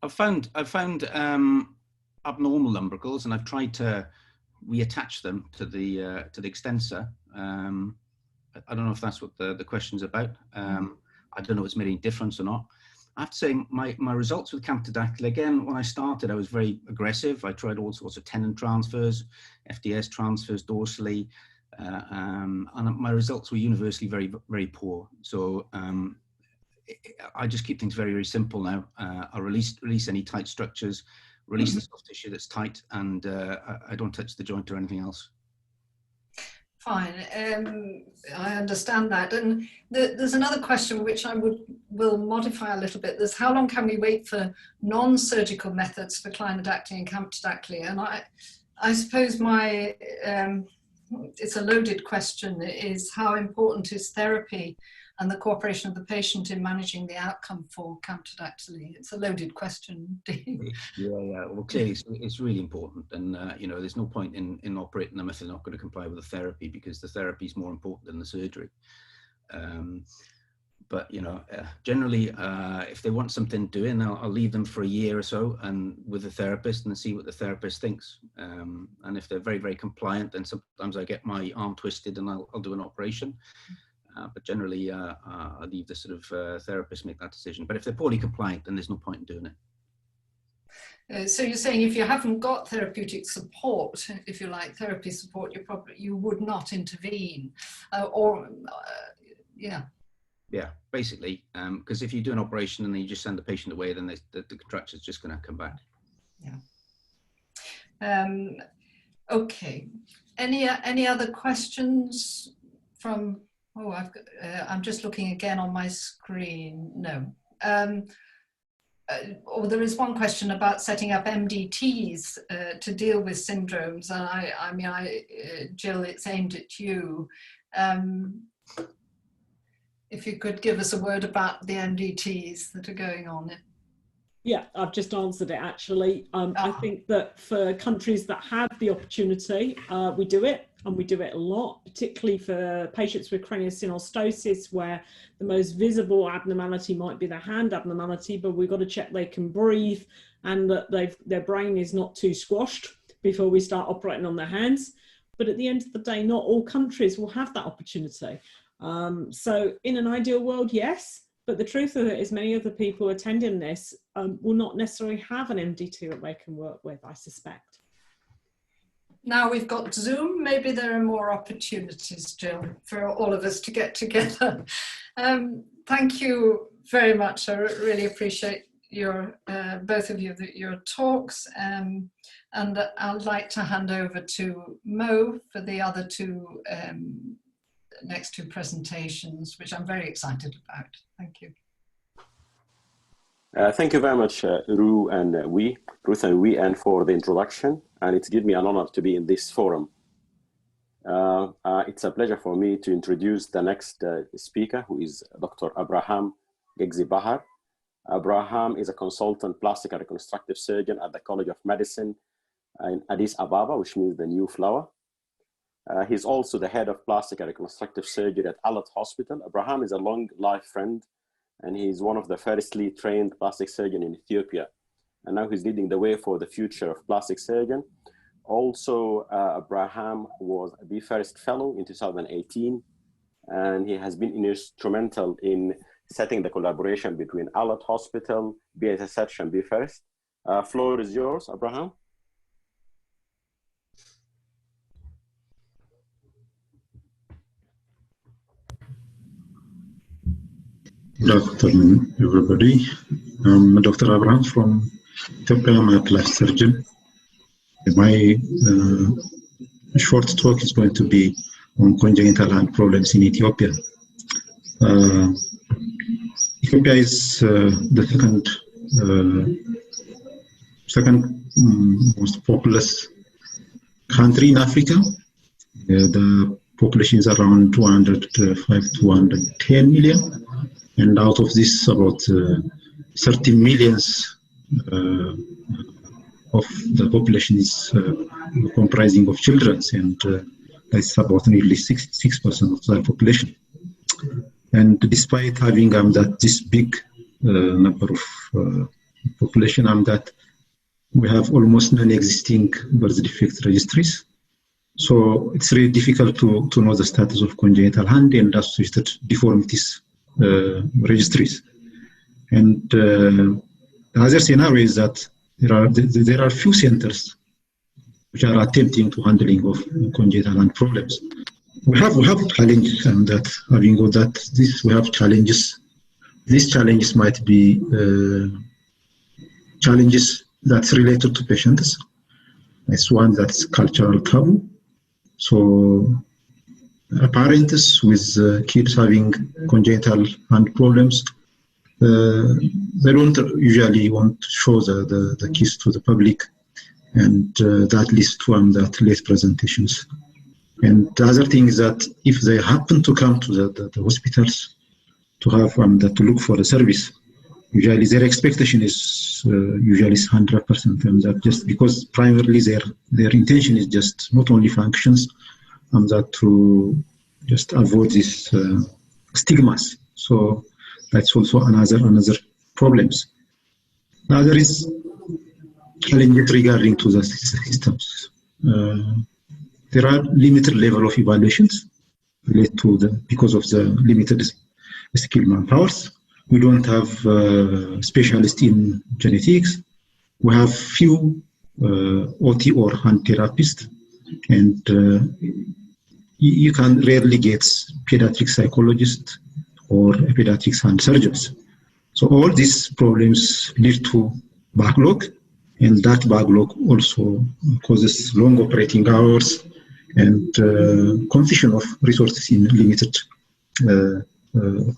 I've found abnormal lumbricals, and I've tried to reattach them to the extensor. I don't know if that's what the question's about. I don't know if it's made any difference or not. I have to say my results with camptodactyly, again, when I started, I was very aggressive. I tried all sorts of tendon transfers, FDS transfers dorsally, and my results were universally very, very poor. So I just keep things very, very simple now. I release any tight structures, release the soft tissue that's tight, and I don't touch the joint or anything else. Fine, I understand that. And there's another question which I will modify a little bit. There's how long can we wait for non-surgical methods for clinodactyly and camptodactyly? And I suppose my, it's a loaded question, is how important is therapy and the cooperation of the patient in managing the outcome for camptodactyly? It's a loaded question. Yeah. Well, clearly it's really important, and you know, there's no point in operating them if they're not going to comply with the therapy, because the therapy is more important than the surgery. But you know, generally, if they want something doing, I'll leave them for a year or so, and with the therapist, and see what the therapist thinks. And if they're very, very compliant, then sometimes I get my arm twisted and I'll do an operation. But generally, I leave the sort of therapist make that decision. But if they're poorly compliant, then there's no point in doing it. So you're saying if you haven't got therapeutic support, if you like, therapy support, you would not intervene, yeah. Yeah, basically, because if you do an operation and then you just send the patient away, then the contracture's just going to come back. Yeah. Okay. Any other questions from? Oh, I'm just looking again on my screen. No. There is one question about setting up MDTs to deal with syndromes. And I mean, Jill, it's aimed at you. If you could give us a word about the MDTs that are going on. Yeah, I've just answered it actually. I think that for countries that have the opportunity, we do it, and we do it a lot, particularly for patients with craniosynostosis, where the most visible abnormality might be the hand abnormality, but we've got to check they can breathe and that their brain is not too squashed before we start operating on their hands. But at the end of the day, not all countries will have that opportunity. So in an ideal world, yes. But the truth of it is many of the people attending this will not necessarily have an MDT that they can work with, I suspect. Now we've got Zoom, maybe there are more opportunities, Jill, for all of us to get together. Thank you very much. I really appreciate your both of you, your talks. And I'd like to hand over to Mo for the other two next two presentations, which I'm very excited about. Thank you. Thank you very much, Ruth and Wee, and for the introduction. And it's given me an honor to be in this forum. It's a pleasure for me to introduce the next speaker, who is Dr. Abraham Gegzi Bahar. Abraham is a consultant plastic and reconstructive surgeon at the College of Medicine in Addis Ababa, which means the new flower. He's also the head of plastic and reconstructive surgery at Alat Hospital. Abraham is a long life friend, and he's one of the firstly trained plastic surgeon in Ethiopia. And now he's leading the way for the future of plastic surgeon. Also, Abraham was a BFIRST fellow in 2018, and he has been instrumental in setting the collaboration between Alat Hospital, BSSH, and BFIRST. Floor is yours, Abraham. Good afternoon, everybody. I'm Dr. Abraham from Ethiopia. I'm a plastic surgeon. My short talk is going to be on congenital hand problems in Ethiopia. Ethiopia is the second most populous country in Africa. The population is around 205 to 210 million. And out of this, about 30 millions of the population is comprising of children, and that's about nearly 66% of the population. And despite having this big number of population, that we have almost non-existing birth defect registries. So it's really difficult to know the status of congenital hand and associated deformities registries. And the other scenario is that there are few centers which are attempting to handling of congenital hand problems. We have challenges, that having got that we have challenges. These challenges might be challenges that's related to patients. It's one that's cultural taboo. So parents with kids having congenital hand problems, they don't usually want to show the kids to the public, and that leads to late presentations. And the other thing is that if they happen to come to the hospitals to have to look for the service, usually their expectation is usually 100%, and that just because primarily their intention is just not only functions, that to just avoid these stigmas. So that's also another problems. Now there is challenges regarding to the systems. There are limited level of evaluations related to because of the limited skilled manpowers. We don't have specialists in genetics. We have few OT or hand therapists, and you can rarely get pediatric psychologists or pediatric hand surgeons. So all these problems lead to backlog, and that backlog also causes long operating hours and confusion of resources in limited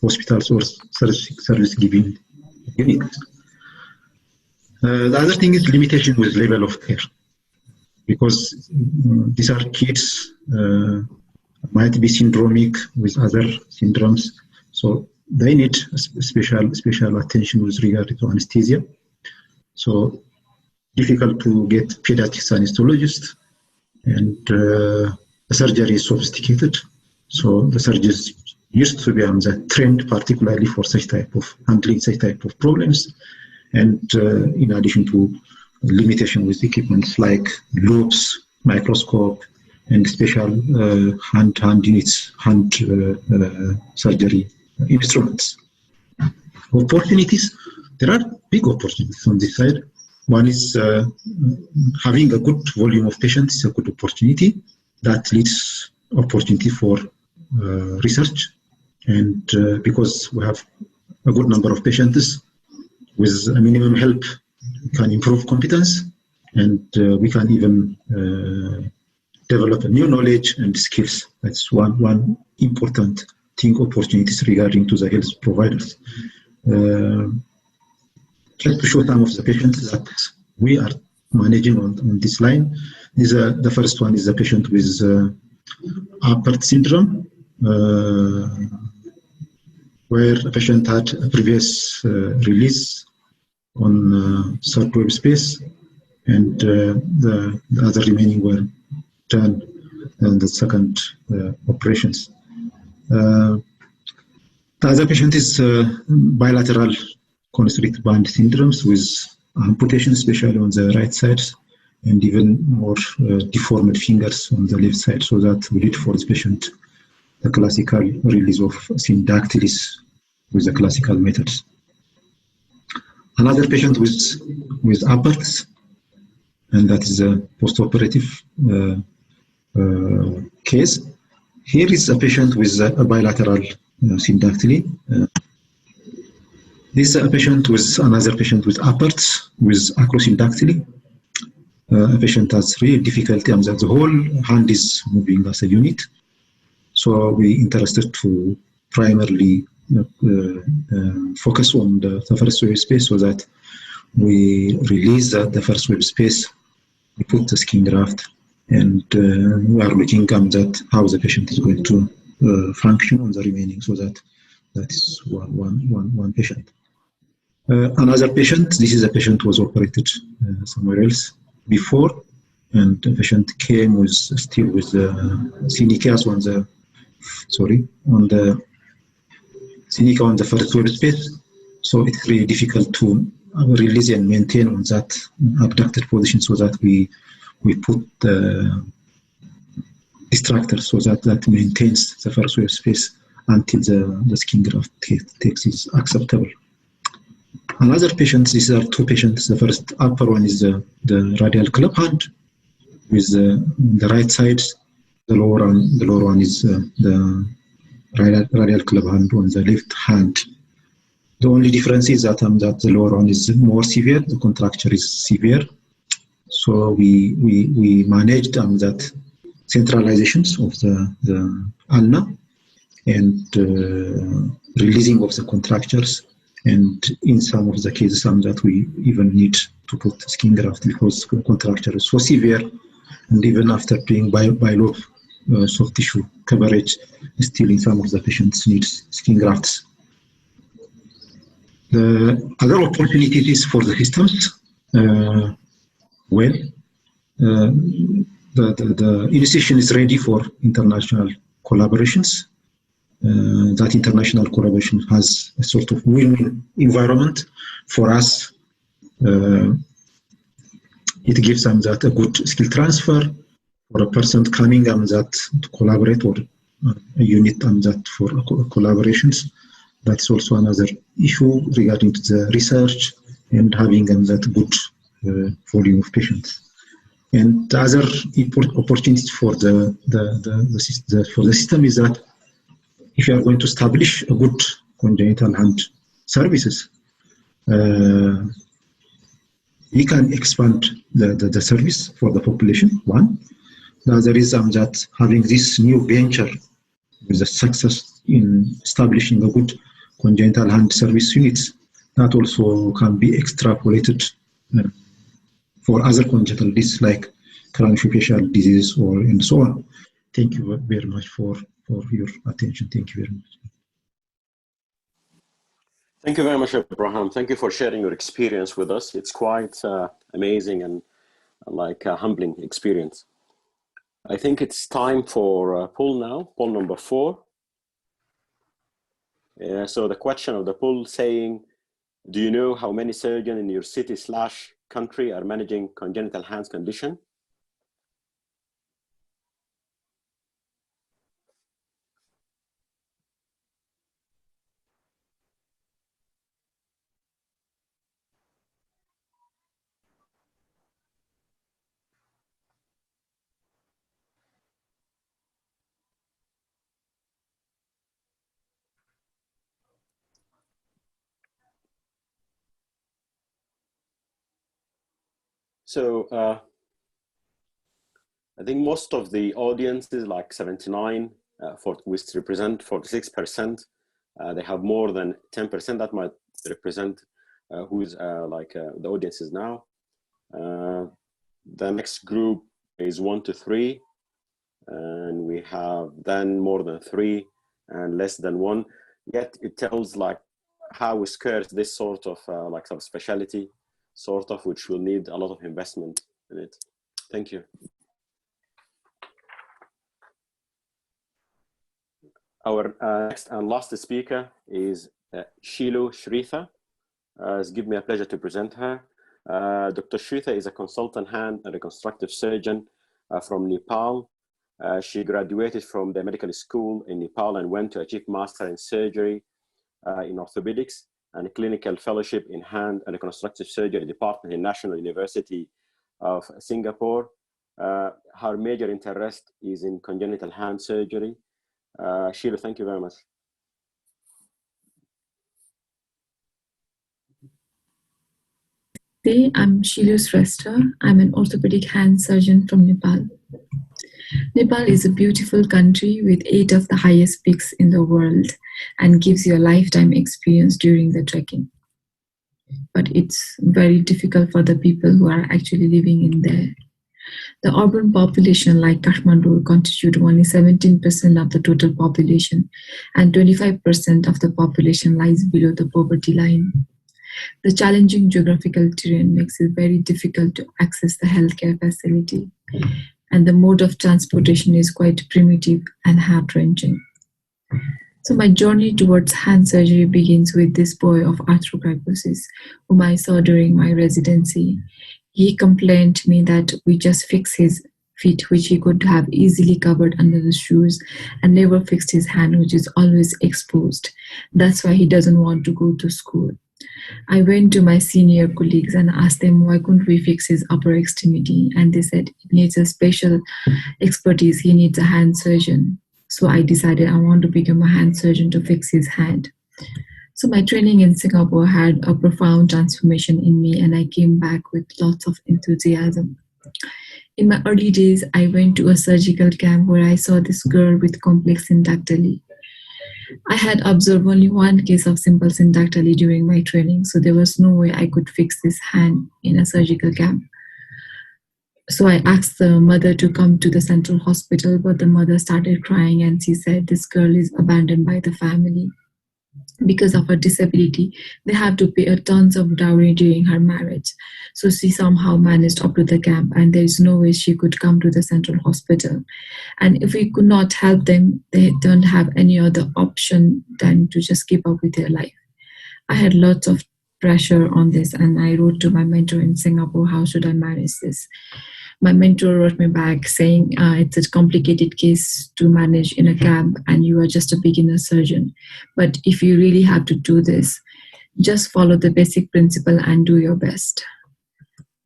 hospitals or service giving units. The other thing is limitation with level of care, because these are kids might be syndromic with other syndromes, so they need special attention with regard to anesthesia. So difficult to get pediatric anesthesiologist, and the surgery is sophisticated. So the surgeons used to be on the trend, particularly for handling such type of problems, and in addition to limitation with equipment like loops, microscope, and special hand units, hand surgery instruments. Opportunities, there are big opportunities on this side. One is having a good volume of patients is a good opportunity. That leads opportunity for research, and because we have a good number of patients with a minimum help, we can improve competence, and we can even develop new knowledge and skills. That's one important thing, opportunities regarding to the health providers. Just to show some of the patients that we are managing on this line, is the first one is a patient with Apert syndrome, where a patient had a previous release on third web space, and the other remaining were done in the second operations. The other patient is bilateral constrict band syndromes with amputation, especially on the right side, and even more deformed fingers on the left side, so that we did for this patient the classical release of syndactylis with the classical methods. Another patient with Aperts, and that is a post-operative case. Here is a patient with a bilateral syndactyly. This is a patient with another patient with Aperts with acrosyndactyly. A patient has real difficulty, and that the whole hand is moving as a unit. So we interested to primarily focus on the first web space, so that we release the first web space, we put the skin graft, and we are looking at how the patient is going to function on the remaining, so that is one patient. Another patient, this is a patient who was operated somewhere else before, and the patient came with still with the Sinicas on the Sinica on the first web space. So it's really difficult to release and maintain on that abducted position, so that we put the distractor so that maintains the first web space until the skin graft takes is acceptable. Another patient, these are two patients. The first upper one is the radial club hand with the right side. The lower one is the radial club hand on the left hand. The only difference is that the lower one is more severe. The contracture is severe. So we managed that centralizations of the ulna and releasing of the contractures. And in some of the cases, that we even need to put skin graft because contracture is so severe, and even after doing bilobe soft tissue coverage, still in some of the patients needs skin grafts. The other opportunities for the systems, the initiation is ready for international collaborations. That international collaboration has a sort of win-win environment for us. It gives them that a good skill transfer for a person coming that to collaborate, or a unit that for collaborations. That's also another issue regarding to the research and having that good volume of patients. And the other opportunities for the system is that if you are going to establish a good congenital hand services, we can expand the service for the population, one. The other is that having this new venture with the success in establishing a good congenital hand service units, that also can be extrapolated for other congenital diseases like craniofacial disease and so on. Thank you very much for your attention. Thank you very much. Thank you very much, Abraham. Thank you for sharing your experience with us. It's quite amazing and like a humbling experience. I think it's time for poll now, poll number 4. So the question of the poll saying, do you know how many surgeons in your city/country are managing congenital hands condition? So I think most of the audiences, like 79, which represent 46%, they have more than 10%. That might represent who's the audience is now. The next group is 1 to 3, and we have then more than 3 and less than 1. Yet it tells like how scarce this sort of like subspecialty sort of, which will need a lot of investment in it. Thank you. Our next and last speaker is Shilu Shritha. It's given me a pleasure to present her. Dr. Shritha is a consultant hand and reconstructive surgeon from Nepal. She graduated from the medical school in Nepal and went to achieve master in surgery in orthopedics and a clinical fellowship in hand and reconstructive surgery department in National University of Singapore. Her major interest is in congenital hand surgery. Sheila, thank you very much. I'm Shilu Shrestha. I'm an orthopedic hand surgeon from Nepal. Nepal is a beautiful country with 8 of the highest peaks in the world and gives you a lifetime experience during the trekking. But it's very difficult for the people who are actually living in there. The urban population, like Kathmandu, constitute only 17% of the total population, and 25% of the population lies below the poverty line. The challenging geographical terrain makes it very difficult to access the healthcare facility, and the mode of transportation is quite primitive and heart-wrenching. So my journey towards hand surgery begins with this boy of arthrogryposis, whom I saw during my residency. He complained to me that we just fix his feet, which he could have easily covered under the shoes, and never fixed his hand, which is always exposed. That's why he doesn't want to go to school. I went to my senior colleagues and asked them why couldn't we fix his upper extremity, and they said he needs a special expertise, he needs a hand surgeon. So I decided I want to become a hand surgeon to fix his hand. So my training in Singapore had a profound transformation in me, and I came back with lots of enthusiasm. In my early days, I went to a surgical camp where I saw this girl with complex syndactyly. I had observed only one case of simple syndactyly during my training, so there was no way I could fix this hand in a surgical camp. So I asked the mother to come to the central hospital, but the mother started crying and she said this girl is abandoned by the family. Because of her disability, they have to pay a tons of dowry during her marriage. So she somehow managed up to the camp, and there is no way she could come to the central hospital. And if we could not help them, they don't have any other option than to just keep up with their life. I had lots of pressure on this, and I wrote to my mentor in Singapore, how should I manage this? My mentor wrote me back saying, it's a complicated case to manage in a camp and you are just a beginner surgeon. But if you really have to do this, just follow the basic principle and do your best.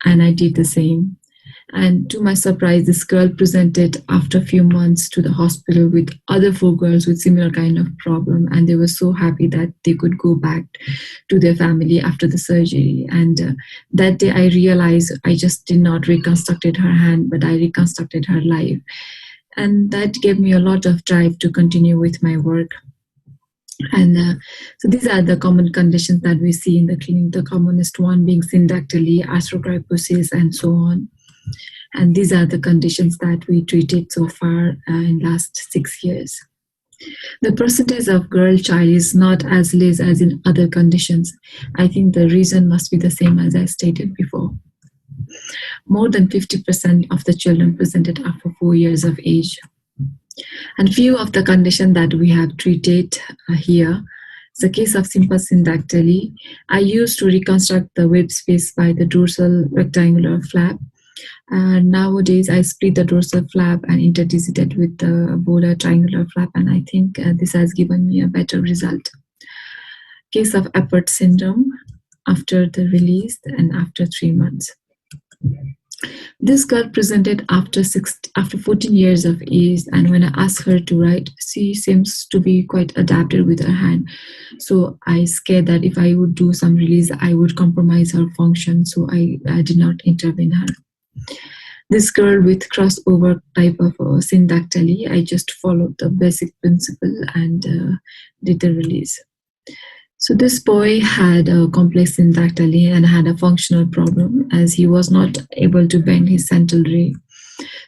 And I did the same. And to my surprise, this girl presented after a few months to the hospital with other 4 girls with similar kind of problem. And they were so happy that they could go back to their family after the surgery. And that day I realized I just did not reconstructed her hand, but I reconstructed her life. And that gave me a lot of drive to continue with my work. And so these are the common conditions that we see in the clinic, the commonest one being syndactyly, arthrogryposis, and so on. And these are the conditions that we treated so far in last 6 years. The percentage of girl child is not as less as in other conditions. I think the reason must be the same as I stated before. More than 50% of the children presented after 4 years of age. And few of the conditions that we have treated here, the case of simple syndactyly, I used to reconstruct the web space by the dorsal rectangular flap. And nowadays I split the dorsal flap and interdicted it with the volar triangular flap, and I think this has given me a better result. Case of Apert syndrome after the release and after 3 months. This girl presented after 14 years of age, and when I asked her to write, she seems to be quite adapted with her hand. So I scared that if I would do some release, I would compromise her function, so I did not intervene her. This girl with crossover type of syndactyly, I just followed the basic principle and did the release. So this boy had a complex syndactyly and had a functional problem as he was not able to bend his central ray.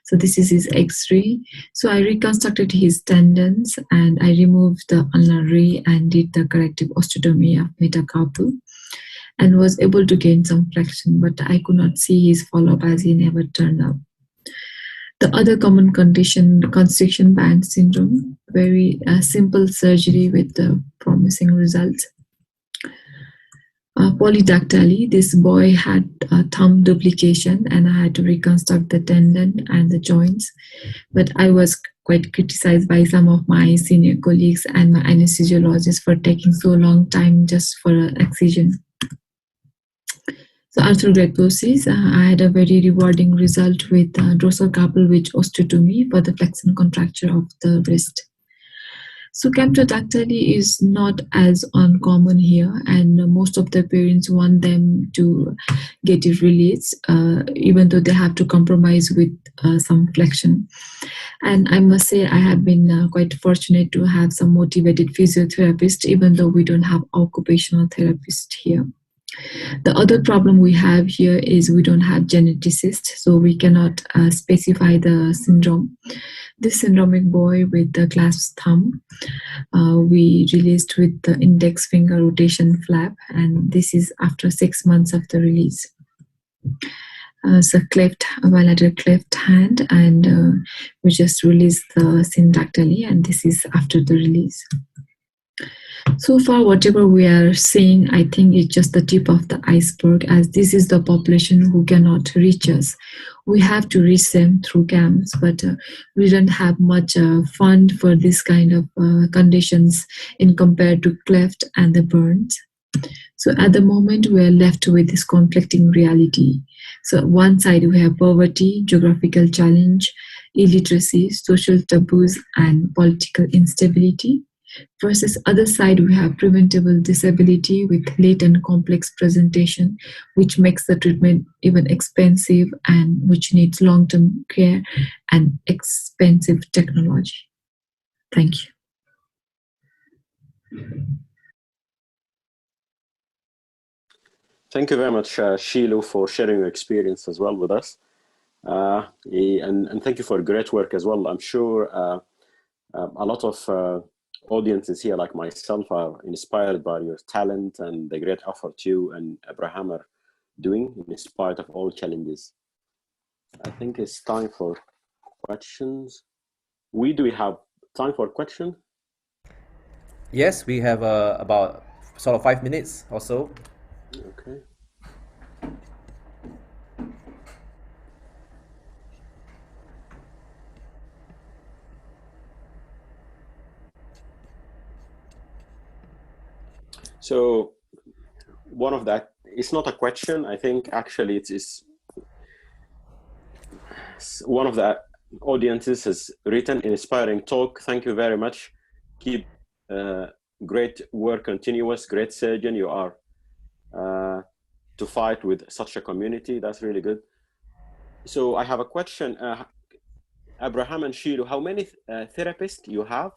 So this is his X-ray. So I reconstructed his tendons and I removed the ulnar ray and did the corrective osteotomy of metacarpal and was able to gain some flexion, but I could not see his follow-up as he never turned up. The other common condition, constriction band syndrome, very simple surgery with promising results. Polydactyly, this boy had thumb duplication and I had to reconstruct the tendon and the joints, but I was quite criticized by some of my senior colleagues and my anesthesiologist for taking so long time just for an excision. So arthrogryposis, I had a very rewarding result with dorsal carpal wedge osteotomy for the flexion contracture of the wrist. So camptodactyly is not as uncommon here, and most of the parents want them to get it released, even though they have to compromise with some flexion. And I must say I have been quite fortunate to have some motivated physiotherapists, even though we don't have occupational therapists here. The other problem we have here is we don't have geneticists, so we cannot specify the syndrome. This syndromic boy with the clasped thumb, we released with the index finger rotation flap, and this is after 6 months of the release. So cleft, bilateral cleft hand, and we just released the syndactyly, and this is after the release. So far, whatever we are seeing, I think it's just the tip of the iceberg, as this is the population who cannot reach us. We have to reach them through camps, but we don't have much fund for this kind of conditions in compared to cleft and the burns. So at the moment, we are left with this conflicting reality. So one side we have poverty, geographical challenge, illiteracy, social taboos, and political instability. Versus other side, we have preventable disability with late and complex presentation, which makes the treatment even expensive and which needs long-term care and expensive technology. Thank you. Thank you very much, Shilu, for sharing your experience as well with us. And thank you for great work as well. I'm sure a lot of audiences here, like myself, are inspired by your talent and the great effort you and Abraham are doing in spite of all challenges. I think it's time for questions. Do we have time for questions? Yes, we have about sort of 5 minutes or so. Okay. So one of that, it's not a question. I think actually it is one of the audiences has written an inspiring talk. Thank you very much. Keep great work continuous, great surgeon you are to fight with such a community. That's really good. So I have a question. Abraham and Shilu, how many therapists you have?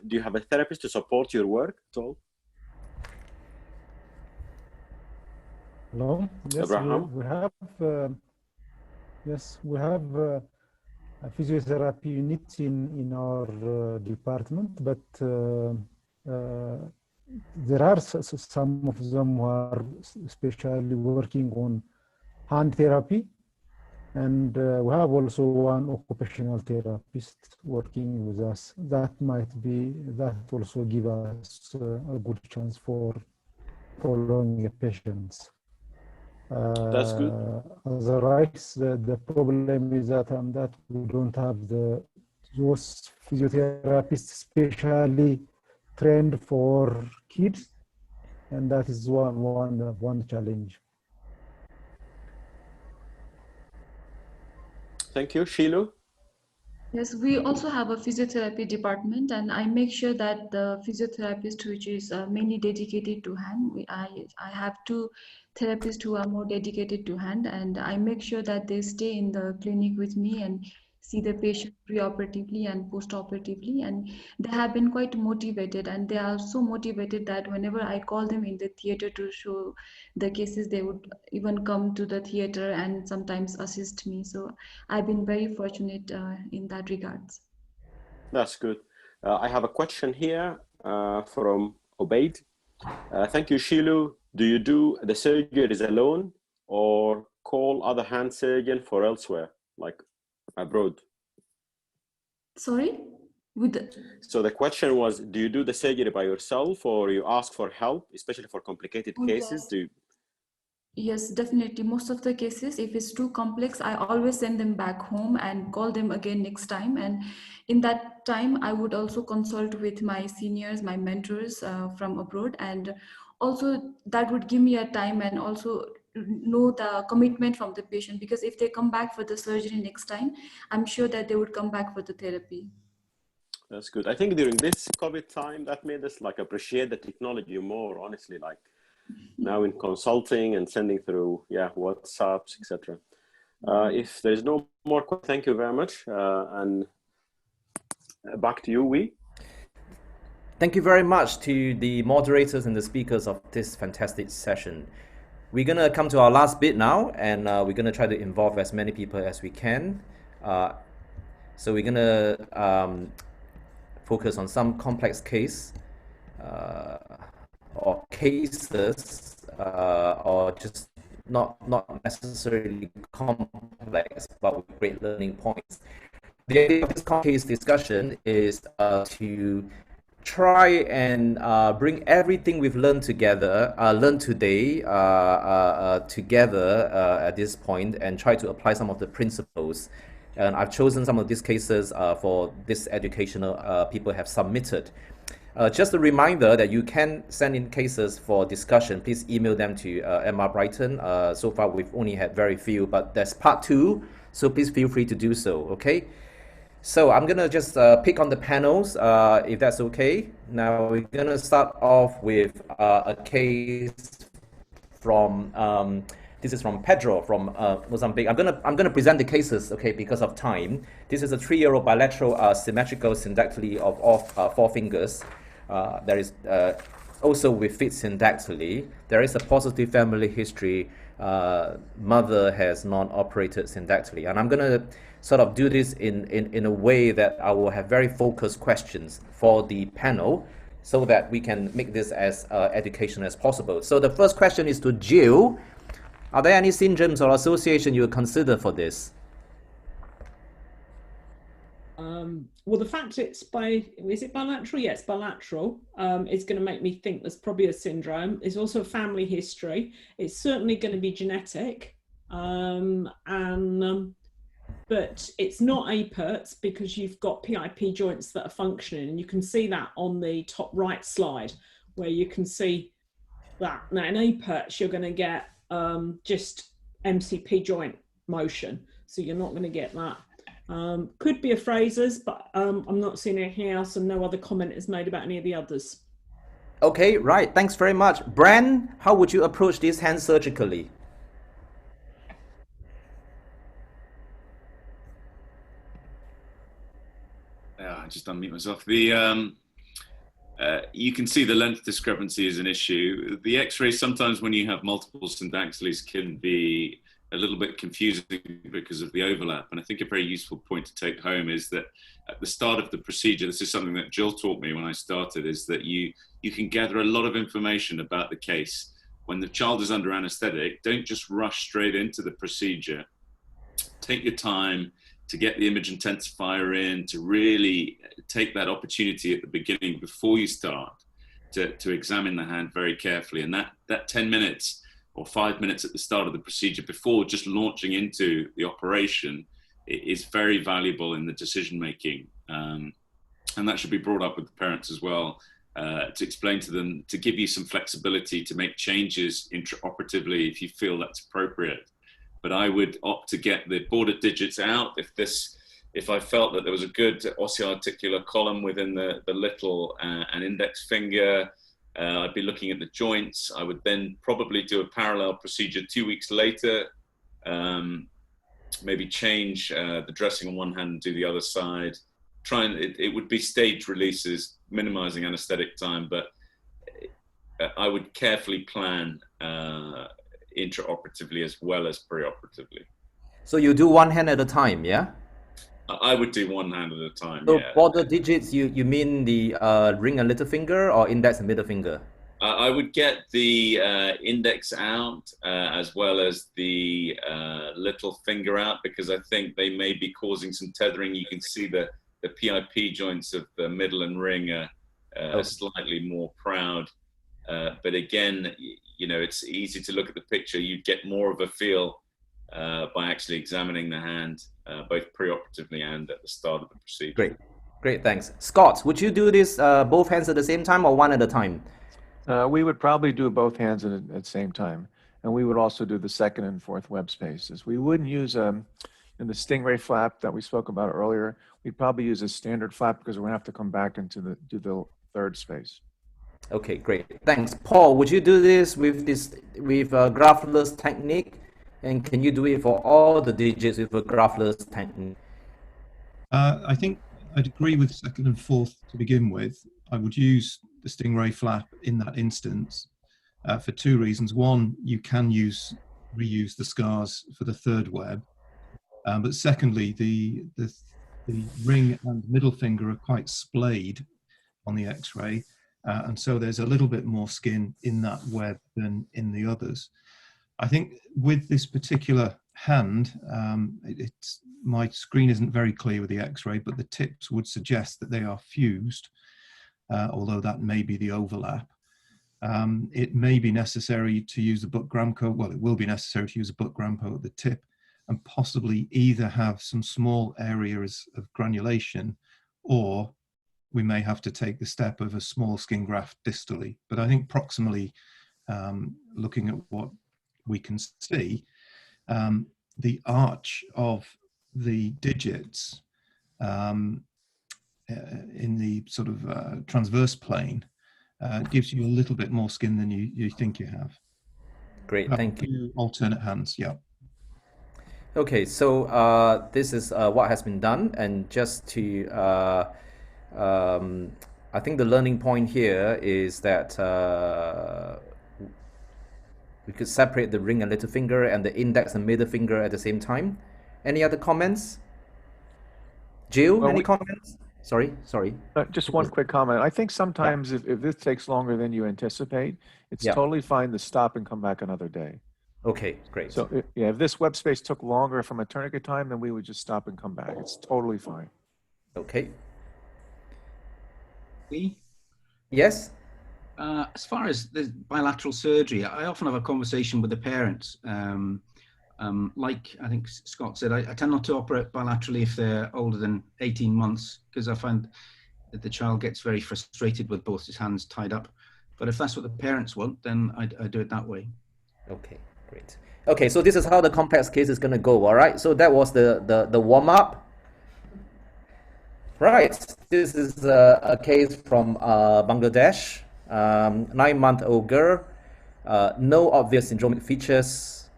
Do you have a therapist to support your work at all? Hello. Yes, Abraham? we have. Yes, we have a physiotherapy unit in our department, but there are some of them who are especially working on hand therapy, and we have also one occupational therapist working with us. That also give us a good chance for following the patients. That's good. Otherwise, the problem is that we don't have those physiotherapists specially trained for kids, and that is one challenge. Thank you, Shilu. Yes, we also have a physiotherapy department, and I make sure that the physiotherapist, which is mainly dedicated to hand, I have two therapists who are more dedicated to hand, and I make sure that they stay in the clinic with me and see the patient preoperatively and postoperatively, and they have been quite motivated, and they are so motivated that whenever I call them in the theater to show the cases, they would even come to the theater and sometimes assist me. So I've been very fortunate in that regards. That's good. I have a question here from Obaid. Thank you, Shilu. Do you do the surgeries alone or call other hand surgeon for elsewhere, like abroad? Sorry? So the question was, do you do the surgery by yourself or you ask for help, especially for complicated cases? Yes, definitely. Most of the cases, if it's too complex, I always send them back home and call them again next time. And in that time, I would also consult with my seniors, my mentors from abroad. And also that would give me a time and also know the commitment from the patient, because if they come back for the surgery next time, I'm sure that they would come back for the therapy. That's good. I think during this COVID time, that made us like appreciate the technology more, honestly, like now in consulting and sending through, WhatsApps, etc. If there's no more, thank you very much. And back to you, Wee. Thank you very much to the moderators and the speakers of this fantastic session. We're going to come to our last bit now, and we're going to try to involve as many people as we can. So we're going to focus on some complex case or cases or just not necessarily complex, but with great learning points. The idea of this case discussion is to try and bring everything we've learned together, learned today, together at this point, and try to apply some of the principles. And I've chosen some of these cases for this educational people have submitted. Just a reminder that you can send in cases for discussion. Please email them to Emma Brighton. So far, we've only had very few, but there's part 2, so please feel free to do so, okay? So I'm going to just pick on the panels, if that's okay. Now, we're going to start off with a case from, this is from Pedro from Mozambique. I'm gonna present the cases, okay, because of time. This is a 3-year-old bilateral symmetrical syndactyly of all 4 fingers. There is also with fit syndactyly. There is a positive family history. Mother has non-operated syndactyly. And I'm gonna sort of do this in a way that I will have very focused questions for the panel so that we can make this as educational as possible. So the first question is to Jill. Are there any syndromes or association you would consider for this? Well, the fact is it bilateral? Yes, bilateral. It's going to make me think there's probably a syndrome. There's also a family history. It's certainly going to be genetic. But it's not APERTS because you've got PIP joints that are functioning, and you can see that on the top right slide where you can see that. Now in APERTS you're going to get just MCP joint motion, so you're not going to get that. Could be a Fraser's, but I'm not seeing anything else, and no other comment is made about any of the others. Okay, right, thanks very much. Bran, how would you approach this hand surgically? I just unmute myself. You can see the length discrepancy is an issue. The X-rays, sometimes when you have multiple syndactylies, can be a little bit confusing because of the overlap. And I think a very useful point to take home is that at the start of the procedure, this is something that Jill taught me when I started, is that you can gather a lot of information about the case. When the child is under anesthetic, don't just rush straight into the procedure. Take your time to get the image intensifier in, to really take that opportunity at the beginning before you start to examine the hand very carefully. And that 10 minutes or 5 minutes at the start of the procedure before just launching into the operation is very valuable in the decision making. And that should be brought up with the parents as well, to explain to them, to give you some flexibility to make changes intraoperatively if you feel that's appropriate. But I would opt to get the border digits out if if I felt that there was a good osteoarticular column within the little and index finger, I'd be looking at the joints. I would then probably do a parallel procedure 2 weeks later, maybe change the dressing on one hand and do the other side. It would be staged releases, minimizing anesthetic time, but I would carefully plan intraoperatively as well as preoperatively. So you do one hand at a time, yeah? I would do one hand at a time, So yeah. for the digits, you mean the ring and little finger or index and middle finger? I would get the index out as well as the little finger out, because I think they may be causing some tethering. You can see the PIP joints of the middle and ring are slightly more proud. But again, it's easy to look at the picture. You'd get more of a feel by actually examining the hand, both preoperatively and at the start of the procedure. Great, thanks. Scott, would you do this both hands at the same time or one at a time? We would probably do both hands at the same time. And we would also do the second and fourth web spaces. We wouldn't use in the Stingray flap that we spoke about earlier. We'd probably use a standard flap because we're going to have to come back into do the third space. Okay, great. Thanks. Paul, would you do this with graftless technique? And can you do it for all the digits with a graftless technique? I think I'd agree with second and fourth to begin with. I would use the Stingray flap in that instance for two reasons. One, you can reuse the scars for the third web. But secondly, the ring and middle finger are quite splayed on the X-ray. And so there's a little bit more skin in that web than in the others. I think with this particular hand, my screen isn't very clear with the X-ray, but the tips would suggest that they are fused, although that may be the overlap. It may be necessary to use a butt Gramco. Well, it will be necessary to use a butt Gramco at the tip and possibly either have some small areas of granulation, or we may have to take the step of a small skin graft distally. But I think proximally, looking at what we can see, the arch of the digits in the sort of transverse plane gives you a little bit more skin than you think you have. Great, thank you. Alternate hands, yeah. Okay, so this is what has been done, and just to I think the learning point here is that we could separate the ring and little finger and the index and middle finger at the same time. Any other comments? Jill, any comments? Sorry. Just one quick comment. I think sometimes if this takes longer than you anticipate, it's totally fine to stop and come back another day. Okay, great. So if this web space took longer from a tourniquet time, then we would just stop and come back. It's totally fine. Okay. Yes? As far as the bilateral surgery, I often have a conversation with the parents. Like I think Scott said, I tend not to operate bilaterally if they're older than 18 months, because I find that the child gets very frustrated with both his hands tied up. But if that's what the parents want, then I do it that way. Okay, great. Okay, so this is how the complex case is going to go, all right? So that was the warm-up. Right, this is a case from Bangladesh, 9-month-old girl, no obvious syndromic features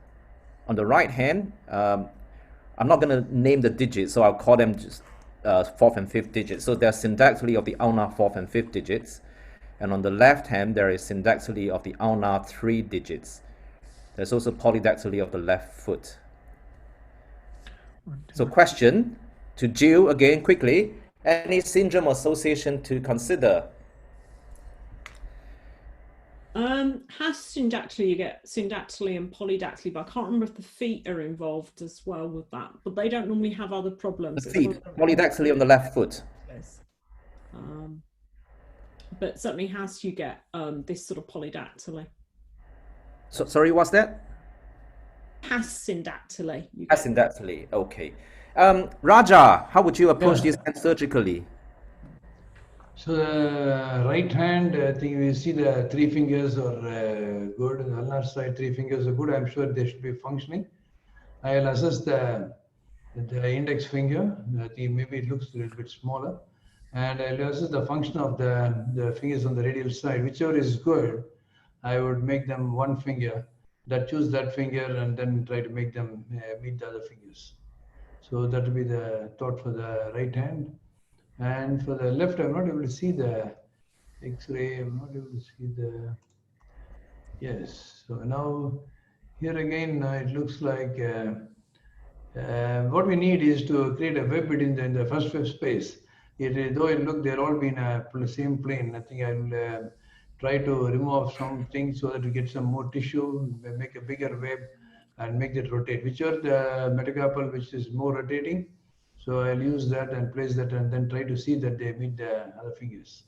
on the right hand. I'm not going to name the digits, so I'll call them just fourth and fifth digits. So there's syndactyly of the ulnar fourth and fifth digits. And on the left hand, there is syndactyly of the ulnar 3 digits. There's also polydactyly of the left foot. So question to Jill again quickly. Any syndrome association to consider? Has syndactyly, you get syndactyly and polydactyly, but I can't remember if the feet are involved as well with that. But they don't normally have other problems. The feet, polydactyly on the left foot. But certainly has you get this sort of polydactyly. So, sorry, what's that? Has syndactyly. Has syndactyly, okay. Raja, how would you approach this hand surgically? So the right hand, I think we see the 3 fingers are good. The ulnar side 3 fingers are good. I'm sure they should be functioning. I'll assess the the index finger. I think maybe it looks a little bit smaller. And I'll assess the function of the fingers on the radial side. Whichever is good, I would make them one finger. Choose that finger and then try to make them meet the other fingers. So that will be the thought for the right hand. And for the left, I'm not able to see the X-ray. I'm not able to see the, yes. So now here again, it looks like what we need is to create a web between in the first web space. Though it look, they're all been the same plane. I think I'll try to remove some things so that we get some more tissue, make a bigger web, and make it rotate. Whichever the metacarpal which is more rotating, so I'll use that and place that, and then try to see that they meet the other fingers.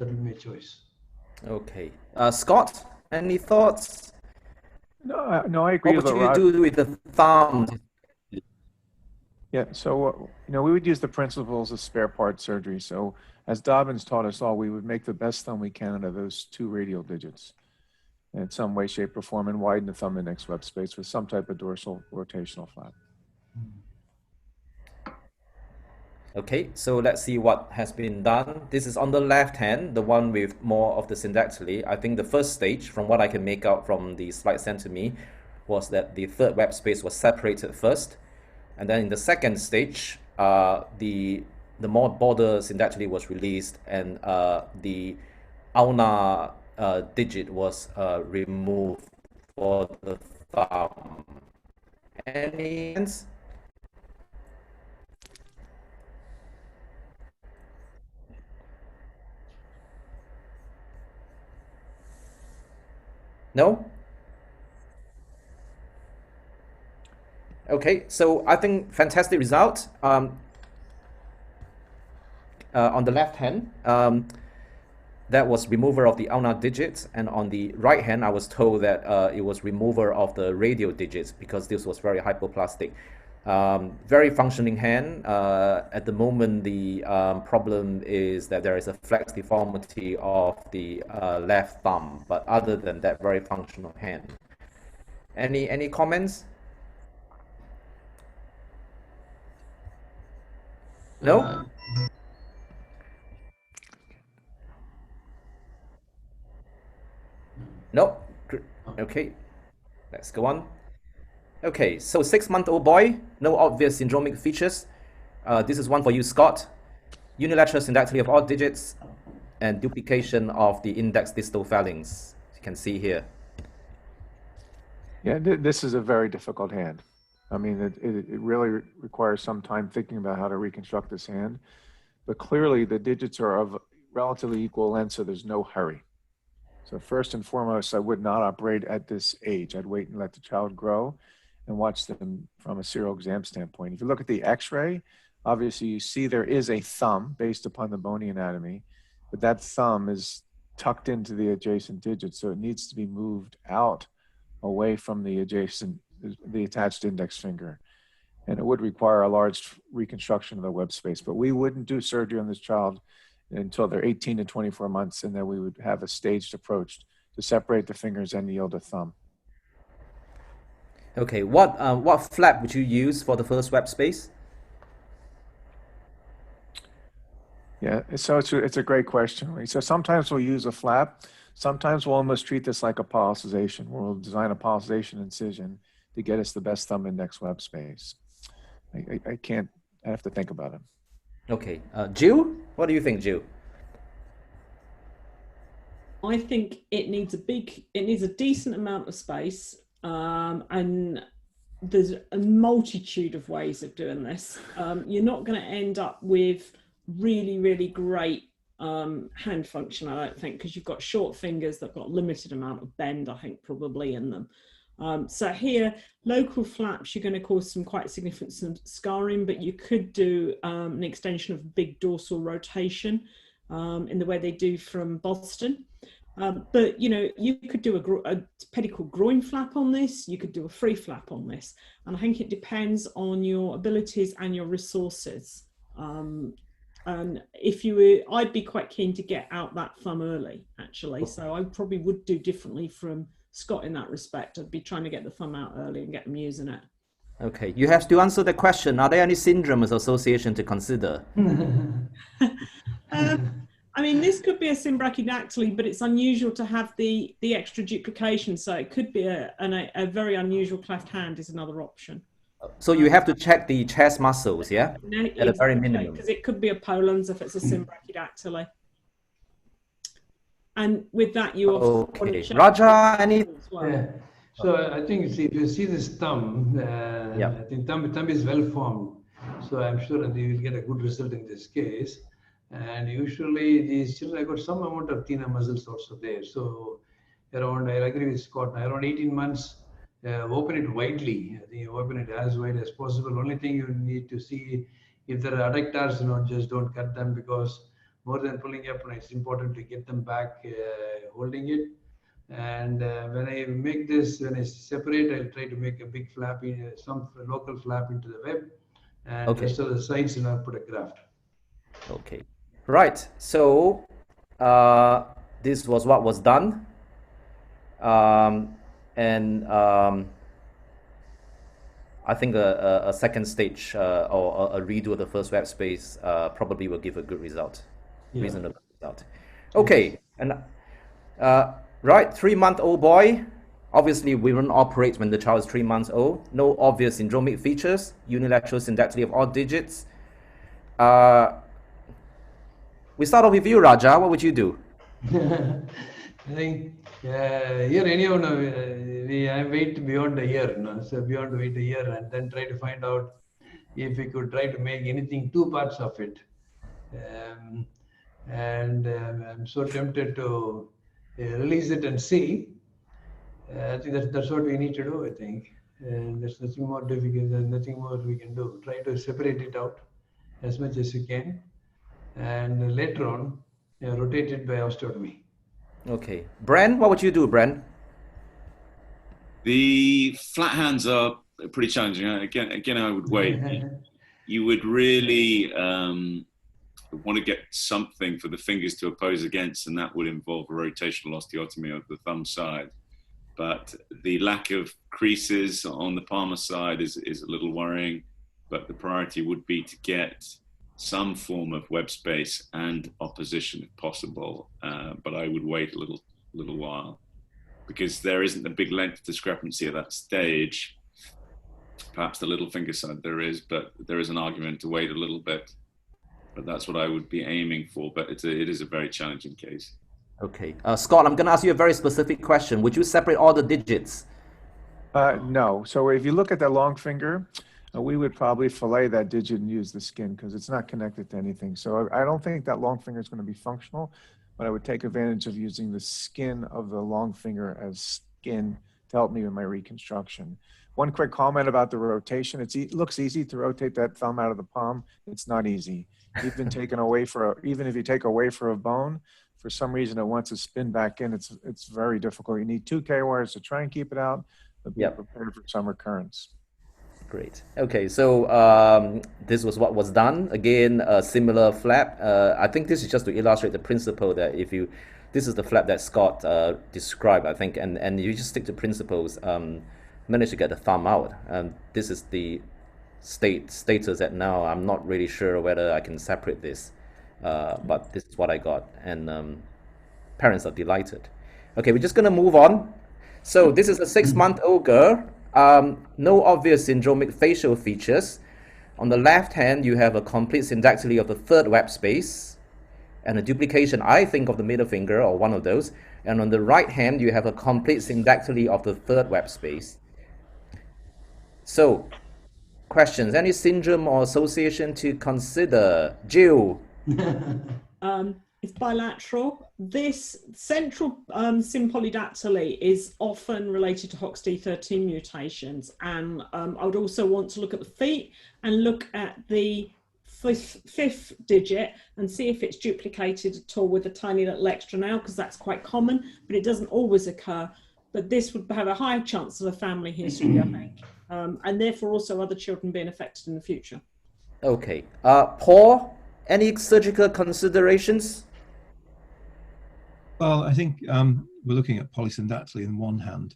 That will be my choice. Okay, Scott, any thoughts? No, I agree with what would you do with the thumb? Yeah, so we would use the principles of spare part surgery. So as Dobbins taught us all, we would make the best thumb we can out of those 2 radial digits in some way, shape, or form, and widen the thumb index web space with some type of dorsal rotational flap. Okay, so let's see what has been done. This is on the left hand, the one with more of the syndactyly. I think the first stage, from what I can make out from the slide sent to me, was that the third web space was separated first. And then in the second stage, the more border syndactyly was released, and the ulnar digit was removed for the thumb. Any hands? No? Okay, so I think fantastic result. On the left hand, that was removal of the ulnar digits, and on the right hand, I was told that it was removal of the radial digits because this was very hypoplastic. Very functioning hand. At the moment, the problem is that there is a flex deformity of the left thumb, but other than that, very functional hand. Any comments? No? No? Okay, let's go on. Okay, so 6-month-old boy, no obvious syndromic features. This is one for you, Scott. Unilateral syndactyly of all digits and duplication of the index distal phalanx. You can see here. Yeah, this is a very difficult hand. I mean, it really requires some time thinking about how to reconstruct this hand. But clearly, the digits are of relatively equal length, so there's no hurry. So first and foremost, I would not operate at this age. I'd wait and let the child grow and watch them from a serial exam standpoint. If you look at the x-ray, obviously you see there is a thumb based upon the bony anatomy, but that thumb is tucked into the adjacent digit, so it needs to be moved out away from the attached index finger. And it would require a large reconstruction of the web space, but we wouldn't do surgery on this child until they're 18 to 24 months, and then we would have a staged approach to separate the fingers and yield a thumb. Okay, what flap would you use for the first web space? Yeah, so it's a great question. So sometimes we'll use a flap. Sometimes we'll almost treat this like a policization, where we'll design a policization incision to get us the best thumb index web space. I have to think about it. Okay, Jill, what do you think, Jill? I think it needs a decent amount of space, and there's a multitude of ways of doing this. You're not going to end up with really, really great hand function, I don't think, because you've got short fingers that've got a limited amount of bend, I think, probably in them. So here, local flaps, you're going to cause some quite significant scarring, but you could do an extension of big dorsal rotation in the way they do from Boston. But, you could do a pedicle groin flap on this, you could do a free flap on this. And I think it depends on your abilities and your resources. And I'd be quite keen to get out that thumb early, actually. So I probably would do differently from Scott in that respect. I'd be trying to get the thumb out early and get them using it. Okay, you have to answer the question. Are there any syndromes association to consider? I mean, this could be a symbrachydactyly, but it's unusual to have the extra duplication. So it could be a very unusual cleft hand is another option. So you have to check the chest muscles, yeah? At a very minimum. Because it could be a Poland's if it's a symbrachydactyly. And with that, you also want to check Raja, any? As well. Yeah. So I think if you see this thumb, I think thumb is well formed. So I'm sure that you will get a good result in this case. And usually these children have got some amount of thenar muscles also there. So around, I agree with Scott, around 18 months, open it widely. I think you open it as wide as possible. Only thing you need to see if there are adductors, just don't cut them, because more than pulling up, it's important to get them back holding it. And when I make this, when I separate, I'll try to make a big flap, some local flap into the web, and rest of the sides, put a graft. Okay, right. So this was what was done, and I think a second stage or a redo of the first web space probably will give a good result, reasonable result. Okay, and right, 3-month-old boy. Obviously, we won't operate when the child is 3 months old. No obvious syndromic features. Unilateral syndactyly of odd digits. We start off with you, Raja. What would you do? I think here anyhow, I wait beyond a year, so beyond wait a year, and then try to find out if we could try to make anything 2 parts of it. I'm so tempted to release it and see. I think that's what we need to do, I think. And there's nothing more difficult, there's nothing more we can do. Try to separate it out as much as you can. And later on, rotate it by osteotomy. Okay. Bren, what would you do, Bren? The flat hands are pretty challenging. Again, I would wait. You would really want to get something for the fingers to oppose against, and that would involve a rotational osteotomy of the thumb side. But the lack of creases on the palmar side is a little worrying, but the priority would be to get some form of web space and opposition if possible. But I would wait a little while, because there isn't a big length discrepancy at that stage. Perhaps the little finger side there is, but there is an argument to wait a little bit. But that's what I would be aiming for. But it is a very challenging case. Okay. Scott, I'm going to ask you a very specific question. Would you separate all the digits? No. So if you look at that long finger, we would probably fillet that digit and use the skin, because it's not connected to anything. So I don't think that long finger is going to be functional, but I would take advantage of using the skin of the long finger as skin to help me with my reconstruction. One quick comment about the rotation. It looks easy to rotate that thumb out of the palm. It's not easy. Even if you take away for a bone, for some reason it wants to spin back in, it's very difficult. You need 2 K-wires to try and keep it out, but be prepared for some recurrence. Great. Okay, so this was what was done. Again, a similar flap. I think this is just to illustrate the principle that this is the flap that Scott described, I think, and you just stick to principles, manage to get the thumb out. This is the status that now I'm not really sure whether I can separate this, but this is what I got, and parents are delighted. Okay, we're just going to move on. So this is a 6-month-old girl. No obvious syndromic facial features. On the left hand, you have a complete syndactyly of the 3rd web space and a duplication, I think, of the middle finger, or one of those. And on the right hand, you have a complete syndactyly of the 3rd web space. So, questions? Any syndrome or association to consider? Jill? It's bilateral. This central sympolydactyly is often related to HOXD13 mutations, and I would also want to look at the feet and look at the 5th digit and see if it's duplicated at all with a tiny little extra nail, because that's quite common, but it doesn't always occur. But this would have a high chance of a family history, I think, and therefore also other children being affected in the future. Okay. Paul, any surgical considerations? Well, I think we're looking at polysyndactyly in one hand.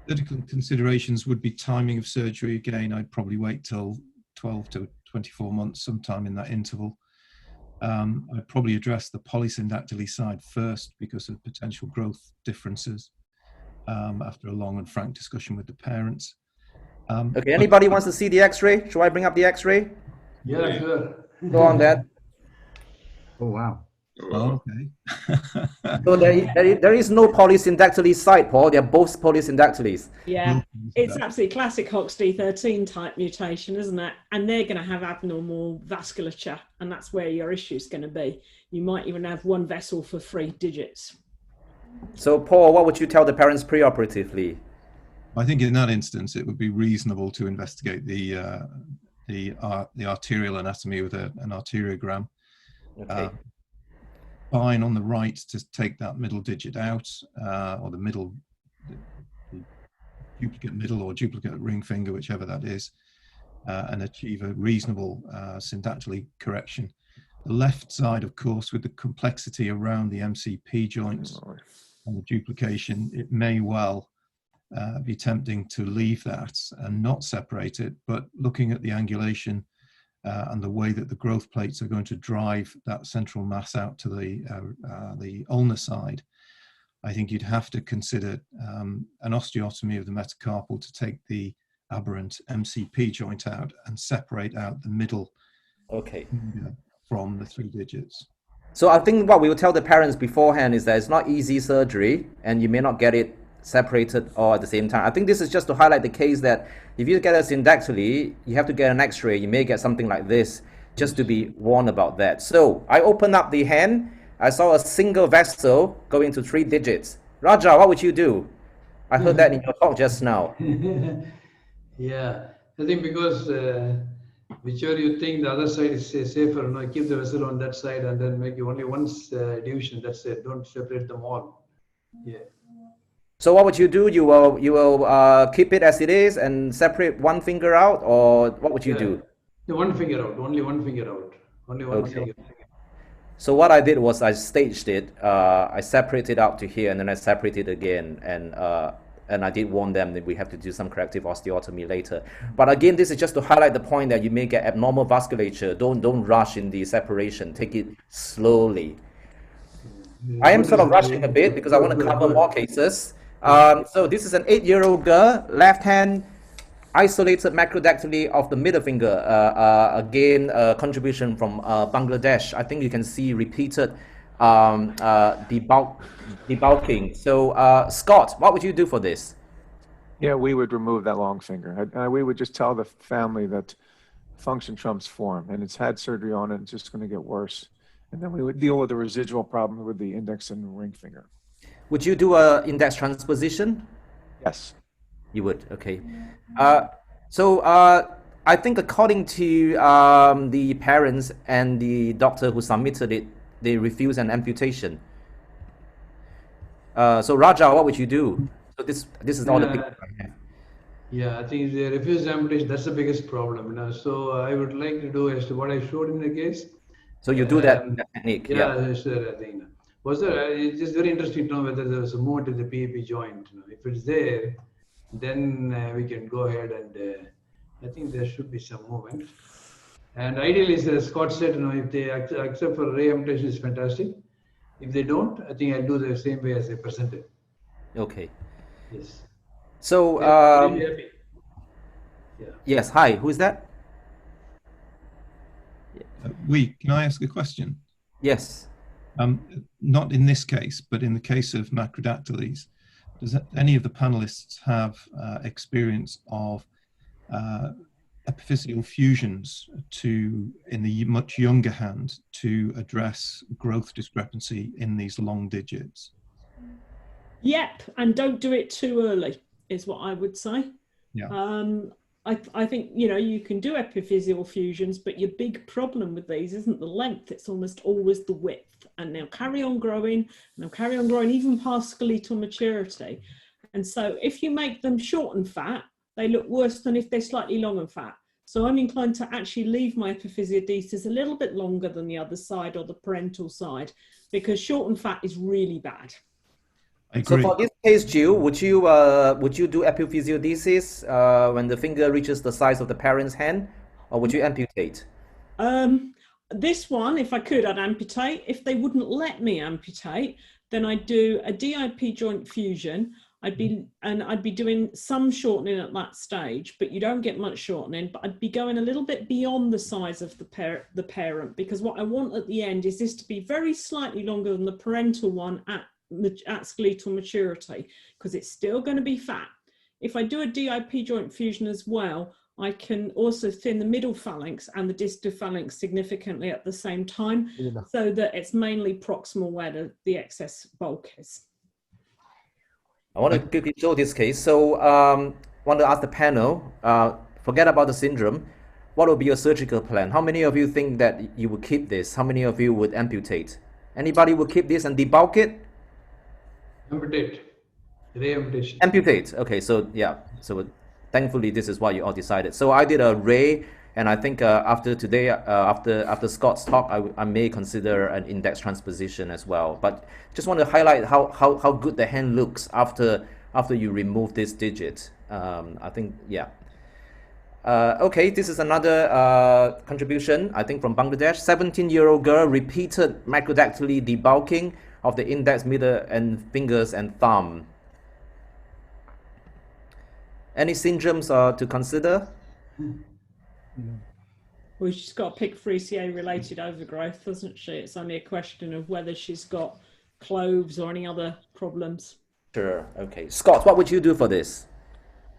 Surgical considerations would be timing of surgery. Again, I'd probably wait till 12 to 24 months, sometime in that interval. I'd probably address the polysyndactyly side first because of potential growth differences after a long and frank discussion with the parents. Okay, anybody wants to see the x-ray? Shall I bring up the x-ray? Yeah, sure. Go on, Dad. Oh, wow. Oh, okay. So there is no polysyndactyly site, Paul. They're both polysyndactylies. Yeah, it's absolutely classic HOXD13 type mutation, isn't it? And they're going to have abnormal vasculature, and that's where your issue is going to be. You might even have one vessel for 3 digits. So, Paul, what would you tell the parents preoperatively? I think in that instance, it would be reasonable to investigate the arterial anatomy with an arteriogram. Okay. Fine on the right to take that middle digit out, or the duplicate middle or duplicate ring finger, whichever that is, and achieve a reasonable syndactyly correction. The left side, of course, with the complexity around the MCP joints and the duplication, it may well be tempting to leave that and not separate it, but looking at the angulation and the way that the growth plates are going to drive that central mass out to the ulnar side, I think you'd have to consider an osteotomy of the metacarpal to take the aberrant MCP joint out and separate out the middle from the 3 digits. So I think what we will tell the parents beforehand is that it's not easy surgery and you may not get it separated all at the same time. I think this is just to highlight the case that if you get a syndactyly, you have to get an x-ray. You may get something like this, just to be warned about that. So I opened up the hand. I saw a single vessel going to 3 digits. Raja, what would you do? I heard that in your talk just now. Yeah, I think because whichever you think the other side is safer, keep the vessel on that side and then make only one division. That's it. Don't separate them all. Yeah. So what would you do? You will keep it as it is and separate one finger out, or what would you do? The one finger out. Only one finger out. Only one finger. So what I did was I staged it. I separated out to here, and then I separated again, and I did warn them that we have to do some corrective osteotomy later. But again, this is just to highlight the point that you may get abnormal vasculature. Don't rush in the separation. Take it slowly. I am sort of rushing a bit because I want to cover more cases. So this is an 8-year-old girl, left hand, isolated macrodactyly of the middle finger. Again, contribution from Bangladesh. I think you can see repeated debulking. So Scott, what would you do for this? Yeah, we would remove that long finger. We would just tell the family that function trumps form, and it's had surgery on it. It's just going to get worse. And then we would deal with the residual problem with the index and ring finger. Would you do an index transposition? Yes. You would, okay. So I think according to the parents and the doctor who submitted it, they refused an amputation. So Raja, what would you do? So this is all the picture I have. Yeah, I think the refused amputation, that's the biggest problem. So I would like to do as to what I showed in the case. So you do that technique? Yeah, sure, I think. It's just very interesting to know whether there was a movement in the PEP joint. If it's there, then we can go ahead and I think there should be some movement. And ideally, as Scott said, if they accept for re-amputation is fantastic. If they don't, I think I'll do the same way as I presented. Okay. Yes. So, really happy. Yeah. Yes, hi, who is that? Can I ask a question? Yes. Not in this case, but in the case of macrodactyles, does any of the panelists have experience of epiphyseal fusions in the much younger hand to address growth discrepancy in these long digits? Yep, and don't do it too early is what I would say. Yeah. I think, you can do epiphyseal fusions, but your big problem with these isn't the length, it's almost always the width. And they'll carry on growing, and they'll carry on growing even past skeletal maturity. And so if you make them short and fat, they look worse than if they're slightly long and fat. So I'm inclined to actually leave my epiphysiodesis a little bit longer than the other side or the parental side, because short and fat is really bad. I agree. So for this case, Jill, would you do epiphysiodesis when the finger reaches the size of the parent's hand, or would you amputate? This one, if I could, I'd amputate. If they wouldn't let me amputate, then I'd do a DIP joint fusion. I'd be doing some shortening at that stage, but you don't get much shortening. But I'd be going a little bit beyond the size of the parent, because what I want at the end is this to be very slightly longer than the parental one at skeletal maturity, because it's still going to be fat. If I do a DIP joint fusion as well, I can also thin the middle phalanx and the distal phalanx significantly at the same time, so that it's mainly proximal where the excess bulk is. I want to quickly show this case. So want to ask the panel, forget about the syndrome. What would be your surgical plan? How many of you think that you would keep this? How many of you would amputate? Anybody would keep this and debulk it? Amputate. Re-amputation. Amputate. Okay, so yeah. So thankfully, this is what you all decided. So I did a ray, and I think after today, after Scott's talk, I may consider an index transposition as well. But just want to highlight how good the hand looks after you remove this digit. I think, yeah. Okay, this is another contribution, I think, from Bangladesh. 17-year-old girl repeated macrodactyly debulking of the index, middle, and fingers and thumb. Any syndromes to consider? Well, she's got a pig 3CA related overgrowth, doesn't she? It's only a question of whether she's got cloves or any other problems. Sure. Okay. Scott, what would you do for this?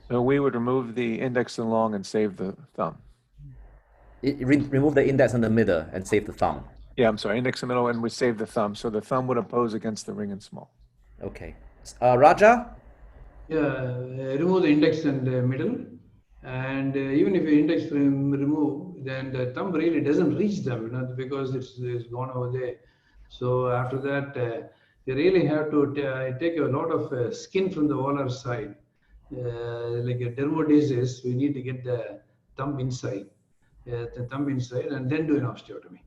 So we would remove the index and long and save the thumb. Remove the index and the middle and save the thumb. Yeah, I'm sorry, index and middle, and we save the thumb. So the thumb would oppose against the ring and small. Okay. Raja? Yeah, remove the index and the middle. And even if the index remove, then the thumb really doesn't reach them, because it's gone over there. So after that, you really have to take a lot of skin from the volar side. Like a dermodesis, we need to get the thumb inside, and then do an osteotomy.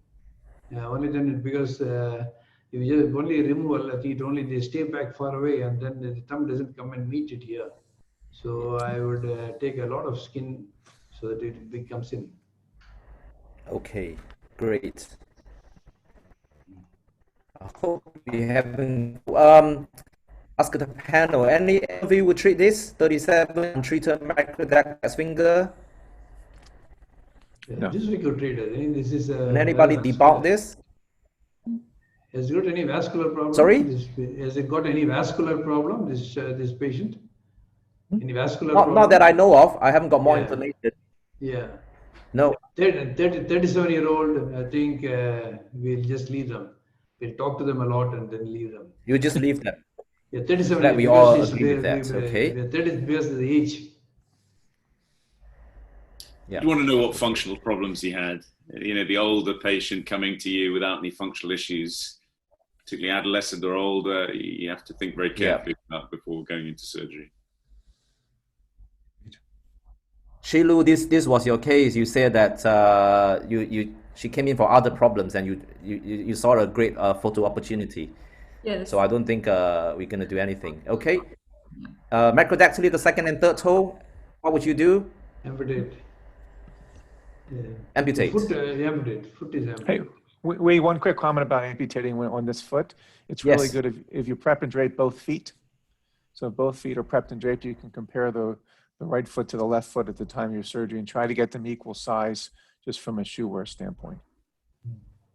Only then, because if you just only removal, I think they stay back far away, and then the thumb doesn't come and meet it here. So I would take a lot of skin so that it becomes in. Okay, great. I hope we haven't. Ask the panel. Any of you would treat this 37 untreated macrodactyl finger? No. This we could treat it. I think this is. Can anybody debulk this? Has it got any vascular problem? Sorry? Has it got any vascular problem? This patient? Any vascular problem? Not that I know of. I haven't got more information. Yeah. No. 37-year-old, I think we'll just leave them. We'll talk to them a lot and then leave them. You just leave them. Yeah, 37. That we all agree with that. Okay. 30 because of the age. Yeah. You want to know what functional problems he had. The older patient coming to you without any functional issues, particularly adolescent or older, you have to think very carefully about before going into surgery. Shilu, this was your case. You said that she came in for other problems, and you saw a great photo opportunity. Yes. So I don't think we're gonna do anything. Okay. Macrodactyly, the second and third toe. What would you do? Amputate. Amputate. Foot, amputate. Foot is amputate. Hey, wait, one quick comment about amputating on this foot. It's really good if you prep and drape both feet. So if both feet are prepped and draped, you can compare the right foot to the left foot at the time of your surgery and try to get them equal size just from a shoe wear standpoint.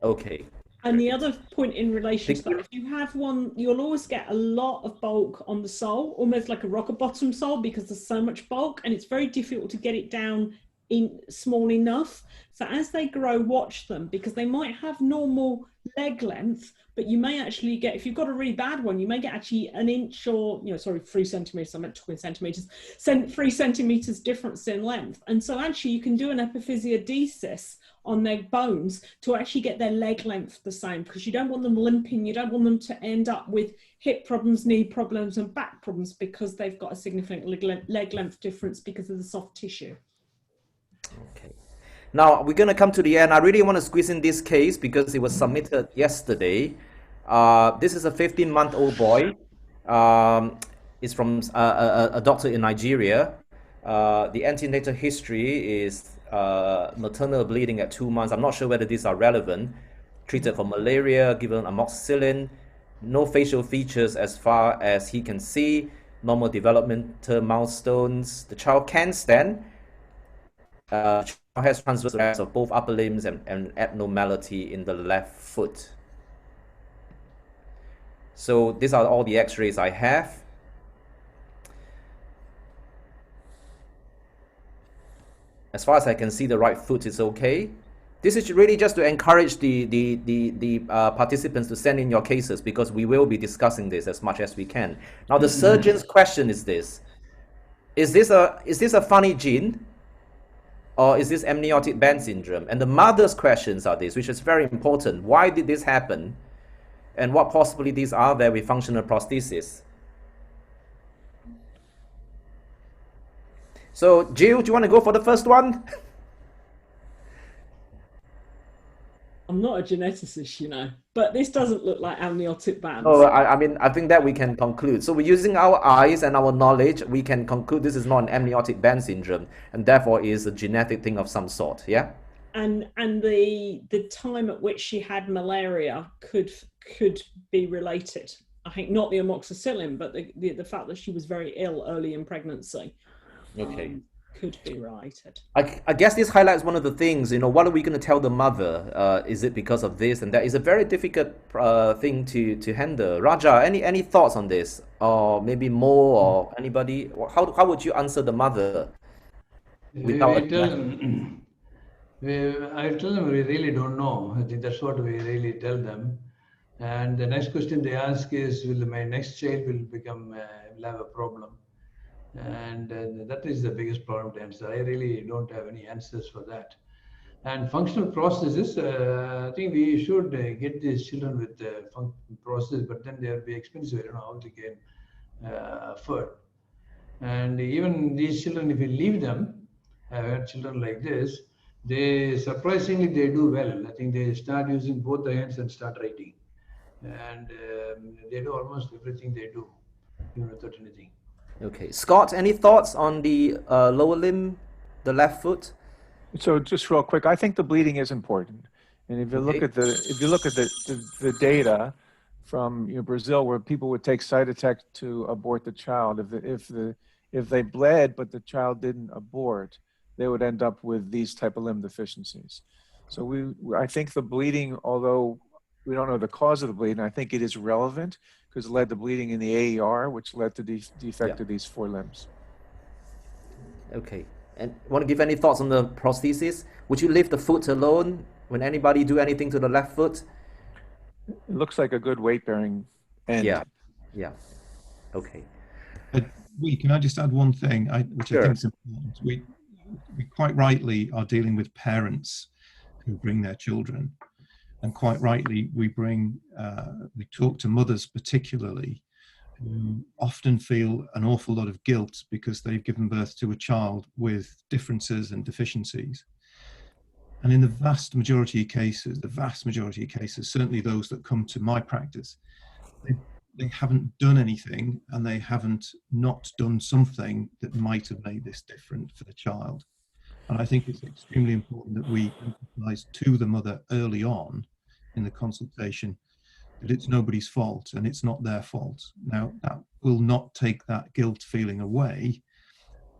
Okay. And the other point in relation to that, if you have one, you'll always get a lot of bulk on the sole, almost like a rocker bottom sole, because there's so much bulk and it's very difficult to get it down in small enough. So as they grow, watch them, because they might have normal leg length, but you may actually get, if you've got a really bad one, you may get actually an inch or, 3 centimeters, I meant to 20 centimeters, 3 centimeters difference in length. And so actually you can do an epiphysiodesis on their bones to actually get their leg length the same, because you don't want them limping, you don't want them to end up with hip problems, knee problems and back problems because they've got a significant leg length difference because of the soft tissue. Okay. Now we're going to come to the end. I really want to squeeze in this case because it was submitted yesterday. This is a 15-month-old boy. is from a doctor in Nigeria. The antenatal history is maternal bleeding at 2 months. I'm not sure whether these are relevant. Treated for malaria, given amoxicillin, no facial features as far as he can see, normal developmental milestones. The child can stand. Child has transverse layers of both upper limbs and abnormality in the left foot. So these are all the x-rays I have. As far as I can see, the right foot is okay. This is really just to encourage the participants to send in your cases, because we will be discussing this as much as we can. Now, the surgeon's question is this: is this a funny gene, or is this amniotic band syndrome? And the mother's questions are this, which is very important: why did this happen, and what possibilities are there with functional prosthesis? So, Jill, do you want to go for the first one? I'm not a geneticist, you know, but this doesn't look like amniotic bands. Oh, I mean, I think that we can conclude. So we're using our eyes and our knowledge, we can conclude this is not an amniotic band syndrome, and therefore is a genetic thing of some sort, yeah? And the time at which she had malaria could be related. I think not the amoxicillin, but the fact that she was very ill early in pregnancy. Okay. Could be related. I guess this highlights one of the things, you know, what are we going to tell the mother? Is it because of this and that? It's a very difficult thing to handle. Raja, any thoughts on this? Or maybe more, or anybody? How would you answer the mother? I tell them we really don't know. I think that's what we really tell them. And the next question they ask is, will my next child will have a problem? And that is the biggest problem to answer. I really don't have any answers for that. And functional prosthesis, I think we should get these children with functional prosthesis, but then they'll be expensive. I don't know how they can afford. And even these children, if you leave them, I've had children like this, they surprisingly they do well. I think they start using both the hands and start writing. And they do almost everything they do, even without anything. Okay, Scott, any thoughts on the lower limb, the left foot? So just real quick, I think the bleeding is important, and if you look at the data from Brazil, where people would take Cytotec to abort the child, if they bled but the child didn't abort, they would end up with these type of limb deficiencies. So I think the bleeding, although we don't know the cause of the bleeding, I think it is relevant, because it led to bleeding in the AER, which led to defect of these 4 limbs. Okay, and want to give any thoughts on the prosthesis? Would you leave the foot alone when anybody do anything to the left foot? It looks like a good weight-bearing end. Yeah. Okay. Can I just add one thing, which I think is important? We quite rightly are dealing with parents who bring their children. And quite rightly, we talk to mothers particularly, who often feel an awful lot of guilt because they've given birth to a child with differences and deficiencies. And in the vast majority of cases, certainly those that come to my practice, they haven't done anything, and they haven't not done something that might have made this different for the child. And I think it's extremely important that we emphasize to the mother early on in the consultation that it's nobody's fault and it's not their fault. Now, that will not take that guilt feeling away,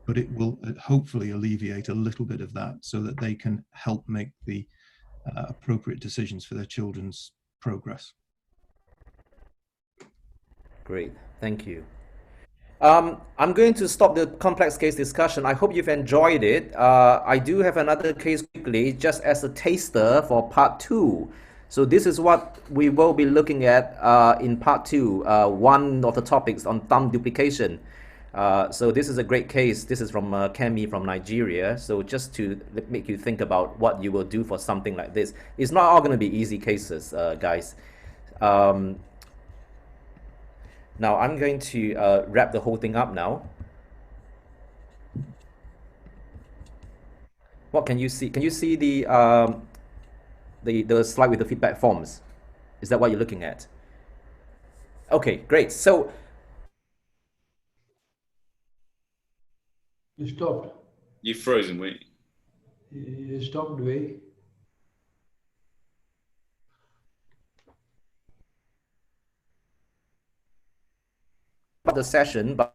but it will hopefully alleviate a little bit of that so that they can help make the appropriate decisions for their children's progress. Great, thank you. I'm going to stop the complex case discussion. I hope you've enjoyed it. I do have another case quickly, just as a taster for part 2. So this is what we will be looking at in part 2, one of the topics on thumb duplication. So this is a great case. This is from Kemi from Nigeria. So just to make you think about what you will do for something like this. It's not all going to be easy cases, guys. Now I'm going to wrap the whole thing up now. What can you see? Can you see the slide with the feedback forms? Is that what you're looking at? Okay, great. So You stopped. You've frozen, wait. You stopped, Wei. The session, but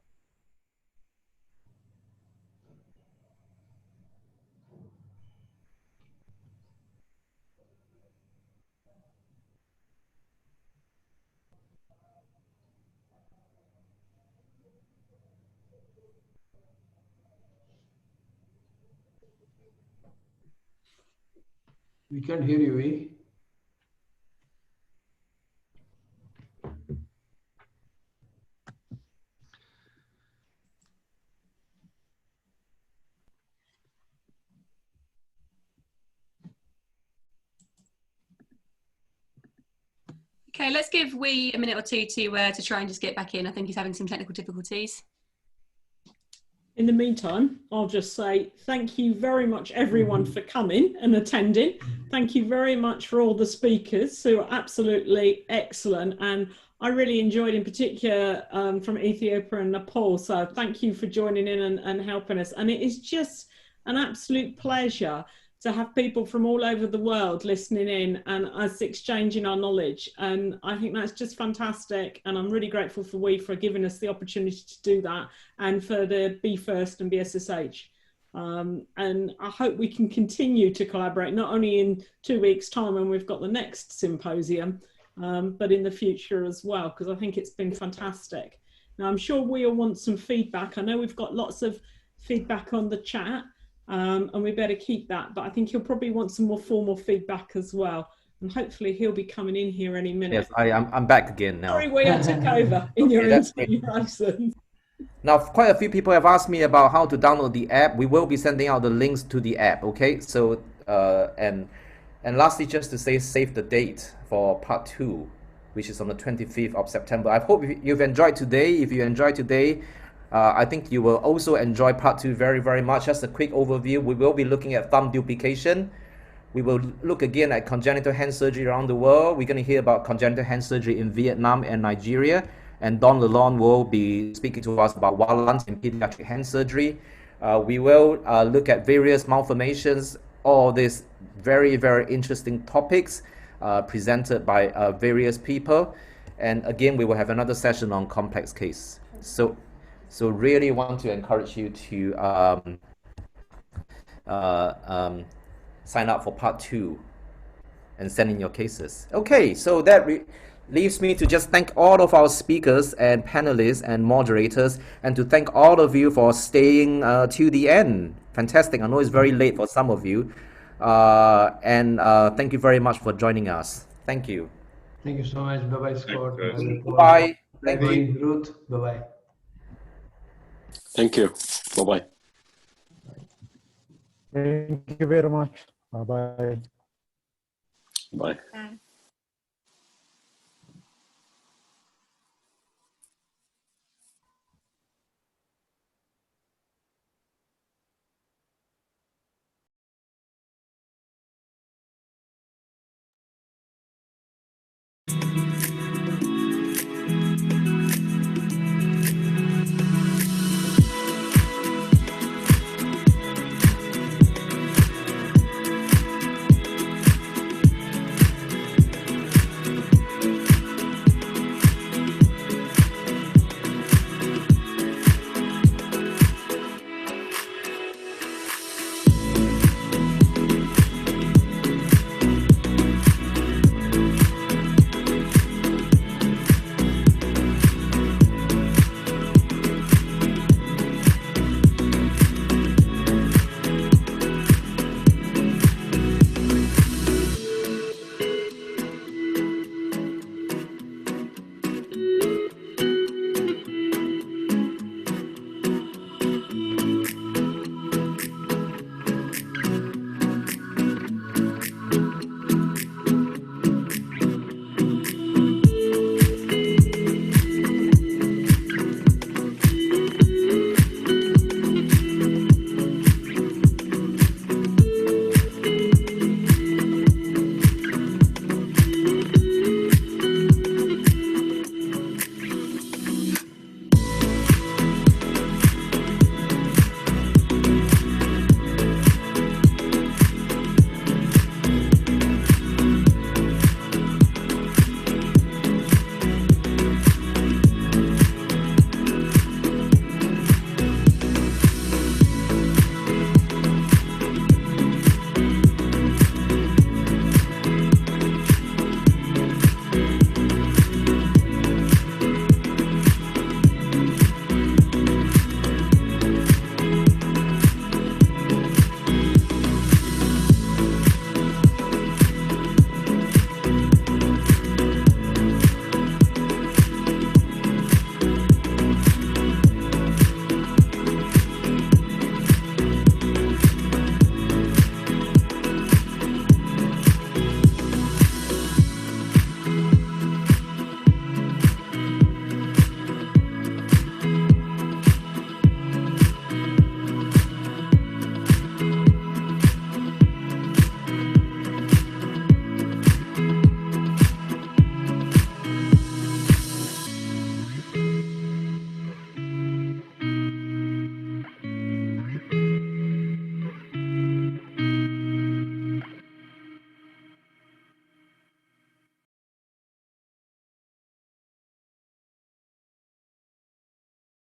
We can't hear you, Wei. Okay, let's give Wei a minute or two to try and just get back in. I think he's having some technical difficulties. In the meantime, I'll just say thank you very much, everyone, for coming and attending. Thank you very much for all the speakers who are absolutely excellent. And I really enjoyed, in particular, from Ethiopia and Nepal. So thank you for joining in and helping us. And it is just an absolute pleasure to have people from all over the world listening in and us exchanging our knowledge. And I think that's just fantastic. And I'm really grateful for Wei for giving us the opportunity to do that, and for the BFIRST and BSSH. And I hope we can continue to collaborate, not only in 2 weeks' time when we've got the next symposium, but in the future as well, because I think it's been fantastic. Now, I'm sure we'll want some feedback. I know we've got lots of feedback on the chat. And we better keep that, but I think he'll probably want some more formal feedback as well, and hopefully he'll be coming in here any minute. Yes, I'm back again now. Sorry, Wei, I took over in your absence. Now, quite a few people have asked me about how to download the app. We will be sending out the links to the app. Okay, so and lastly, just to say, save the date for part 2, which is on the 25th of September. I hope you've enjoyed today. If you enjoyed today, I think you will also enjoy part 2 very, very much. Just a quick overview. We will be looking at thumb duplication. We will look again at congenital hand surgery around the world. We're going to hear about congenital hand surgery in Vietnam and Nigeria. And Don Lalonde will be speaking to us about Wallans in pediatric hand surgery. We will look at various malformations, all these very, very interesting topics presented by various people. And again, we will have another session on complex case. So really want to encourage you to sign up for part 2 and send in your cases. Okay, so that leaves me to just thank all of our speakers and panelists and moderators, and to thank all of you for staying to the end. Fantastic. I know it's very late for some of you. And thank you very much for joining us. Thank you. Thank you so much. Bye-bye, Scott. Bye. Thank you. Ruth. Bye-bye. Thank you. Bye-bye. Thank you very much. Bye-bye. Bye. Bye.